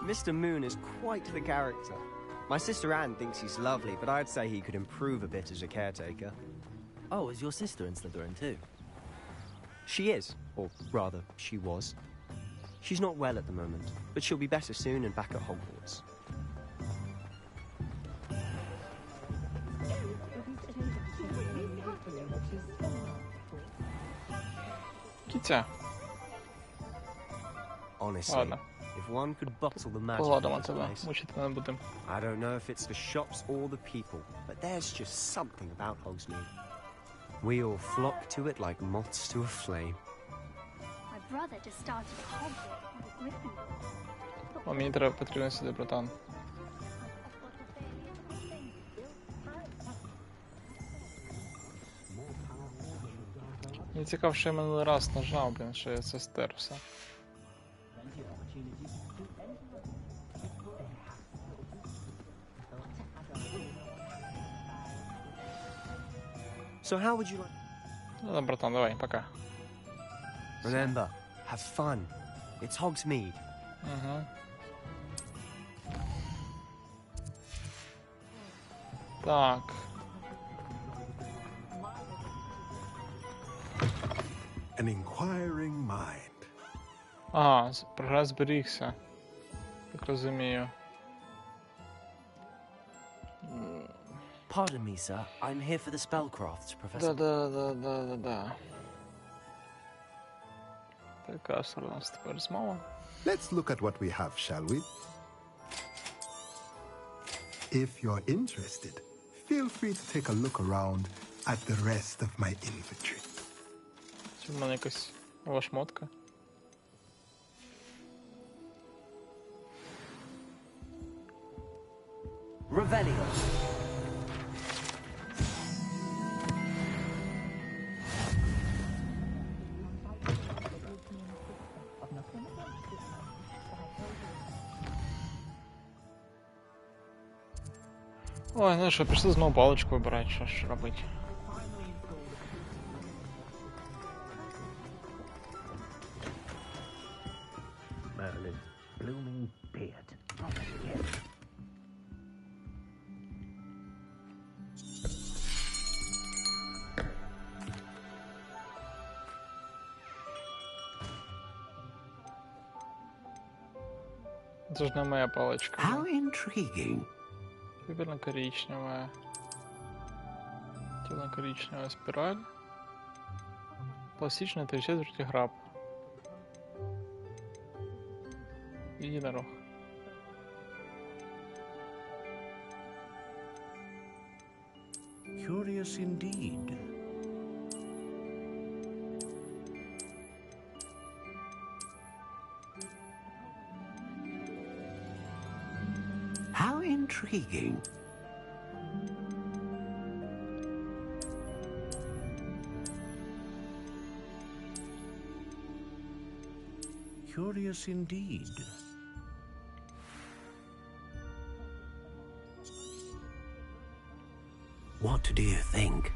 Mr. Moon is quite the character. My sister Anne thinks he's lovely, but I'd say he could improve a bit as a caretaker. Oh, is your sister in Slytherin too? She is, or rather, she was. She's not well at the moment, but she'll be better soon and back at Hogwarts. Китя. Honestly, Ладно. if one could bottle the magic Поладимо in this тебе. place, Мучити не будем. I don't know if it's the shops or the people, but there's just something about Hogsmeade. We all flock to it like moths to a flame. My brother just started Hogwarts with Gryffindor. О, мені треба потрібно сюди, братан. Мені цікаво, що я минулий раз нажав, блін, що я це стер все. So how would you like... Ну, братан, давай, пока. Remember, have fun. It's Hogsmeade. Угу. Так. An inquiring mind. Ага, прогрес зберігся. Так розумію. Pardon me, sir. I'm here for the spellcrafts, Professor. Да. Така ж у нас тепер змова. Let's look at what we have, shall we? If you're interested, feel free to take a look around at the rest of my inventory. Чи в мене якась нова шмотка? Revelio. Ой, ну що, пішли знову паличку вибирати, що ж робити. Merlin's blooming beard. Це ж не моя паличка. How intriguing. Пепельно-коричневая. Темно-коричневая спираль. Пластичная 3/4 граб. Единорог. Curious indeed. How intriguing. Curious indeed. What do you think?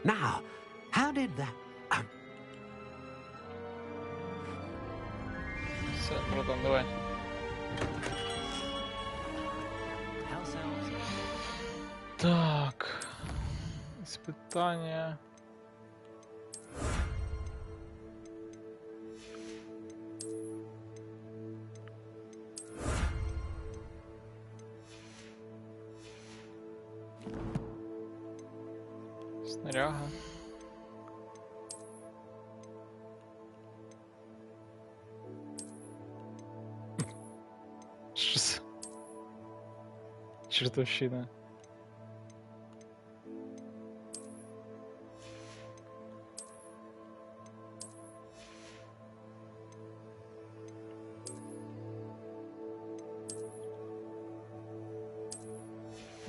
Now, how did that... Все, братан, давай. Так. Испытание. Снаряга. Что за чертовщина?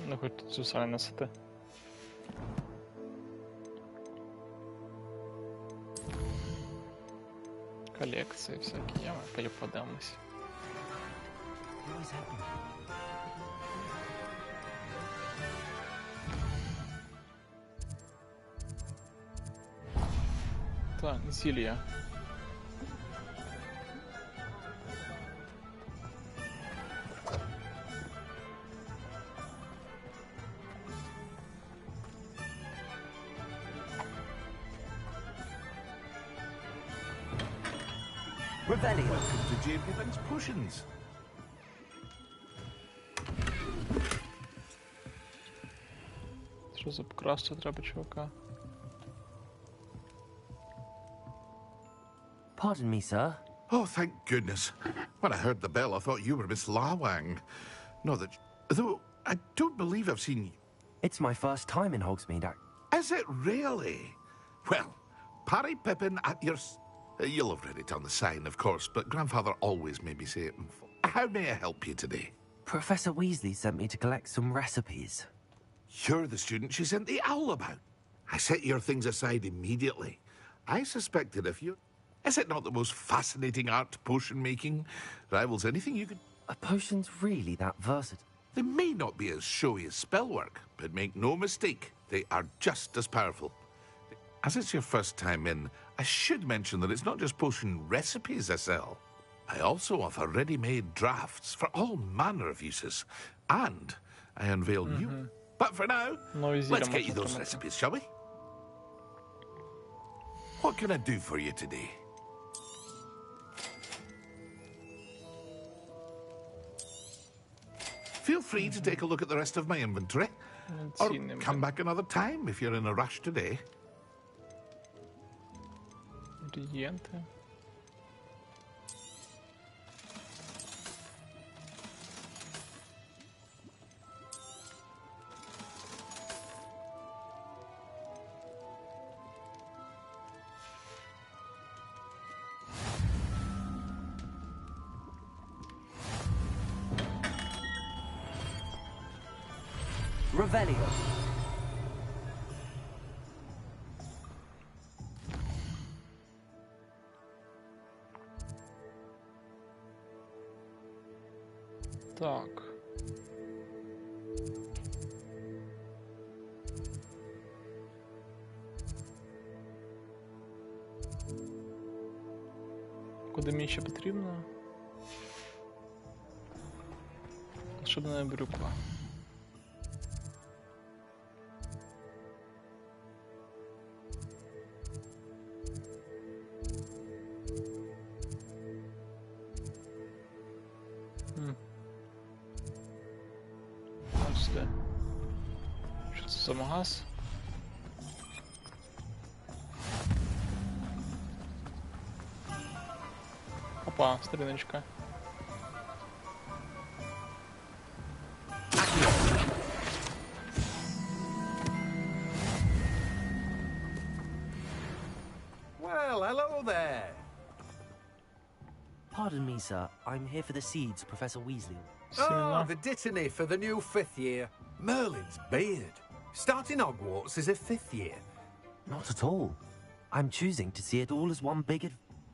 Ну хоть тут самі носити. Колекції всякі, я пойду подамось. Так, зелья. Rebellion. Welcome to Jamie Lynn's Potions. Що за покрасти треба, чувака? Pardon me, sir. Oh, thank goodness. When I heard the bell, I thought you were Miss Lawang. No, that... Though, I don't believe I've seen you. It's my first time in Hogsmeade. Is it really? Well, Parry Pippin at your... You'll have read it on the sign, of course, but Grandfather always made me say it in full. How may I help you today? Professor Weasley sent me to collect some recipes. You're the student she sent the owl about. I set your things aside immediately. I suspected if you... Is it not the most fascinating art potion making? Rivals anything you could... Are potions really that versatile? They may not be as showy as spellwork, but make no mistake, they are just as powerful. As it's your first time in, I should mention that it's not just potion recipes I sell. I also offer ready-made drafts for all manner of uses. And I unveil you. But for now, let's get you those recipes, shall we? What can I do for you today? Feel free to take a look at the rest of my inventory. Or come back another time if you're in a rush today. Ингредиенты. Revelio. Буде мені ще потрібно. Що до неї брюква? Ось де. Що це за магаз? Опа, стріночка. Well, hello there. Pardon me, sir. I'm here for the seeds, Professor Weasley. Oh, the dittany for the new 5th year. Merlin's beard. Starting Hogwarts as a 5th year. Not at all. I'm choosing to see it all as one big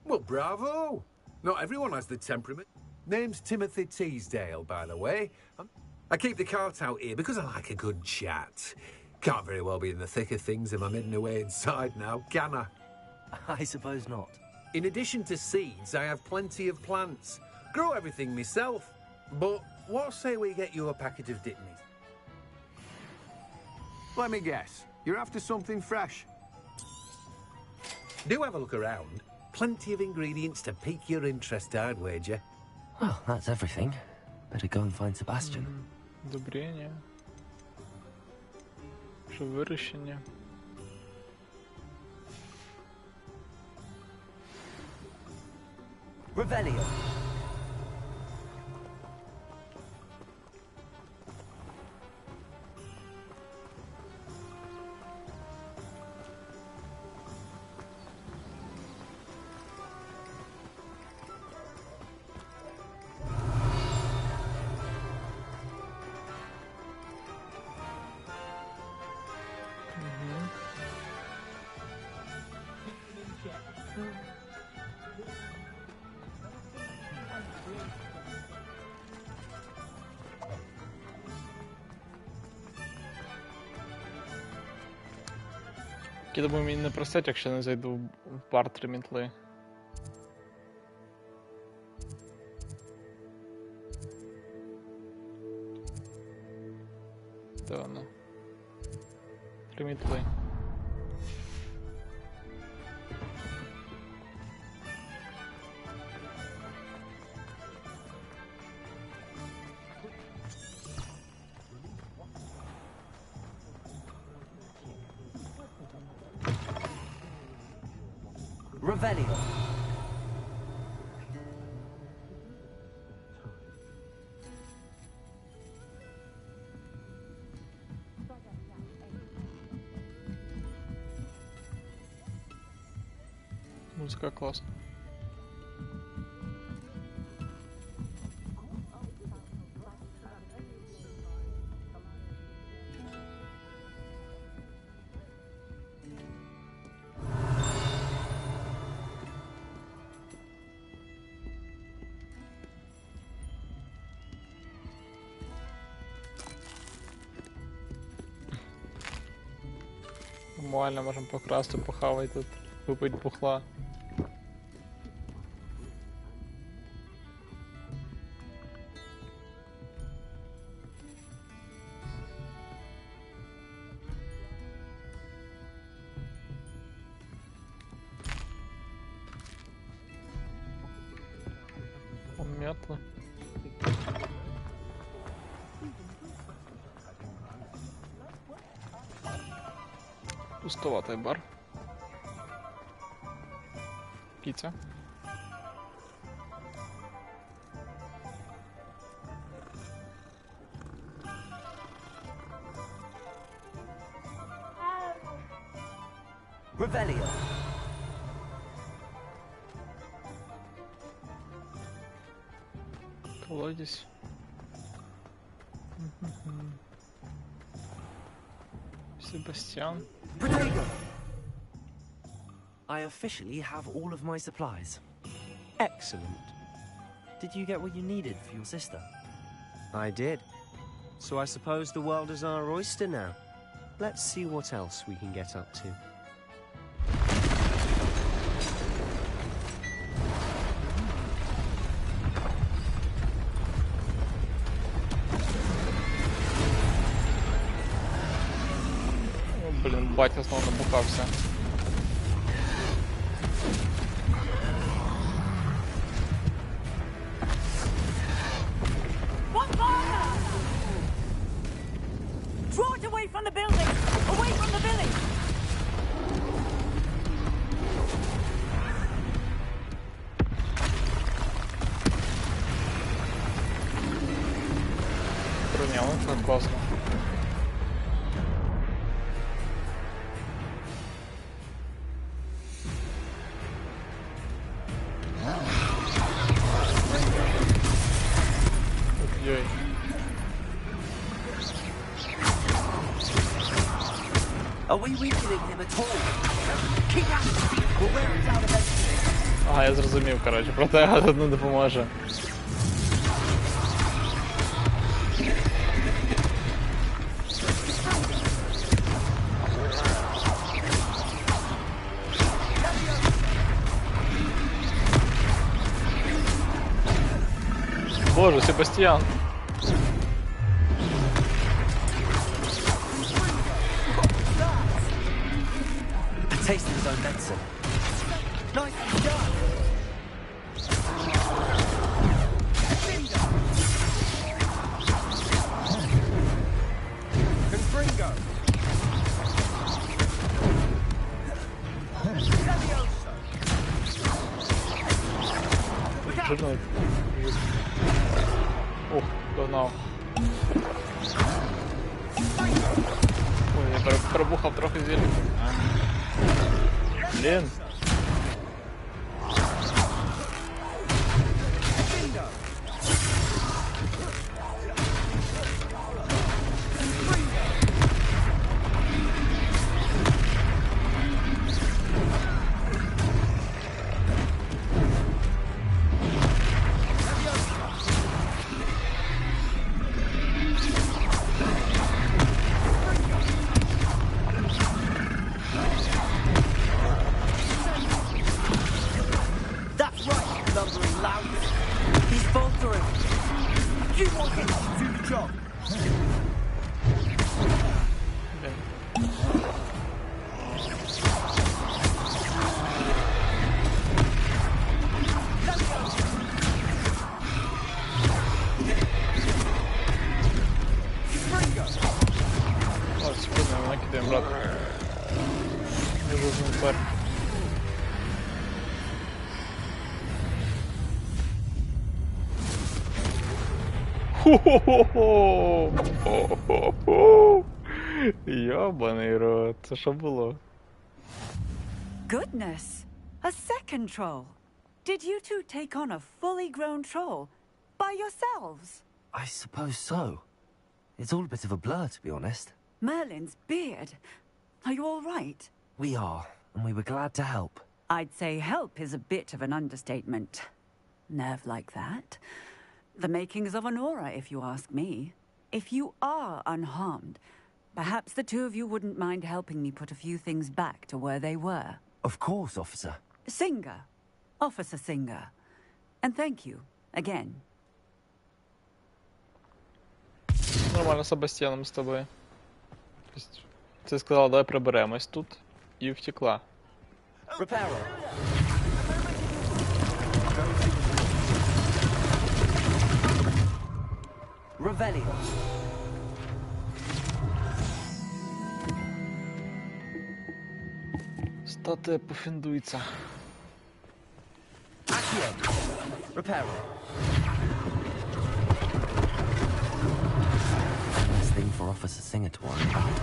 Well, bravo. Not everyone has the temperament. Name's Timothy Teasdale, by the way. I keep the cart out here because I like a good chat. Can't very well be in the thick of things if I'm hidden away inside now, can I? I suppose not. In addition to seeds, I have plenty of plants. Grow everything myself. But what say we get you a packet of dittanies? Let me guess. You're after something fresh. Do have a look around. Plenty of ingredients to pique your interest, I'd wager. Well, that's everything. Better go and find Sebastian. Удобрення. Що вирощення. Revelio. Я думаю, мені не простять, якщо не зайду в бар 3 мітли. Де воно? 3 мітли. Revelio. Музика класна. Нормально, можемо покрасти, похавати тут, випити бухла. М'ятла. Пустоватый бар. Пицца. Revelio. Колодец. Себастьян. Protego. I officially have all of my supplies. Excellent. Did you get what you needed for your sister? I did. So I suppose the world is our oyster now. Let's see what else we can get up to. Блін, батя знову набухався. Draw it away from the building! Away from the village! Прийняли, так класно. Ой-ой. Are we weakening him at all? Keep at it! We'll wear it out eventually. Ага, я зрозумів, коротше, проте тут не допоможе. Боже, Себастьян. A taste of his own medicine. Nicely done. Confringo. Жирний. Ух, догнав. Ой, я пробухав трохи зілля. Блін. That's right, lumbering lout. He's faltering. You want him to do the job. Ось, спрыгнем, накидаем, брат. Нужен пар. Хо-хо-хо-хо! Йобаний рот, це що було? Goodness! A second troll! Did you two take on a fully grown troll? By yourselves? I suppose so. It's all a bit of a blur, to be honest. Merlin's beard. Are you all right? We are, and we were glad to help. I'd say help is a bit of an understatement. Nerve like that. The makings of an aura, if you ask me. If you are unharmed, perhaps the two of you wouldn't mind helping me put a few things back to where they were. Of course, officer. Singer. Officer Singer. And thank you, again. Нормально, Себастьян, ми з тобою. Ти сказала, давай приберемось тут, і втекла. Revelio. Статуя пофіндується. Accio. Reparo. Nice thing for Officer Singer to worry about.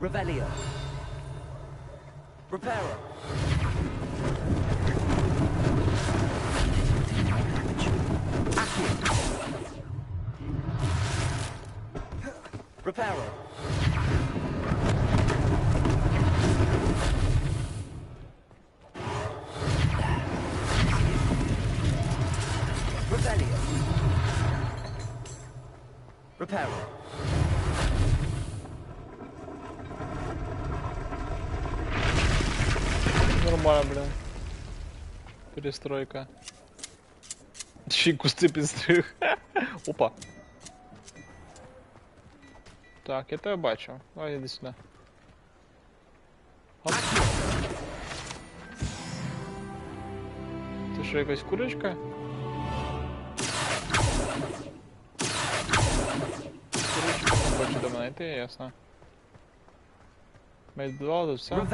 Revelio. Reparo. Accio. Reparo. Revelio. Reparo. Нормально, блин. Перестройка. Ще й кусти підстриг. Опа. Так, я тебе бачу. Давай, іди сюди. Оп. Ти що, якась курочка? Курочка не хоче до мене йти, ясно. Медвал, тут все.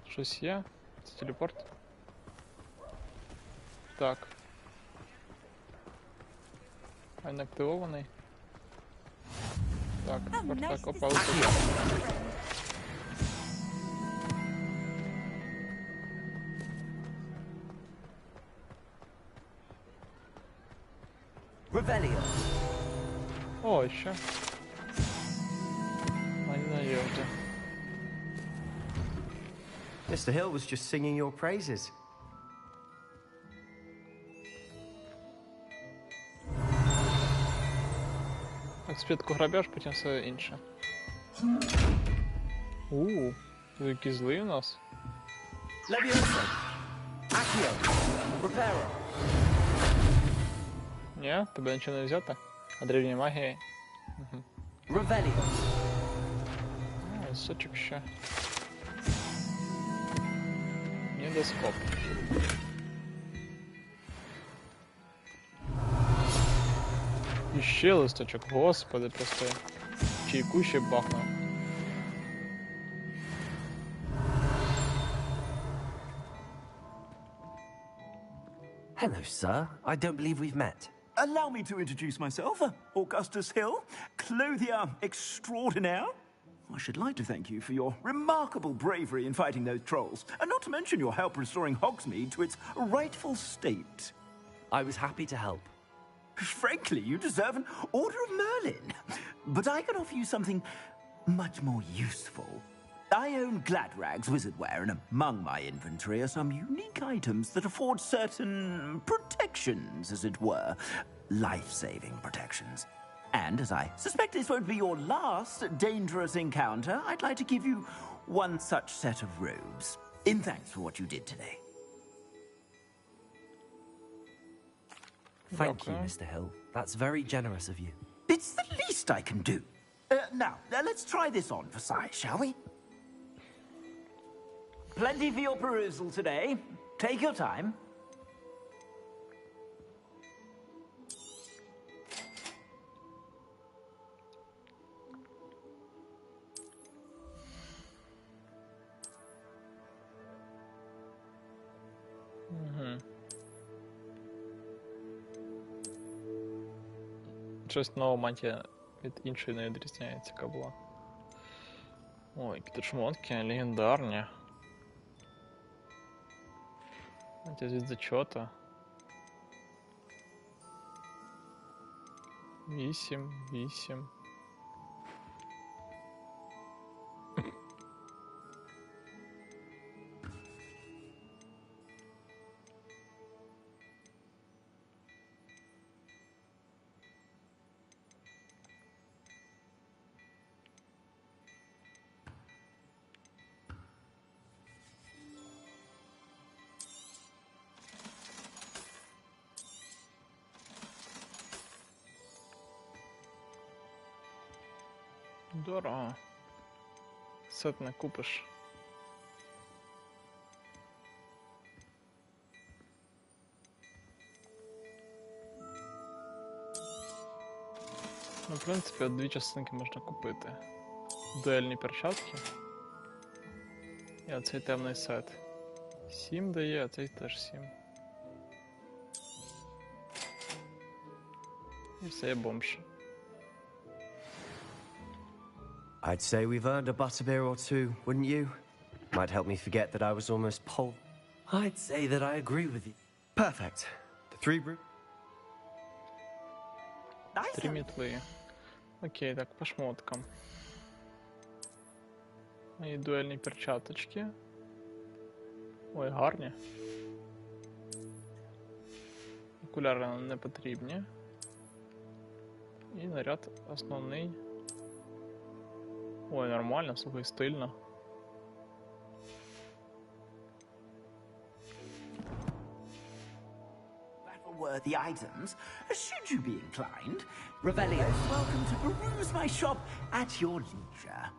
Щось є? Це телепорт? Так. А не активований? Так, тепер так, опа, високо. О, ще. А не наєвте. Mr. Hill was just singing your praises. Так, спочатку грабеж, потім все інше. Ви які злий у нас. Ні, тебе нічого не взяти? А древньої магії? Угу. Сочок ще. Недоскоп. І ще листочок, господи, просто чайку ще бахнув. Hello, sir. I don't believe we've met. Allow me to introduce myself, Augustus Hill, clothier extraordinaire. I should like to thank you for your remarkable bravery in fighting those trolls, and not to mention your help restoring Hogsmeade to its rightful state. I was happy to help. Frankly, you deserve an Order of Merlin. But I can offer you something much more useful. I own Gladrag's wizardware, and among my inventory are some unique items that afford certain protections, as it were. Life-saving protections. And as I suspect this won't be your last dangerous encounter, I'd like to give you one such set of robes, in thanks for what you did today. Thank you, Mr. Hill. That's very generous of you. It's the least I can do. Now, let's try this on for size, shall we? Plenty for your perusal today. Take your time. Щось нова мантія від іншої не відрізняється, яка була. Ой, які тут шмотки, легендарні. Мантія від зачота. 8. Дорого. Сет не купиш. Ну, в принципі, от дві частинки можна купити. Дуельні перчатки. І оцей темний сет. 7 дає, а цей теж 7. І все є бомж. I'd say we've earned a butterbeer or two, wouldn't you? Might help me forget that I was almost pol... I'd say that I agree with you. Perfect. The 3 brew... 3 мітли. Окей, так, по шмоткам. І дуельні перчаточки. Ой, гарні. Окуляри нам не потрібні. І наряд основний. Ой, нормально, слухай, стильно. worthy items, should you be inclined. Revelio is welcome to peruse my shop at your leisure.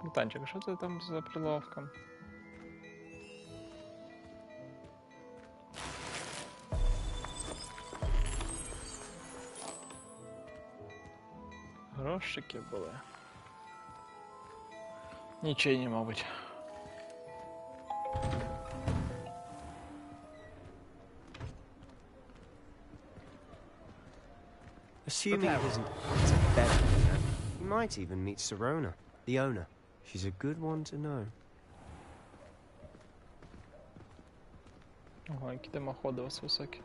Братанчик, що це там за прилавком? Грошики були. Нічейні, мабуть. Assuming it isn't better, you might even meet Sirona, the owner. She's a good one to know. Ага, які димоходи у вас високі.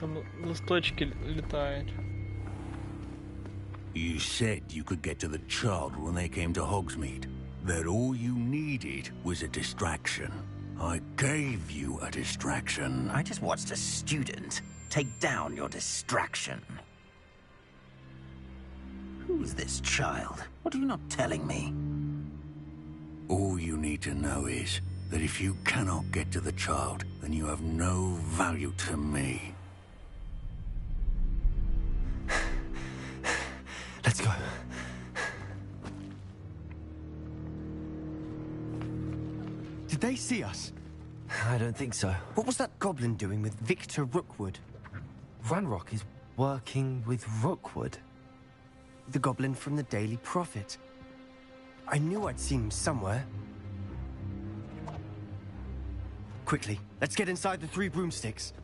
Там листочки літають. You said you could get to the child when they came to Hogsmeade. That all you needed was a distraction. I gave you a distraction. I just watched a student take down your distraction. Who's this child? What are you not telling me? All you need to know is that if you cannot get to the child, then you have no value to me. Let's go. Did they see us? I don't think so. What was that goblin doing with Victor Rookwood? Ranrock is working with Rookwood. The goblin from the Daily Prophet. I knew I'd seen him somewhere. Quickly, let's get inside the 3 broomsticks.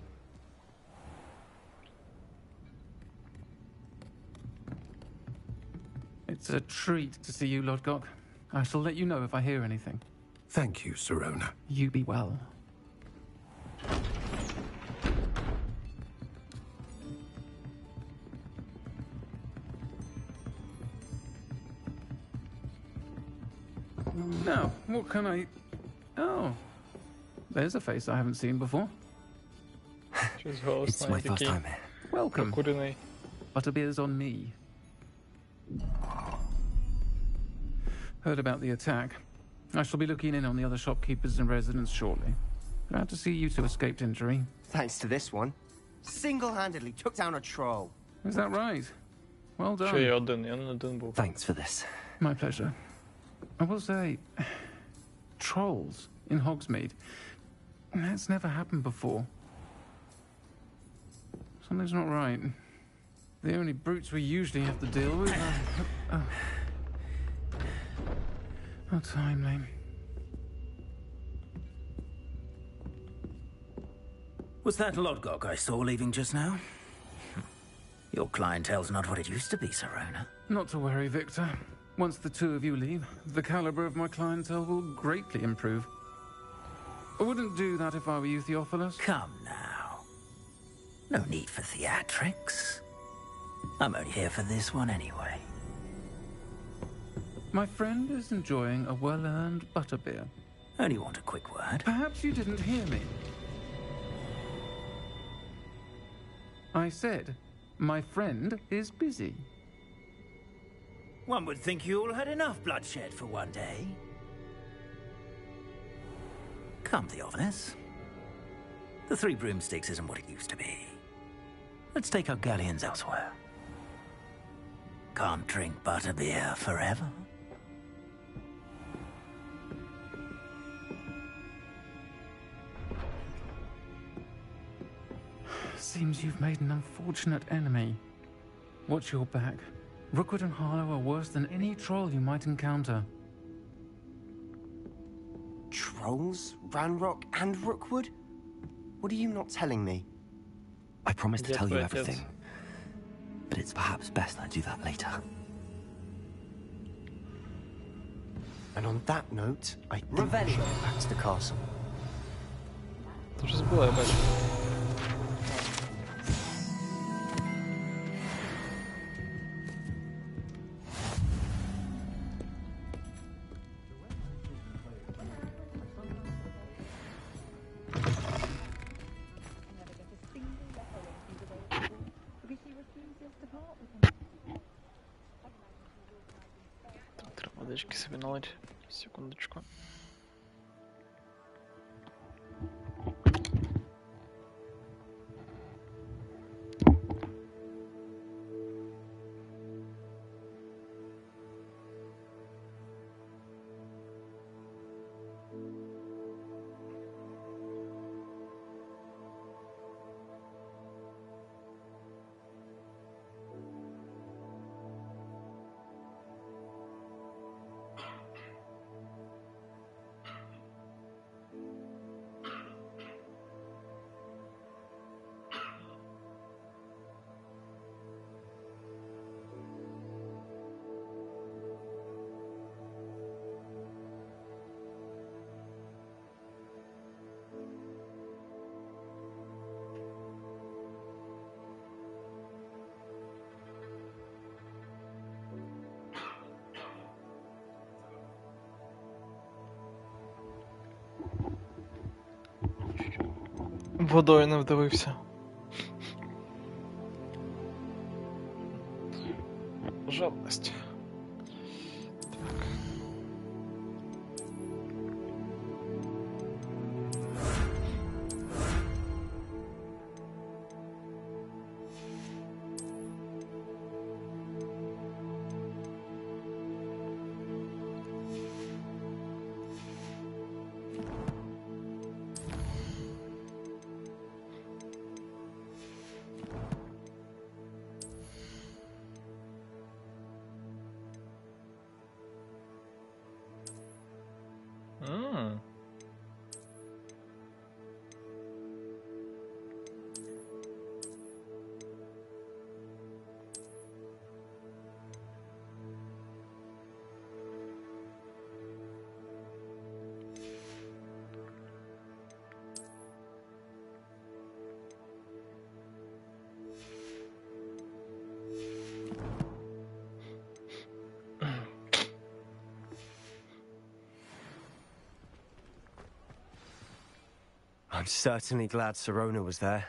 It's a treat to see you, Lord Gok. I shall let you know if I hear anything. Thank you, Sirona. You be well. Now, what can I... Oh, there's a face I haven't seen before. It's my first time here. Welcome. Butterbeer's on me. Heard about the attack. I shall be looking in on the other shopkeepers and residents shortly. Glad to see you two escaped injury. Thanks to this one. Single-handedly took down a troll. Is that right? Well done. Thanks for this. My pleasure. I will say, trolls in Hogsmeade. That's never happened before. Something's not right. The only brutes we usually have to deal with are... How timely. Was that Lodgok I saw leaving just now? Your clientele's not what it used to be, Sirona. Not to worry, Victor. Once the 2 of you leave, the caliber of my clientele will greatly improve. I wouldn't do that if I were you, Theophilus. Come now. No need for theatrics. I'm only here for this one anyway. My friend is enjoying a well-earned butterbeer. Only want a quick word. Perhaps you didn't hear me. I said, my friend is busy. One would think you all had enough bloodshed for one day. Come, Theophilus. The 3 broomsticks isn't what it used to be. Let's take our galleons elsewhere. Can't drink butterbeer forever. Seems you've made an unfortunate enemy. Watch your back. Rookwood and Harlow are worse than any troll you might encounter. Trolls? Ranrock and Rookwood? What are you not telling me? I promise to tell you everything. But it's perhaps best I do that later. And on that note, I think we should get back to the castle. To już było, jebać. Так, треба водички собі налить. Секундочку. Водою не вдавився. Жадність. Так. I'm certainly glad Sirona was there.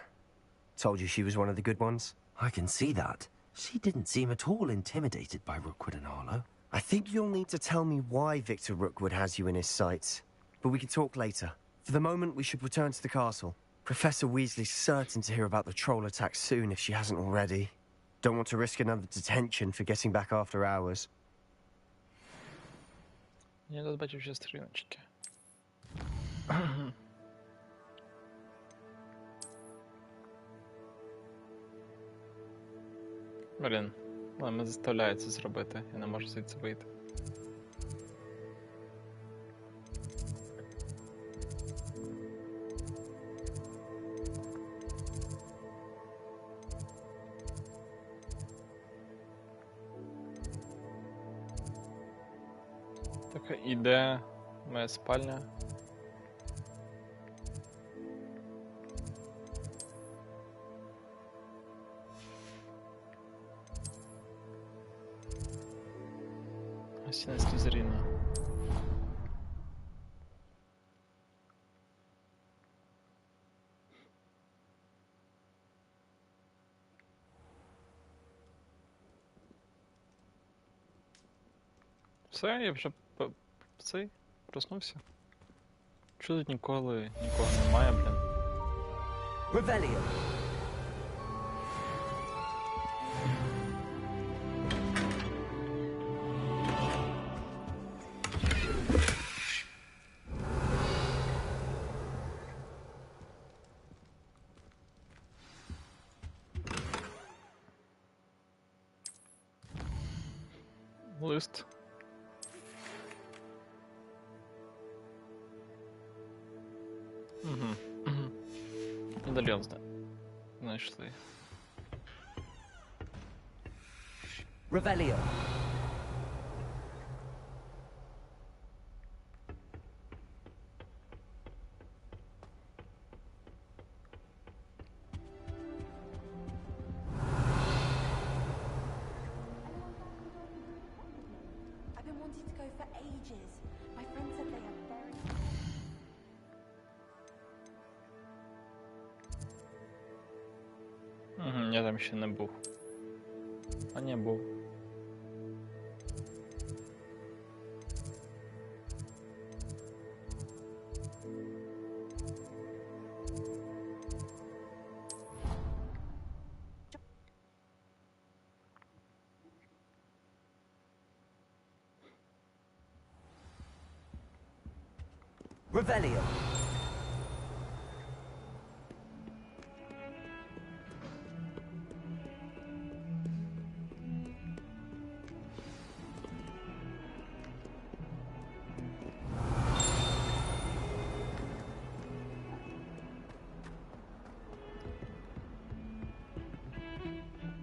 Told you she was one of the good ones. I can see that. She didn't seem at all intimidated by Rookwood and Harlow. I think you'll need to tell me why Victor Rookwood has you in his sights. But we can talk later. For the moment, we should return to the castle. Professor Weasley's certain to hear about the troll attack soon if she hasn't already. Don't want to risk another detention for getting back after hours. Я тут бачив ще стрілочки. Блін, мене заставляє це зробити, я не можу звідси вийти. Так, і де моя спальня? Стіна Слізеріна. Все, я вже цей проснувся. Чого тут нікого немає, блін? Revelio. Лист. Медальйон знайшли. Revelio. I've been wanting to go for ages. My friend said they are very... Я там ще не був. А не був. Revelio.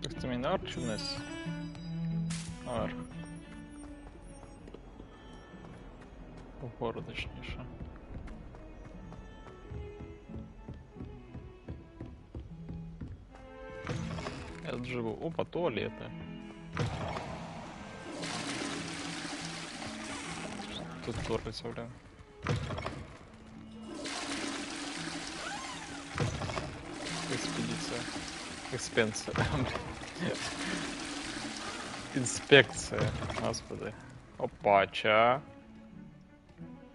Екстремінар чи вниз? Наверх. Вгору, точніше. Я тут живу. Опа, туалеты. Тут творится, блин. Экспедиция. Экспенция. Инспекция. Господи. Опача.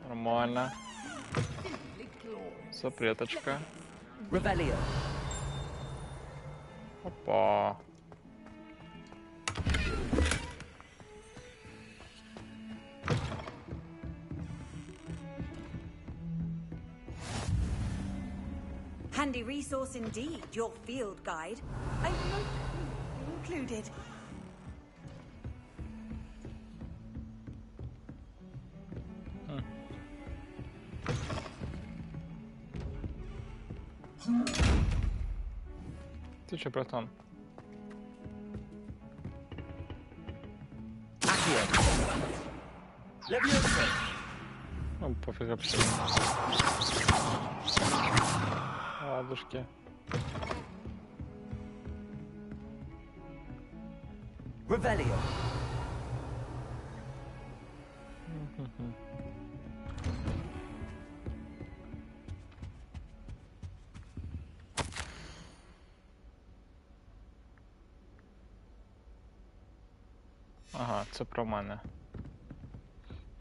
Нормально. Запреточка. Revelio. Опа. Handy resource indeed, your field guide. I hope included. Ты чё, братан? Ну, пофиг вообще. Ладушки. Revelio. Ага, це про мене.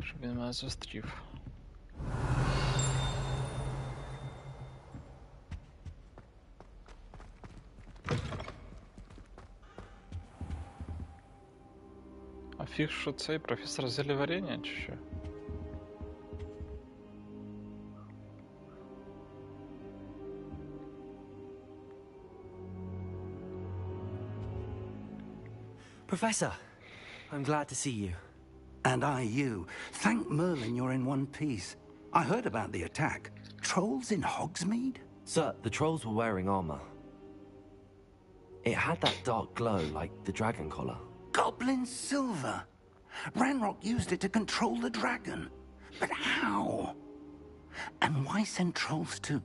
Щоб він мене зустрів. А фіг, що цей професор зеліварення, чи що? Professor, I'm glad to see you. And I you. Thank Merlin you're in one piece. I heard about the attack. Trolls in Hogsmeade? Sir, the trolls were wearing armor. It had that dark glow like the dragon collar. Goblin silver. Ranrock used it to control the dragon. But how? And why send trolls to?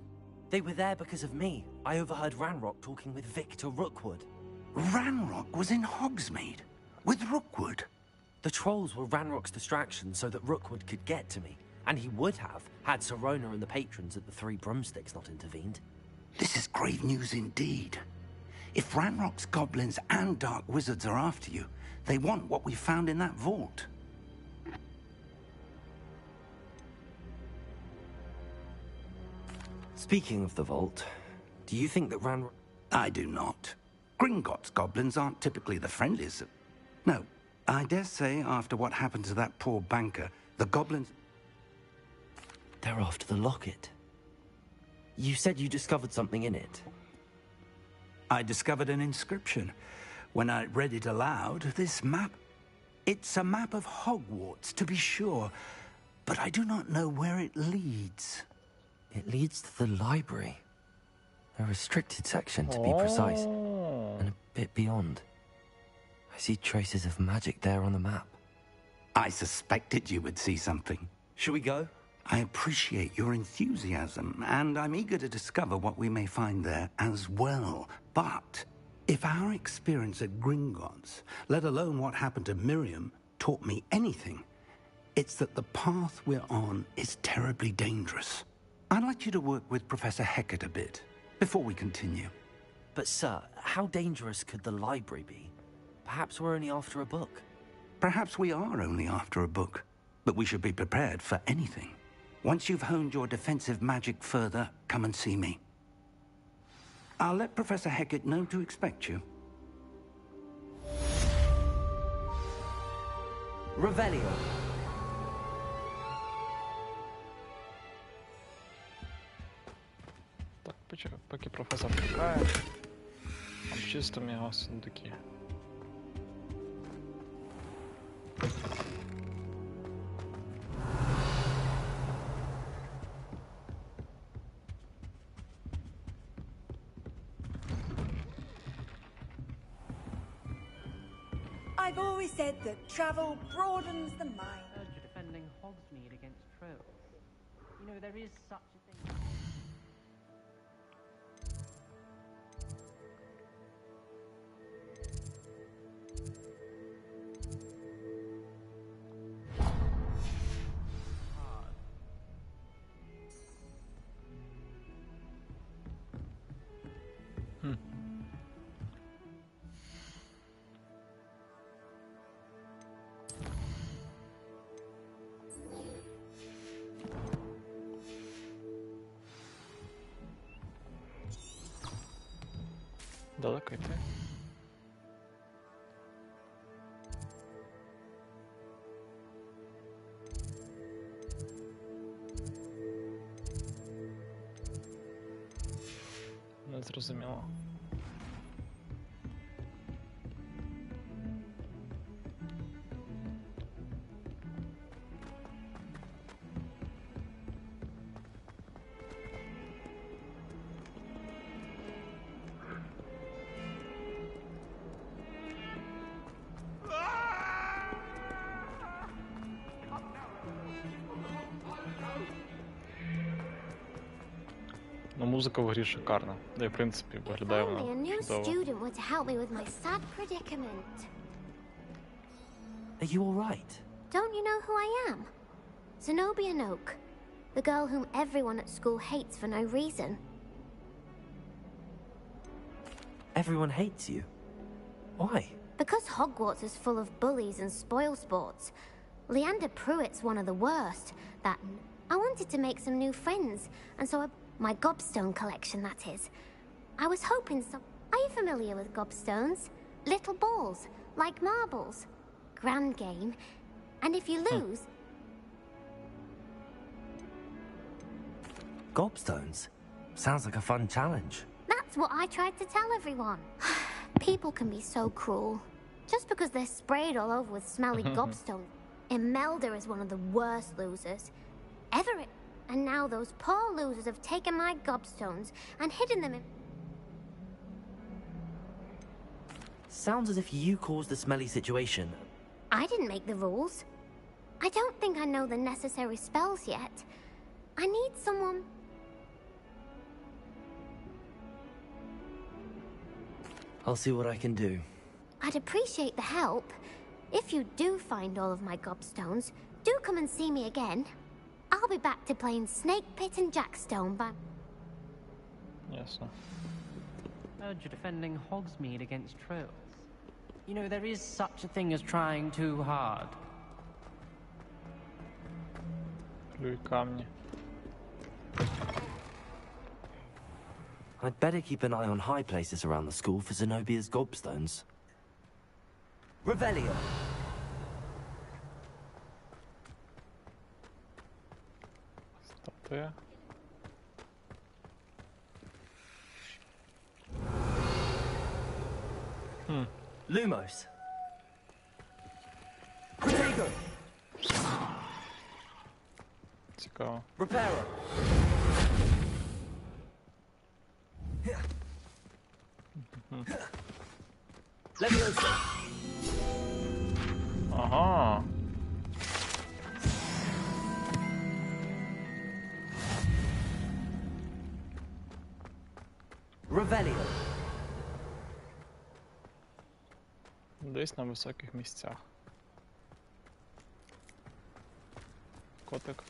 They were there because of me. I overheard Ranrock talking with Victor Rookwood. Ranrock was in Hogsmeade? With Rookwood? The trolls were Ranrock's distraction so that Rookwood could get to me. And he would have, had Sirona and the patrons at the Three Broomsticks not intervened. This is grave news indeed. If Ranrock's goblins and dark wizards are after you, they want what we found in that vault. Speaking of the vault, do you think that Ranrock... I do not. Gringotts goblins aren't typically the friendliest. No, I dare say after what happened to that poor banker, the goblins... They're after the locket. You said you discovered something in it. I discovered an inscription. When I read it aloud, this map... It's a map of Hogwarts, to be sure, but I do not know where it leads. It leads to the library. A restricted section, to be precise, and a bit beyond. I see traces of magic there on the map. I suspected you would see something. Shall we go? I appreciate your enthusiasm, and I'm eager to discover what we may find there as well. But if our experience at Gringotts, let alone what happened to Miriam, taught me anything, it's that the path we're on is terribly dangerous. I'd like you to work with Professor Hecat a bit, before we continue. But, sir, how dangerous could the library be? Perhaps we're only after a book. Perhaps we are only after a book, but we should be prepared for anything. Once you've honed your defensive magic further, come and see me. I'll let Professor Hecat know to expect you. Revelio. Так, поки професор чекає, обчистимо його сундуки. I've always said that travel broadens the mind. You're defending Hogsmeade against trolls. You know, there is such a thing. Далеко йти. Не зрозуміло. Ну, музика в грі шикарна. Да і, в принципі, виглядає вона Only a new чудово. student were to help me with my sad predicament. Are you all right? Don't you know who I am? Zenobia Noak, the girl whom everyone at school hates for no reason. Everyone hates you. Why? Because Hogwarts is full of bullies and spoilsports. Leander Pruitt's one of the worst. I wanted to make some new friends, and so my gobstone collection, that is. I was hoping some... Are you familiar with gobstones? Little balls, like marbles. Grand game. And if you lose... Gobstones? Sounds like a fun challenge. That's what I tried to tell everyone. People can be so cruel. Just because they're sprayed all over with smelly gobstones. Imelda is one of the worst losers. Everett. And now those poor losers have taken my gobstones and hidden them in... Sounds as if you caused the smelly situation. I didn't make the rules. I don't think I know the necessary spells yet. I need someone... I'll see what I can do. I'd appreciate the help. If you do find all of my gobstones, do come and see me again. I'll be back to playing Snake Pit and Jackstone by... Yes, sir. Heard you're defending Hogsmeade against trolls. You know, there is such a thing as trying too hard. Плюй камні. I'd better keep an eye on high places around the school for Zenobia's gobstones. Revelio. Статуя. Lumos. Protego. Цікаво. Reparo. Leviosa. Ага. Revelio. Десь на високих місцях. Котик.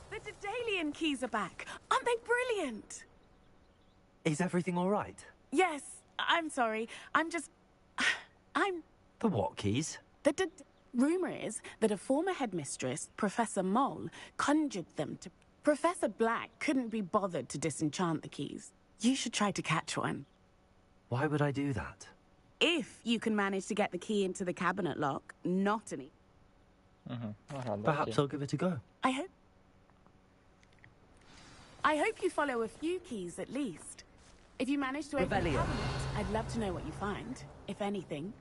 The Daedalian keys are back. Aren't they brilliant? Is everything all right? Yes, I'm sorry. I'm The what keys? The rumor is that a former headmistress, Professor Moll, conjured them to... Professor Black couldn't be bothered to disenchant the keys. You should try to catch one. Why would I do that? If you can manage to get the key into the cabinet lock, not any... Perhaps I'll give it a go. I hope you follow a few keys at least. If you manage to open the Revelio. cabinet, I'd love to know what you find, if anything.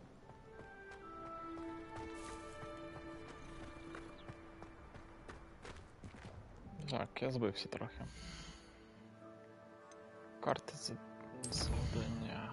Так, я збився трохи. Карти завдання.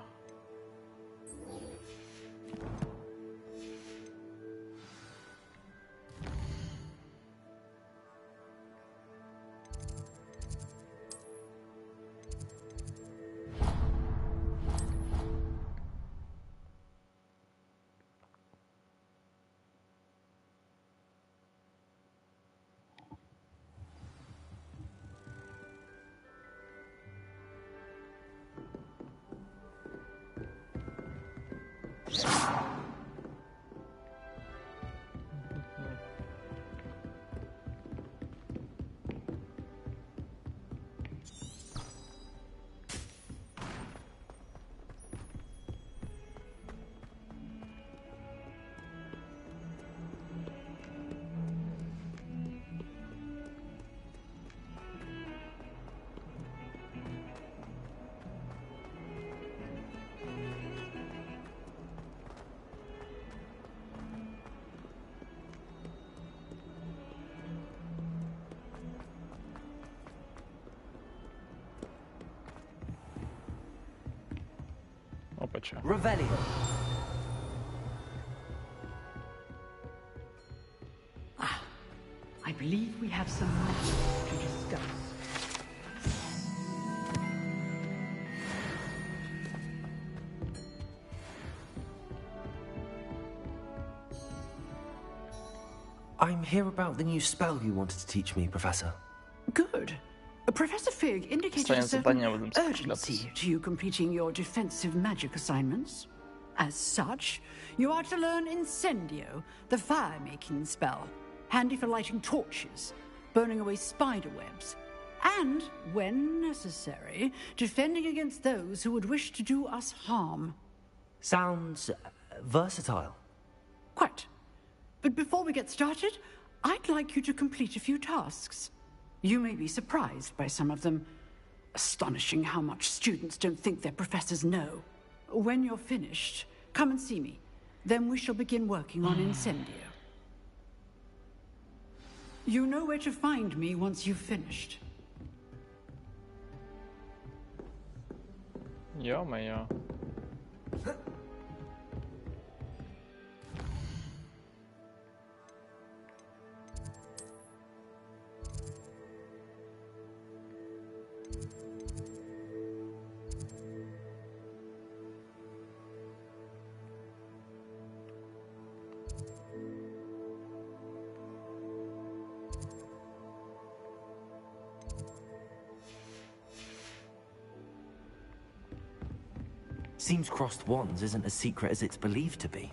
Опача. Revelio. I believe we have some matters to discuss. I'm here about the new spell you wanted to teach me, Professor. Good. Professor Fig indicated a certain urgency to you completing your defensive magic assignments. As such, you are to learn Incendio, the fire-making spell, handy for lighting torches, burning away spider webs, and, when necessary, defending against those who would wish to do us harm. Sounds versatile. Quite. But before we get started, I'd like you to complete a few tasks. You may be surprised by some of them. Astonishing how much students don't think their professors know. When you're finished, come and see me. Then we shall begin working on Incendio. You know where to find me once you've finished. Ё-моё. Seems crossed wands isn't as secret as it's believed to be.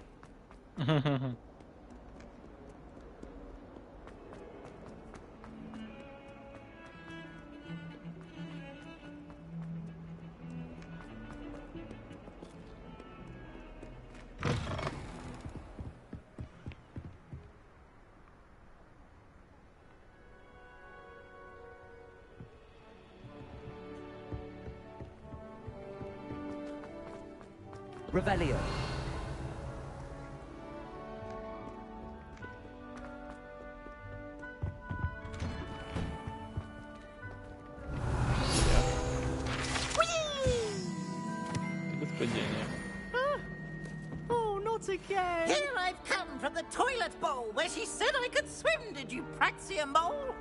Revelio. Oh, not again! Here I've come from the toilet bowl where she said I could swim, did you praxia mole?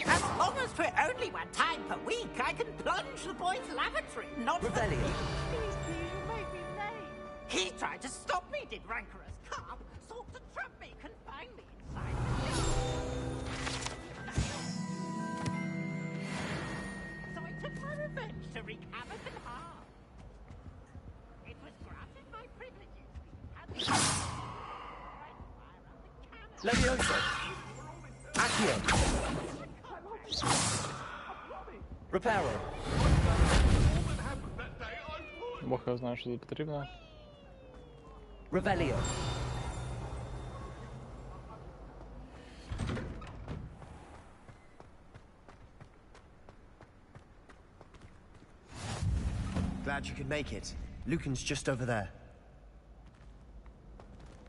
As long as for only one time per week, I can plunge the boy's lavatory, not Revelio. Please, you make me late. He tried to stop me, did rancorous carp. Sought to trap me, confine me inside. So I took my revenge to wreak havoc and harm. It was Levioso. Accio. Reparo. Бог я знаю, що тут потрібно. Revelio. Glad you could make it. Lucan's just over there.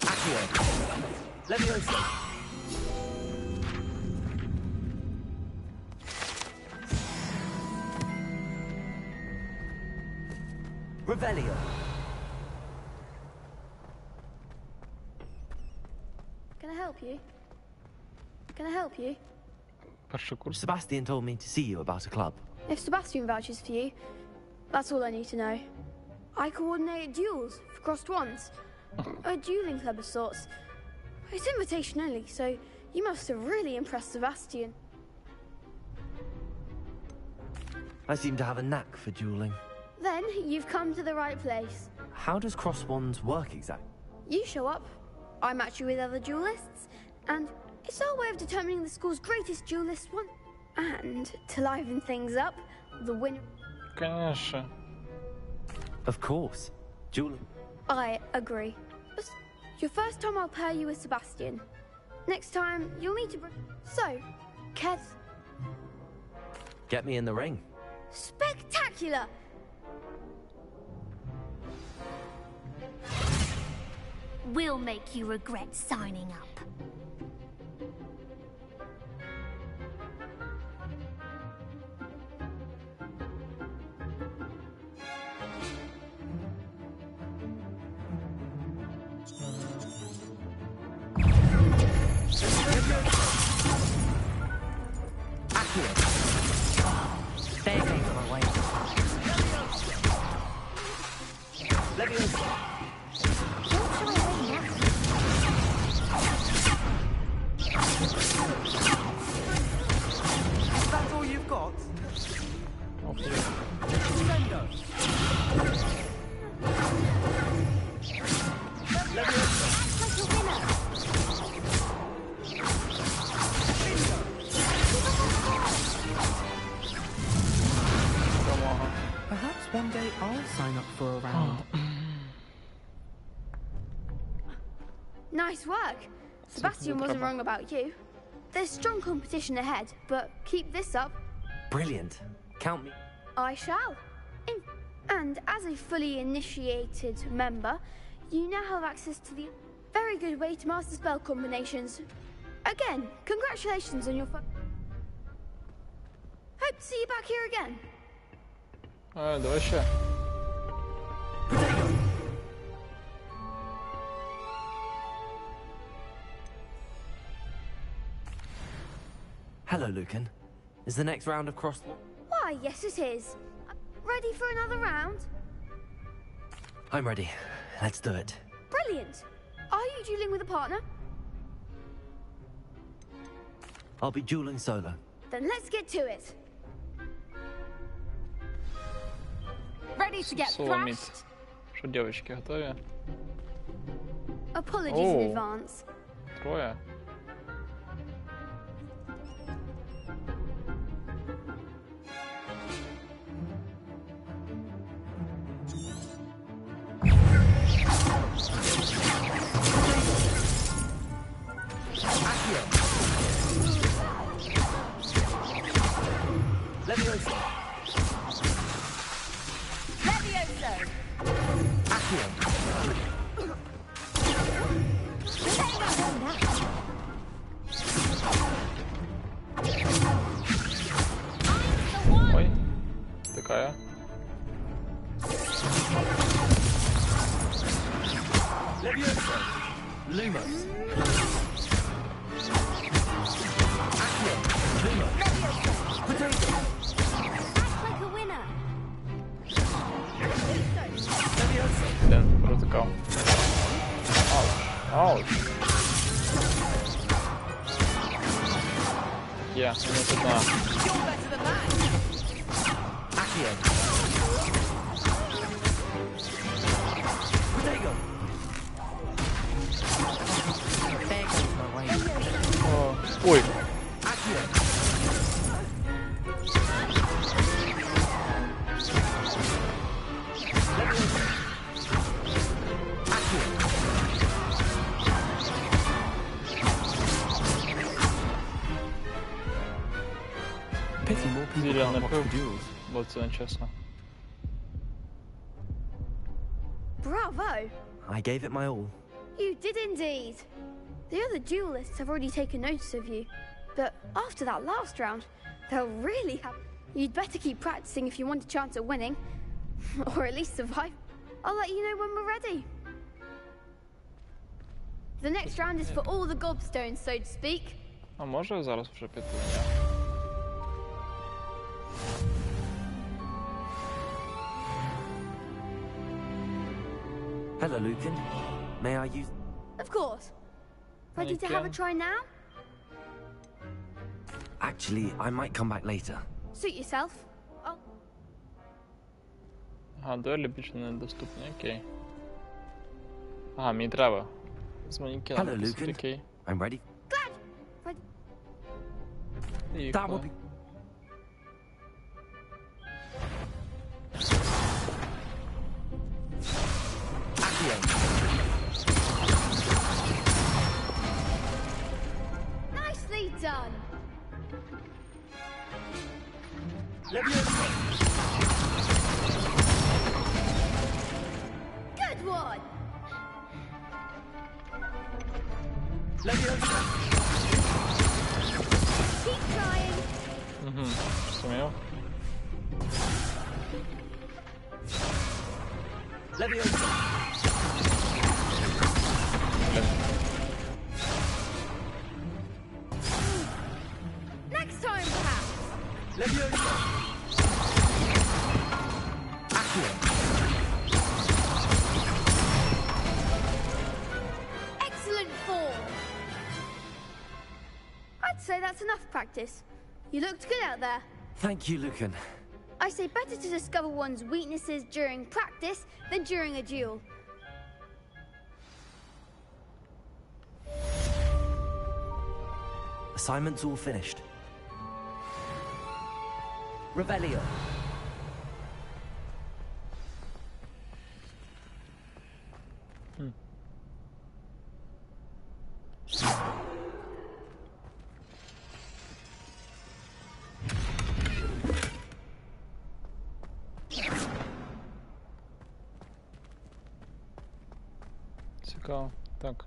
Accio. Levioso. Revelio. Can I help you? Can I help you? Перший курс. Sebastian told me to see you about a club. If Sebastian vouches for you, that's all I need to know. I coordinate duels for crossed wands. A dueling club of sorts. It's invitation only, so you must have really impressed Sebastian. I seem to have a knack for dueling. Then you've come to the right place. How does cross wands work exactly? You show up, I match you with other duelists, and it's our way of determining the school's greatest duelist one. And to liven things up, the winner... Конечно. Of course. Dueling. I agree. Your first time I'll pair you with Sebastian. Next time, you'll need to bring... So, Keth... Get me in the ring. Spectacular! We'll make you regret signing up. That's all you've got? Perhaps one day I'll sign up for a round. Nice work. Sebastian wasn't wrong about you. There's strong competition ahead, but keep this up. Brilliant. Count me. I shall. And as a fully initiated member, you now have access to the very good way to master spell combinations. Again, congratulations on your Hope to see you back here again. Давай ще. Hello, Lucan. Is the next round of cross... Why, yes it is. Ready for another round? I'm ready. Let's do it. Brilliant. Are you dueling with a partner? I'll be dueling solo. Then let's get to it. Ready to get thrashed? Що, девочки, готові? Apologies in advance. Троє. Levioso. Levioso. Accio. Ой, стикає. Levioso. Lumos. Accio. Lumos. Potato. Act like a winner. Блін, протикав. Ауч. Є, мінус одна. Accio. Potato. There goes my way. не пив, бо це нечесно. Bravo! I gave it my all. You did indeed. The other duelists have already taken notice of you, but after that last round, they'll really have... You'd better keep practicing if you want a chance at winning, or at least survive. I'll let you know when we're ready. The next round is for all the gobstones, so to speak. А може зараз вже піти? Hello, Lucan. May I use... Of course. Ready to have a try now? Actually, I might come back later. Suit yourself. Ага, дуелі більше недоступні, окей. Ага, мені треба. З манікеном. Hello, Lucan. Окей. I'm ready. That would be... Nicely done. Good one. Keep trying. Сумів. Next time, perhaps. Excellent form. I'd say that's enough practice. You looked good out there. Thank you, Lucan. I say better to discover one's weaknesses during practice than during a duel. Assignment's all finished. Revelio. Цікаво. Так.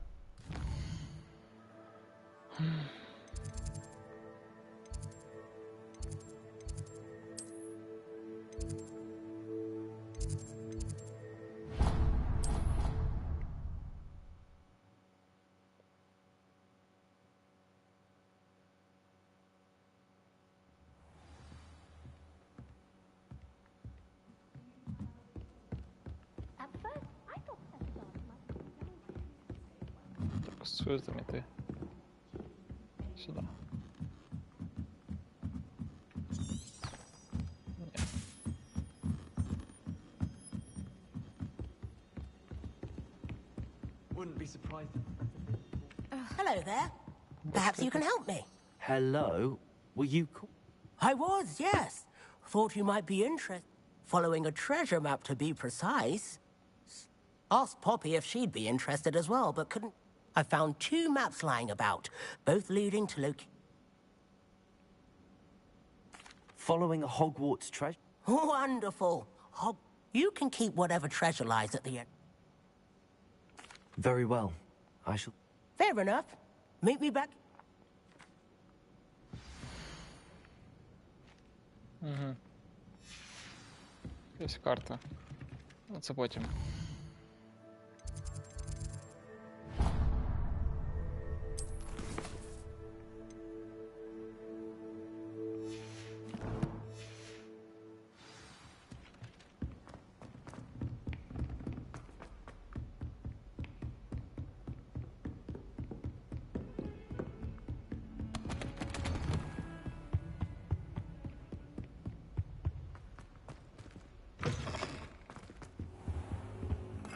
Так, з зв'язками ти. Сюди. Wouldn't be surprised. Hello there. Perhaps you can help me. Hello? Were you... I was, yes. Thought you might be interested. Following a treasure map, to be precise. Asked Poppy if she'd be interested as well, but couldn't. I found 2 maps lying about, both leading to Following a Hogwarts treasure? Wonderful. You can keep whatever treasure lies at the end. Very well. I shall... Fair enough. Meet me back. Угу. Ось карта. Це потім.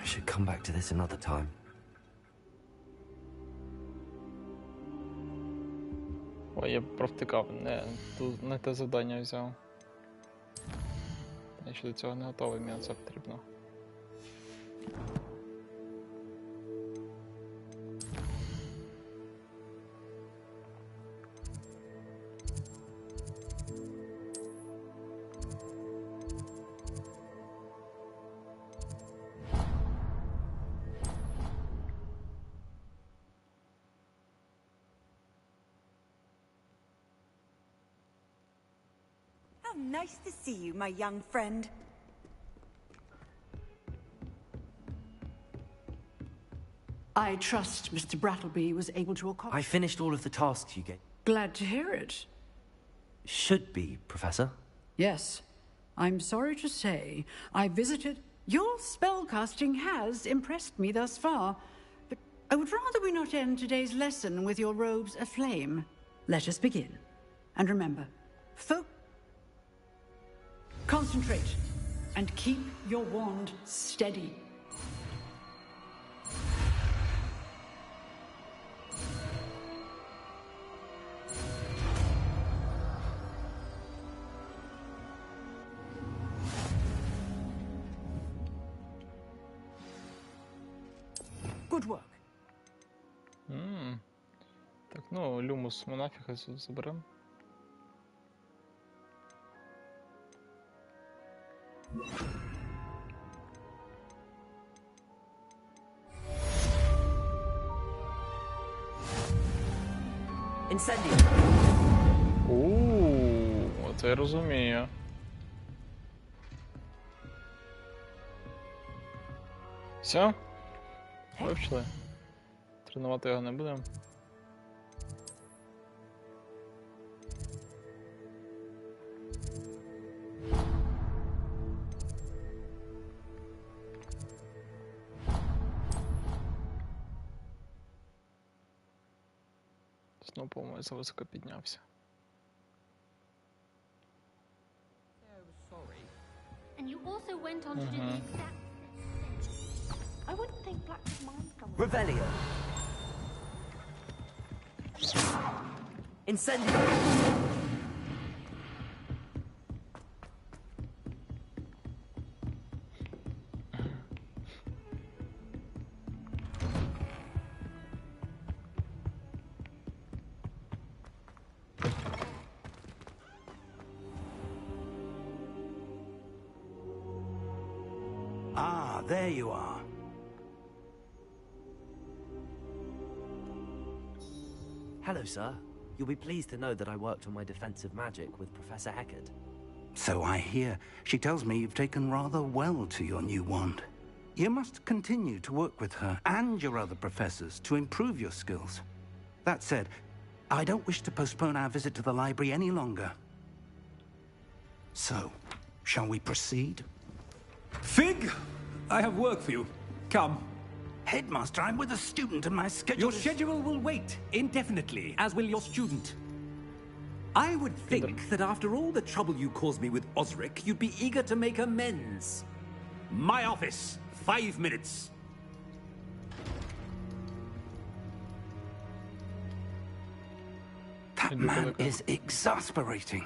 I should come back to this another time. Ой, я провтикав, не те завдання взяв. Я ще до цього не готовий, мені це потрібно. nice to see you, my young friend. I trust Mr. Brattleby was able to accomplish... I finished all of the tasks you gave. Glad to hear it. Should be, Professor. Yes. I'm sorry to say, I visited... Your spellcasting has impressed me thus far, but I would rather we not end today's lesson with your robes aflame. Let us begin. And remember, concentrate, and keep your wand steady. Good work. Так, ну, люмус ми нафіг заберемо. Incendio. Оце я розумію. Все? Вивчили? Тренувати його не будемо. Знову, по-моєму, зависоко піднявся. And you also went on to do the exact... I wouldn't think Black would mind coming. Revelio. Incendio. Ah, there you are. Hello, sir. You'll be pleased to know that I worked on my defensive magic with Professor Heckard. So I hear. She tells me you've taken rather well to your new wand. You must continue to work with her and your other professors to improve your skills. That said, I don't wish to postpone our visit to the library any longer. So, shall we proceed? Fig, I have work for you. Come. Headmaster, I'm with a student and my schedule Your schedule will wait indefinitely, as will your student. I would think that after all the trouble you caused me with Osric, you'd be eager to make amends. My office, 5 minutes. That man is exasperating.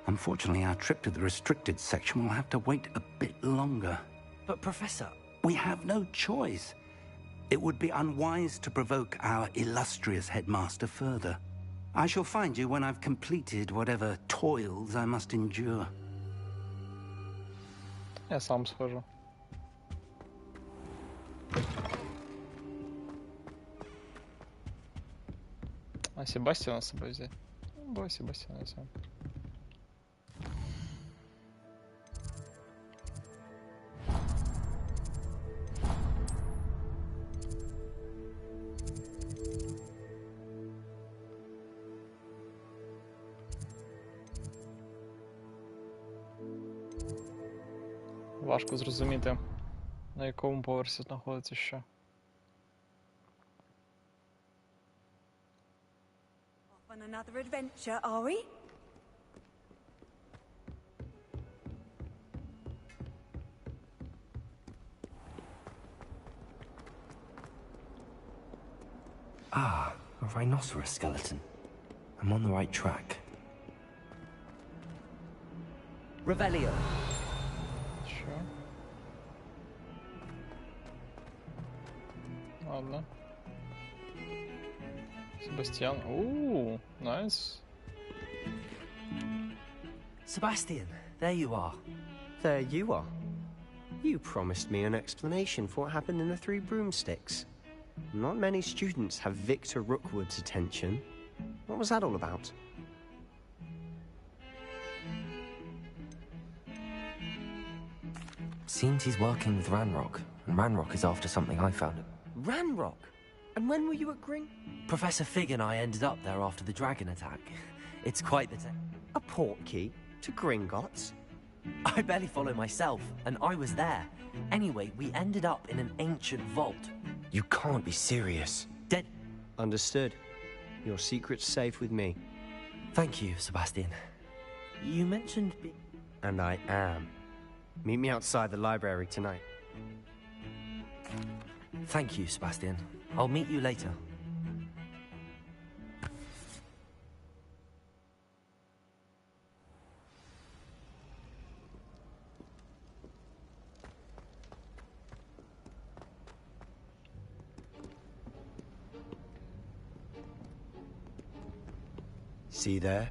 Unfortunately, our trip to the restricted section will have to wait a bit longer. But, Professor... We have no choice. It would be unwise to provoke our illustrious headmaster further. I shall find you when I've completed whatever toils I must endure. Я сам схожу. А Себастьяна с собой взять? Ну, давай Себастьяна взять. Важко зрозуміти, на якому поверсі знаходиться що. On another adventure, are we? Ah, a rhinoceros skeleton. I'm on the right track. Revelio. Sure. Ладно. Себастьян. Ooh, nice. Sebastian, there you are. There you are. You promised me an explanation for what happened in the Three Broomsticks. Not many students have Victor Rookwood's attention. What was that all about? Seems he's working with Ranrock, and Ranrock is after something I found. Ranrock? And when were you at Gring? Professor Fig and I ended up there after the dragon attack. It's quite the A portkey to Gringotts? I barely follow myself, and I was there. Anyway, we ended up in an ancient vault. You can't be serious. Dead. Understood. Your secret's safe with me. Thank you, Sebastian. You mentioned And I am. Meet me outside the library tonight. Thank you, Sebastian. I'll meet you later. See there?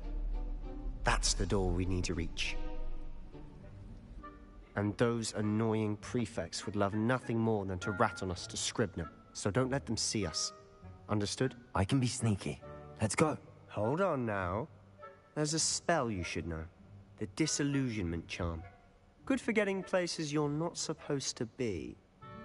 That's the door we need to reach. And those annoying prefects would love nothing more than to rat on us to Scribner, so don't let them see us. Understood? I can be sneaky. Let's go. Hold on now. There's a spell you should know. The Disillusionment Charm. Good for getting places you're not supposed to be.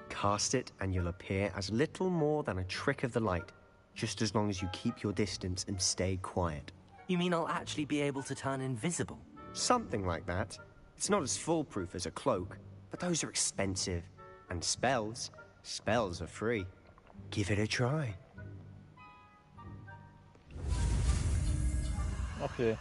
Cast it and you'll appear as little more than a trick of the light, just as long as you keep your distance and stay quiet. You mean I'll actually be able to turn invisible? Something like that. It's not as foolproof as a cloak, but those are expensive. And spells are free. Give it a try. Okay.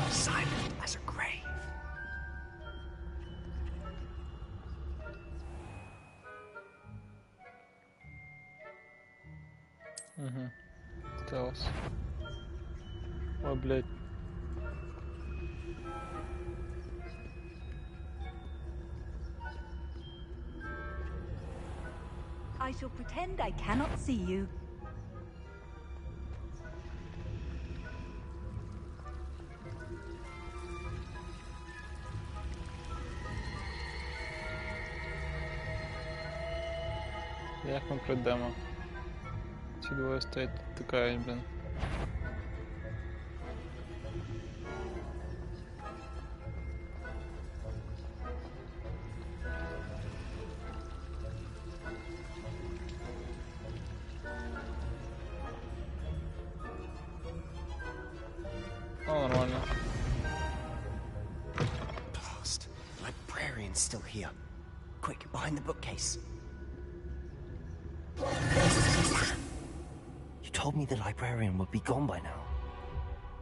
Silent as a grave. Угу. Осталось. Ой, блядь. I shall pretend I cannot see you. Як ми пройдемо? Ці двоє стоять, тикають, блін. О, нормально. Blast. The librarian's still here. Quick, behind the bookcase. You told me the librarian would be gone by now.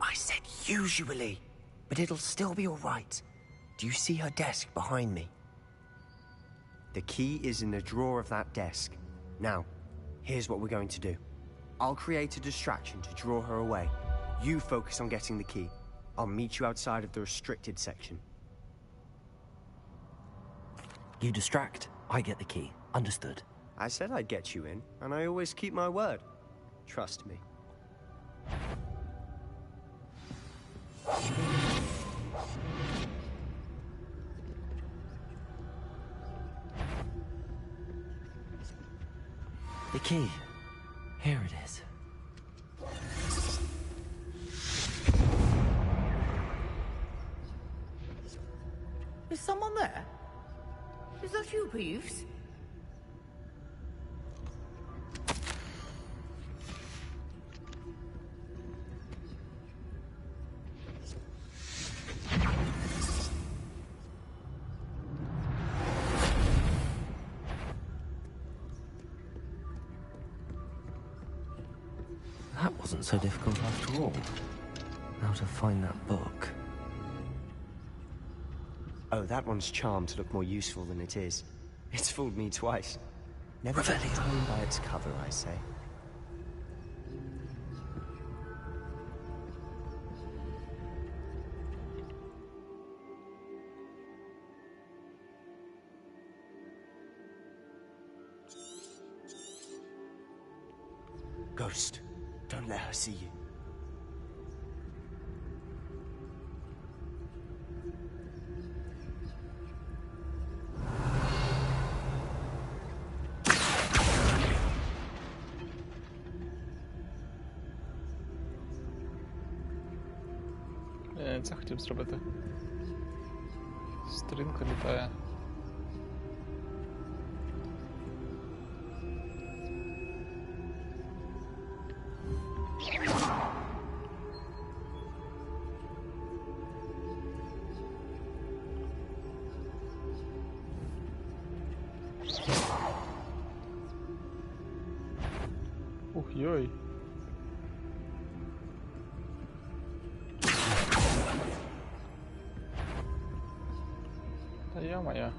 I said usually, but it'll still be all right. Do you see her desk behind me? The key is in the drawer of that desk. Now, here's what we're going to do. I'll create a distraction to draw her away. You focus on getting the key. I'll meet you outside of the restricted section. You distract, I get the key. Understood. I said I'd get you in, and I always keep my word. Trust me. The key. Here it is. Is someone there? Is that you, Peeves? That wasn't so difficult after all. Now to find that book. Oh, that one's charmed to look more useful than it is. It's fooled me twice. Never judge a tome by its cover, I say. Ghost. Don't let her see you. Я це хотів зробити. Стрінка літає. Ух, йой. Та я моя.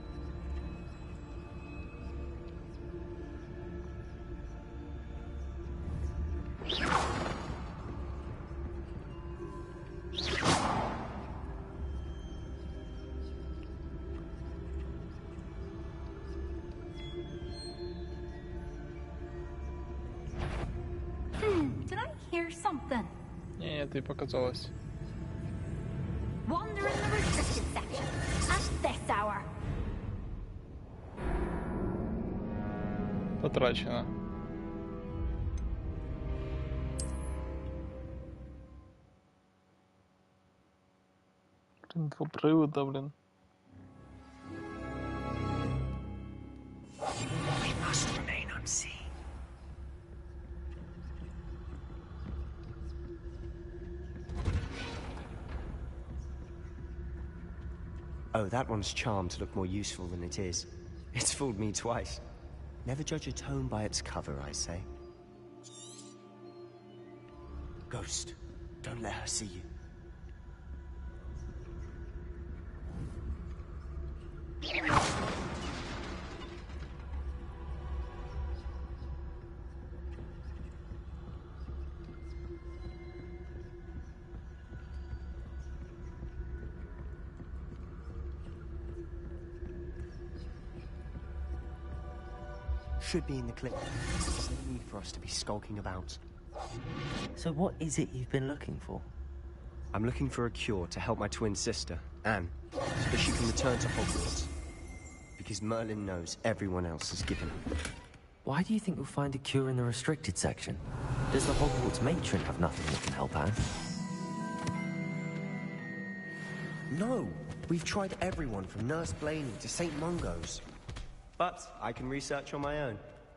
Did I hear something? Ні, тобі показалось. Wander in the restricted section at this hour. Потрачено. Інфопривода, блін. We must remain unseen. Oh, that one's charmed to look more useful than it is. It's fooled me twice. Never judge a tome by its cover, I say. Ghost, don't let her see you. Should be in the clip. There's no need for us to be skulking about. So what is it you've been looking for? I'm looking for a cure to help my twin sister, Anne, so that she can return to Hogwarts. Because Merlin knows everyone else is given up. Why do you think you'll find a cure in the restricted section? Does the Hogwarts matron have nothing that can help Anne? No! We've tried everyone from Nurse Blaney to St. Mungo's. But I can research on my own.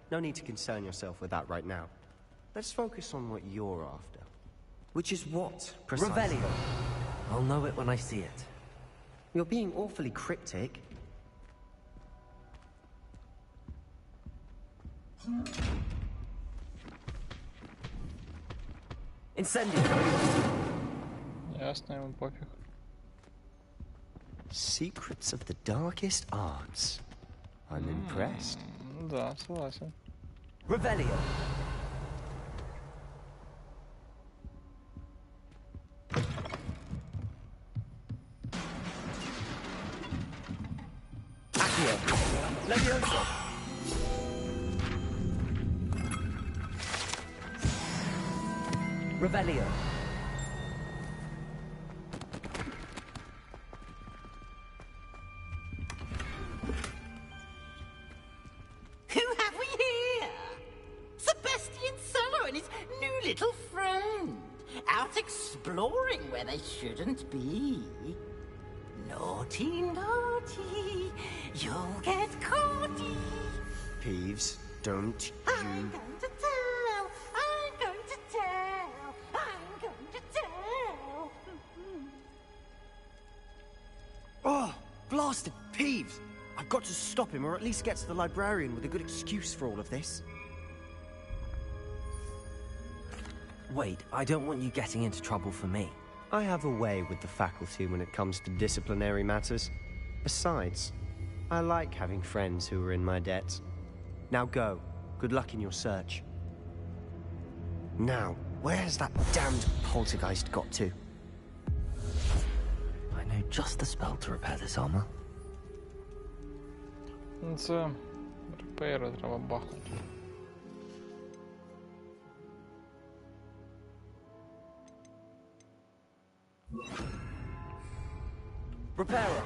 No need to concern yourself with that right now. Let's focus on what you're after. Which is what, precisely? Revelio. I'll know it when I see it. You're being awfully cryptic. Incendio! Ясно, ему пофиг. Secrets of the darkest arts. I'm impressed. Да, согласен. Revelio. Accio. Leviosa. Revelio. Who have we here? Sebastian Sallow and his new little friend. Out exploring where they shouldn't be. Naughty, naughty. You'll get caughty. Peeves, don't I'm going to tell. I'm going to tell. I'm going to tell. Oh, blasted Peeves! I've got to stop him, or at least get to the librarian with a good excuse for all of this. Wait, I don't want you getting into trouble for me. I have a way with the faculty when it comes to disciplinary matters. Besides, I like having friends who are in my debt. Now go. Good luck in your search. Now, where has that damned poltergeist got to? I know just the spell to repair this armor. Це репейри треба бахнути. Repairer.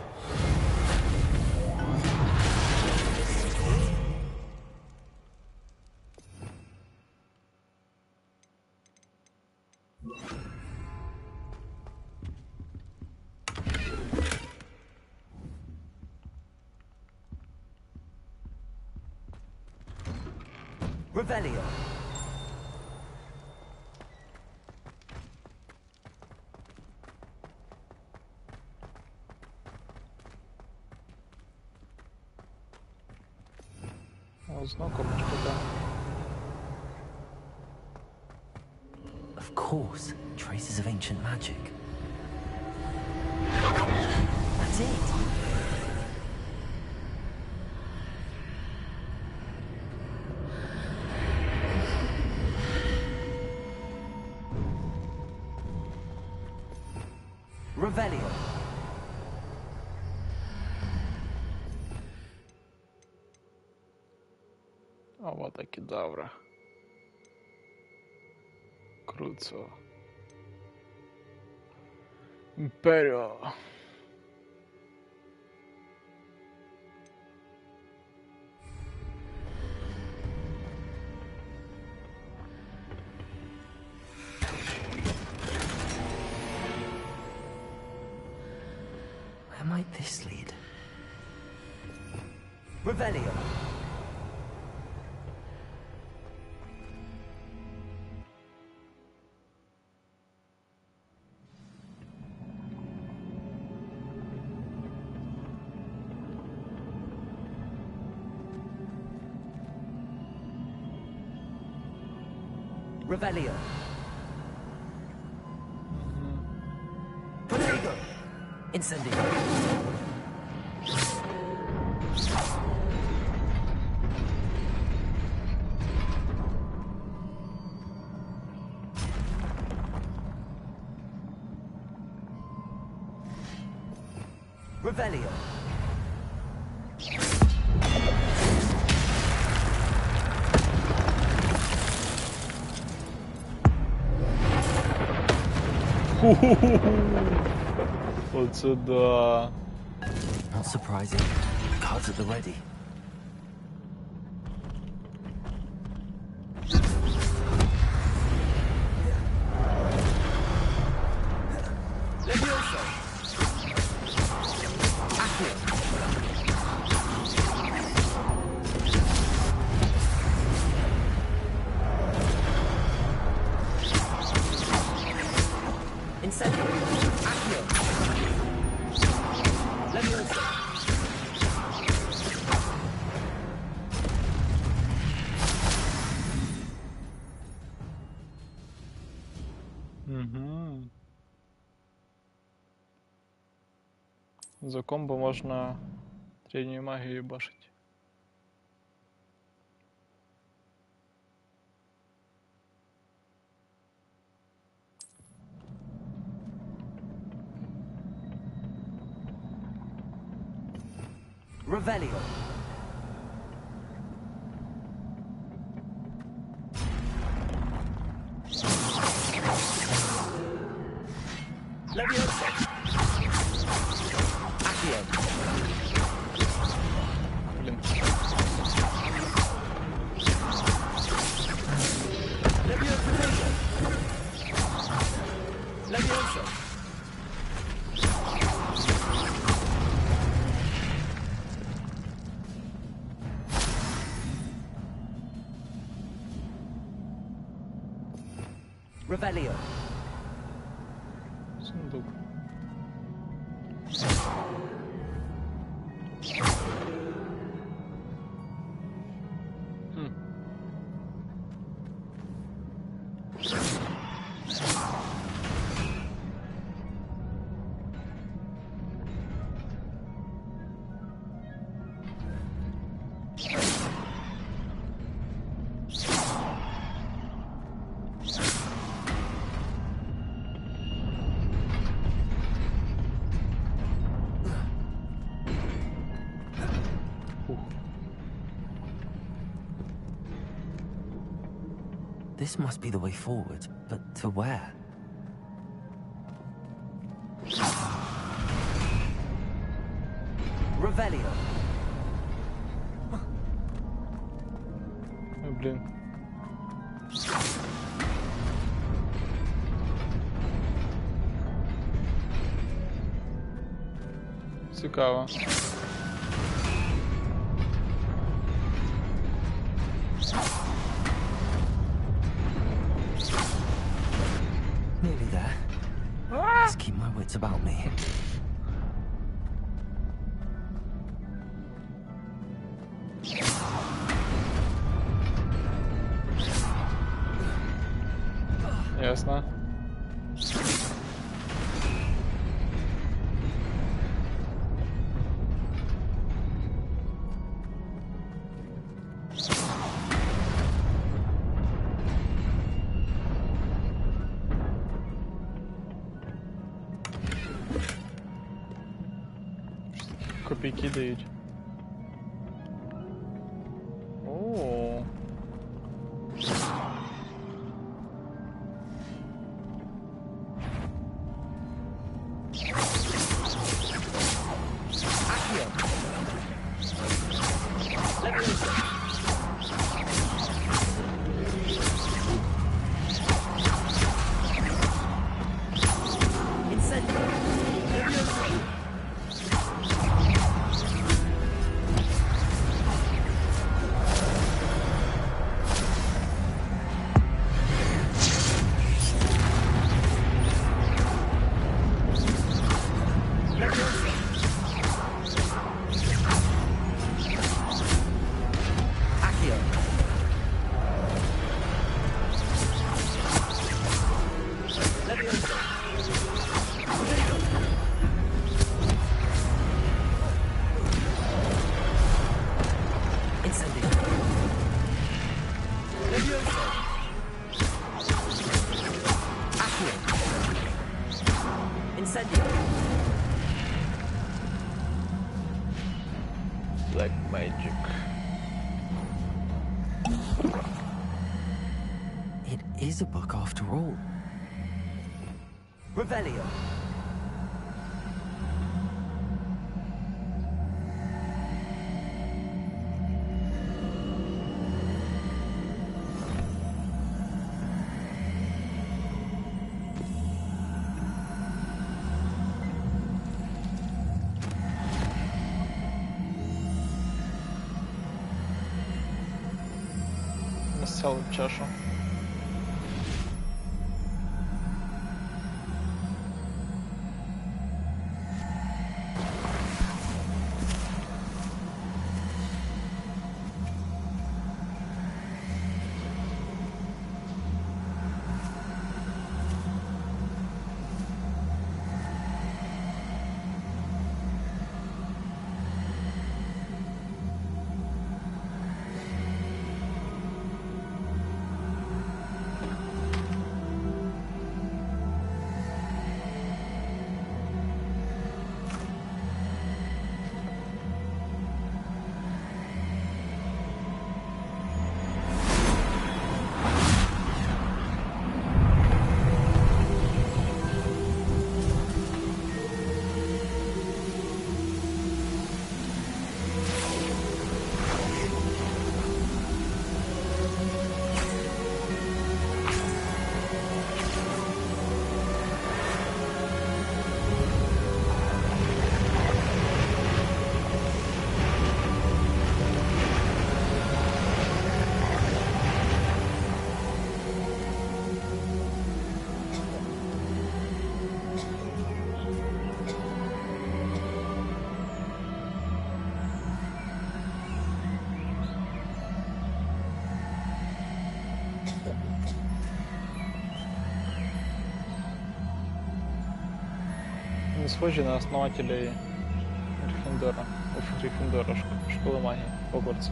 Revelio. Of course, traces of ancient magic. That's it. Revelio. Avada Kedavra. Cruzo. Imperio. Where might this lead? Revelio. Revelio. Prego. Incendio. Revelio. Вот сюда. Not surprising. Cards at the ready. За комбо можно древнюю магию ебашить. Revelio. Leviosa. Accio. Блин. Leviosa. Leviosa. Revelio. Сундук. This must be the way forward, but to where? Revelio. Блін. Цікаво. Nearly there. Let's keep my wits about me. Ясно. Копійки дають. О. Black magic. It is a book after all. Revelio. Насцяли чашу. Не схожі на основателей Гриффіндора, школи магії Хогвартсу.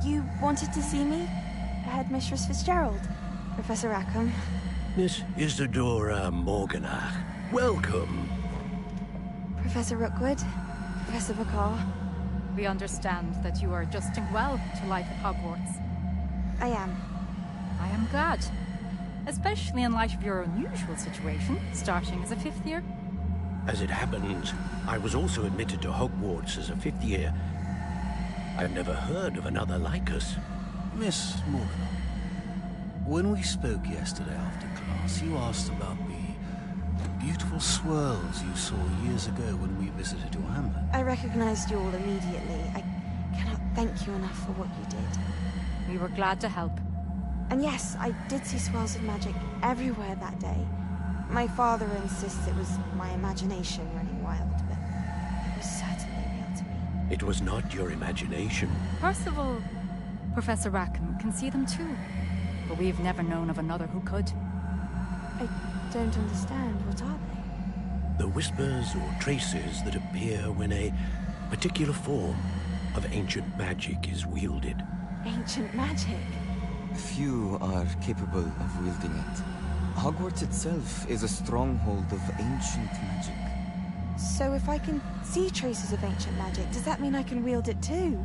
You wanted to see me? Headmistress Fitzgerald? Professor Rackham? Miss Isadora Morganach, welcome. Professor Rookwood? Professor Bakar? We understand that you are adjusting well to life at Hogwarts. I am. I am glad. Especially in light of your unusual situation, starting as a 5th year. As it happens, I was also admitted to Hogwarts as a 5th year. I've never heard of another like us. Miss Morgan, when we spoke yesterday after class, you asked about the beautiful swirls you saw years ago when we visited your hamlet. I recognized you all immediately. I cannot thank you enough for what you did. We were glad to help. And yes, I did see swirls of magic everywhere that day. My father insists it was my imagination running wild, but it was certainly real to me. It was not your imagination. Percival, Professor Rackham can see them too. But we've never known of another who could. I don't understand. What are they? The whispers or traces that appear when a particular form of ancient magic is wielded. Ancient magic? Few are capable of wielding it. Hogwarts itself is a stronghold of ancient magic. So if I can see traces of ancient magic, does that mean I can wield it too?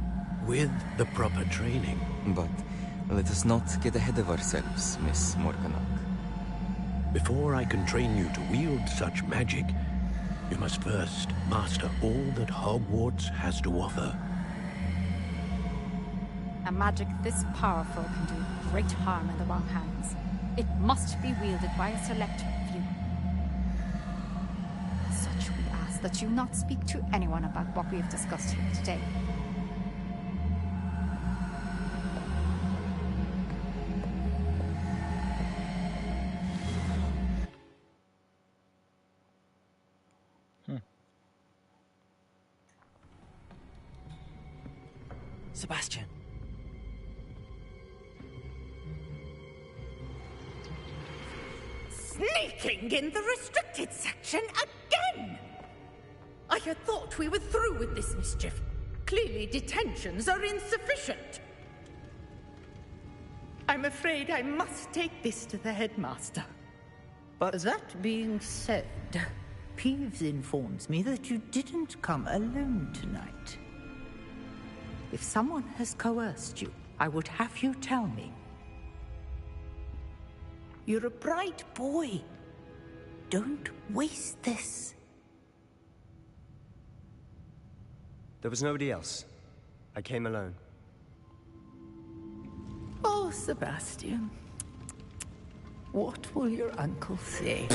With the proper training. But let us not get ahead of ourselves, Miss Morganach. Before I can train you to wield such magic, you must first master all that Hogwarts has to offer. A magic this powerful can do great harm in the wrong hands. It must be wielded by a select few. As such, we ask that you not speak to anyone about what we have discussed here today. Sebastian. Sneaking in the restricted section again! I had thought we were through with this mischief. Clearly detentions are insufficient. I'm afraid I must take this to the headmaster. But that being said, Peeves informs me that you didn't come alone tonight. If someone has coerced you, I would have you tell me. You're a bright boy. Don't waste this. There was nobody else. I came alone. Oh, Sebastian. What will your uncle say?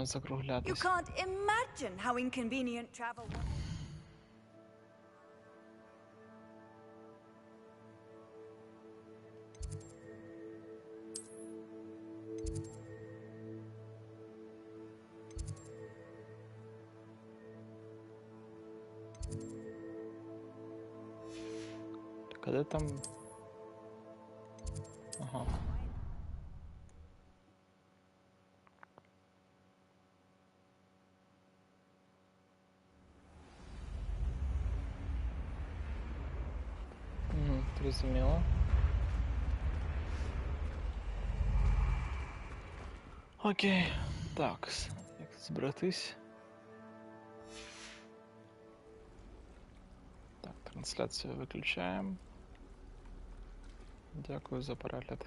Закруглятись. You can't imagine how inconvenient travel was. Когда там... Ага. Зрозуміло. Окей. Так, як збиратись? Так, трансляцію виключаємо. Дякую за перегляд.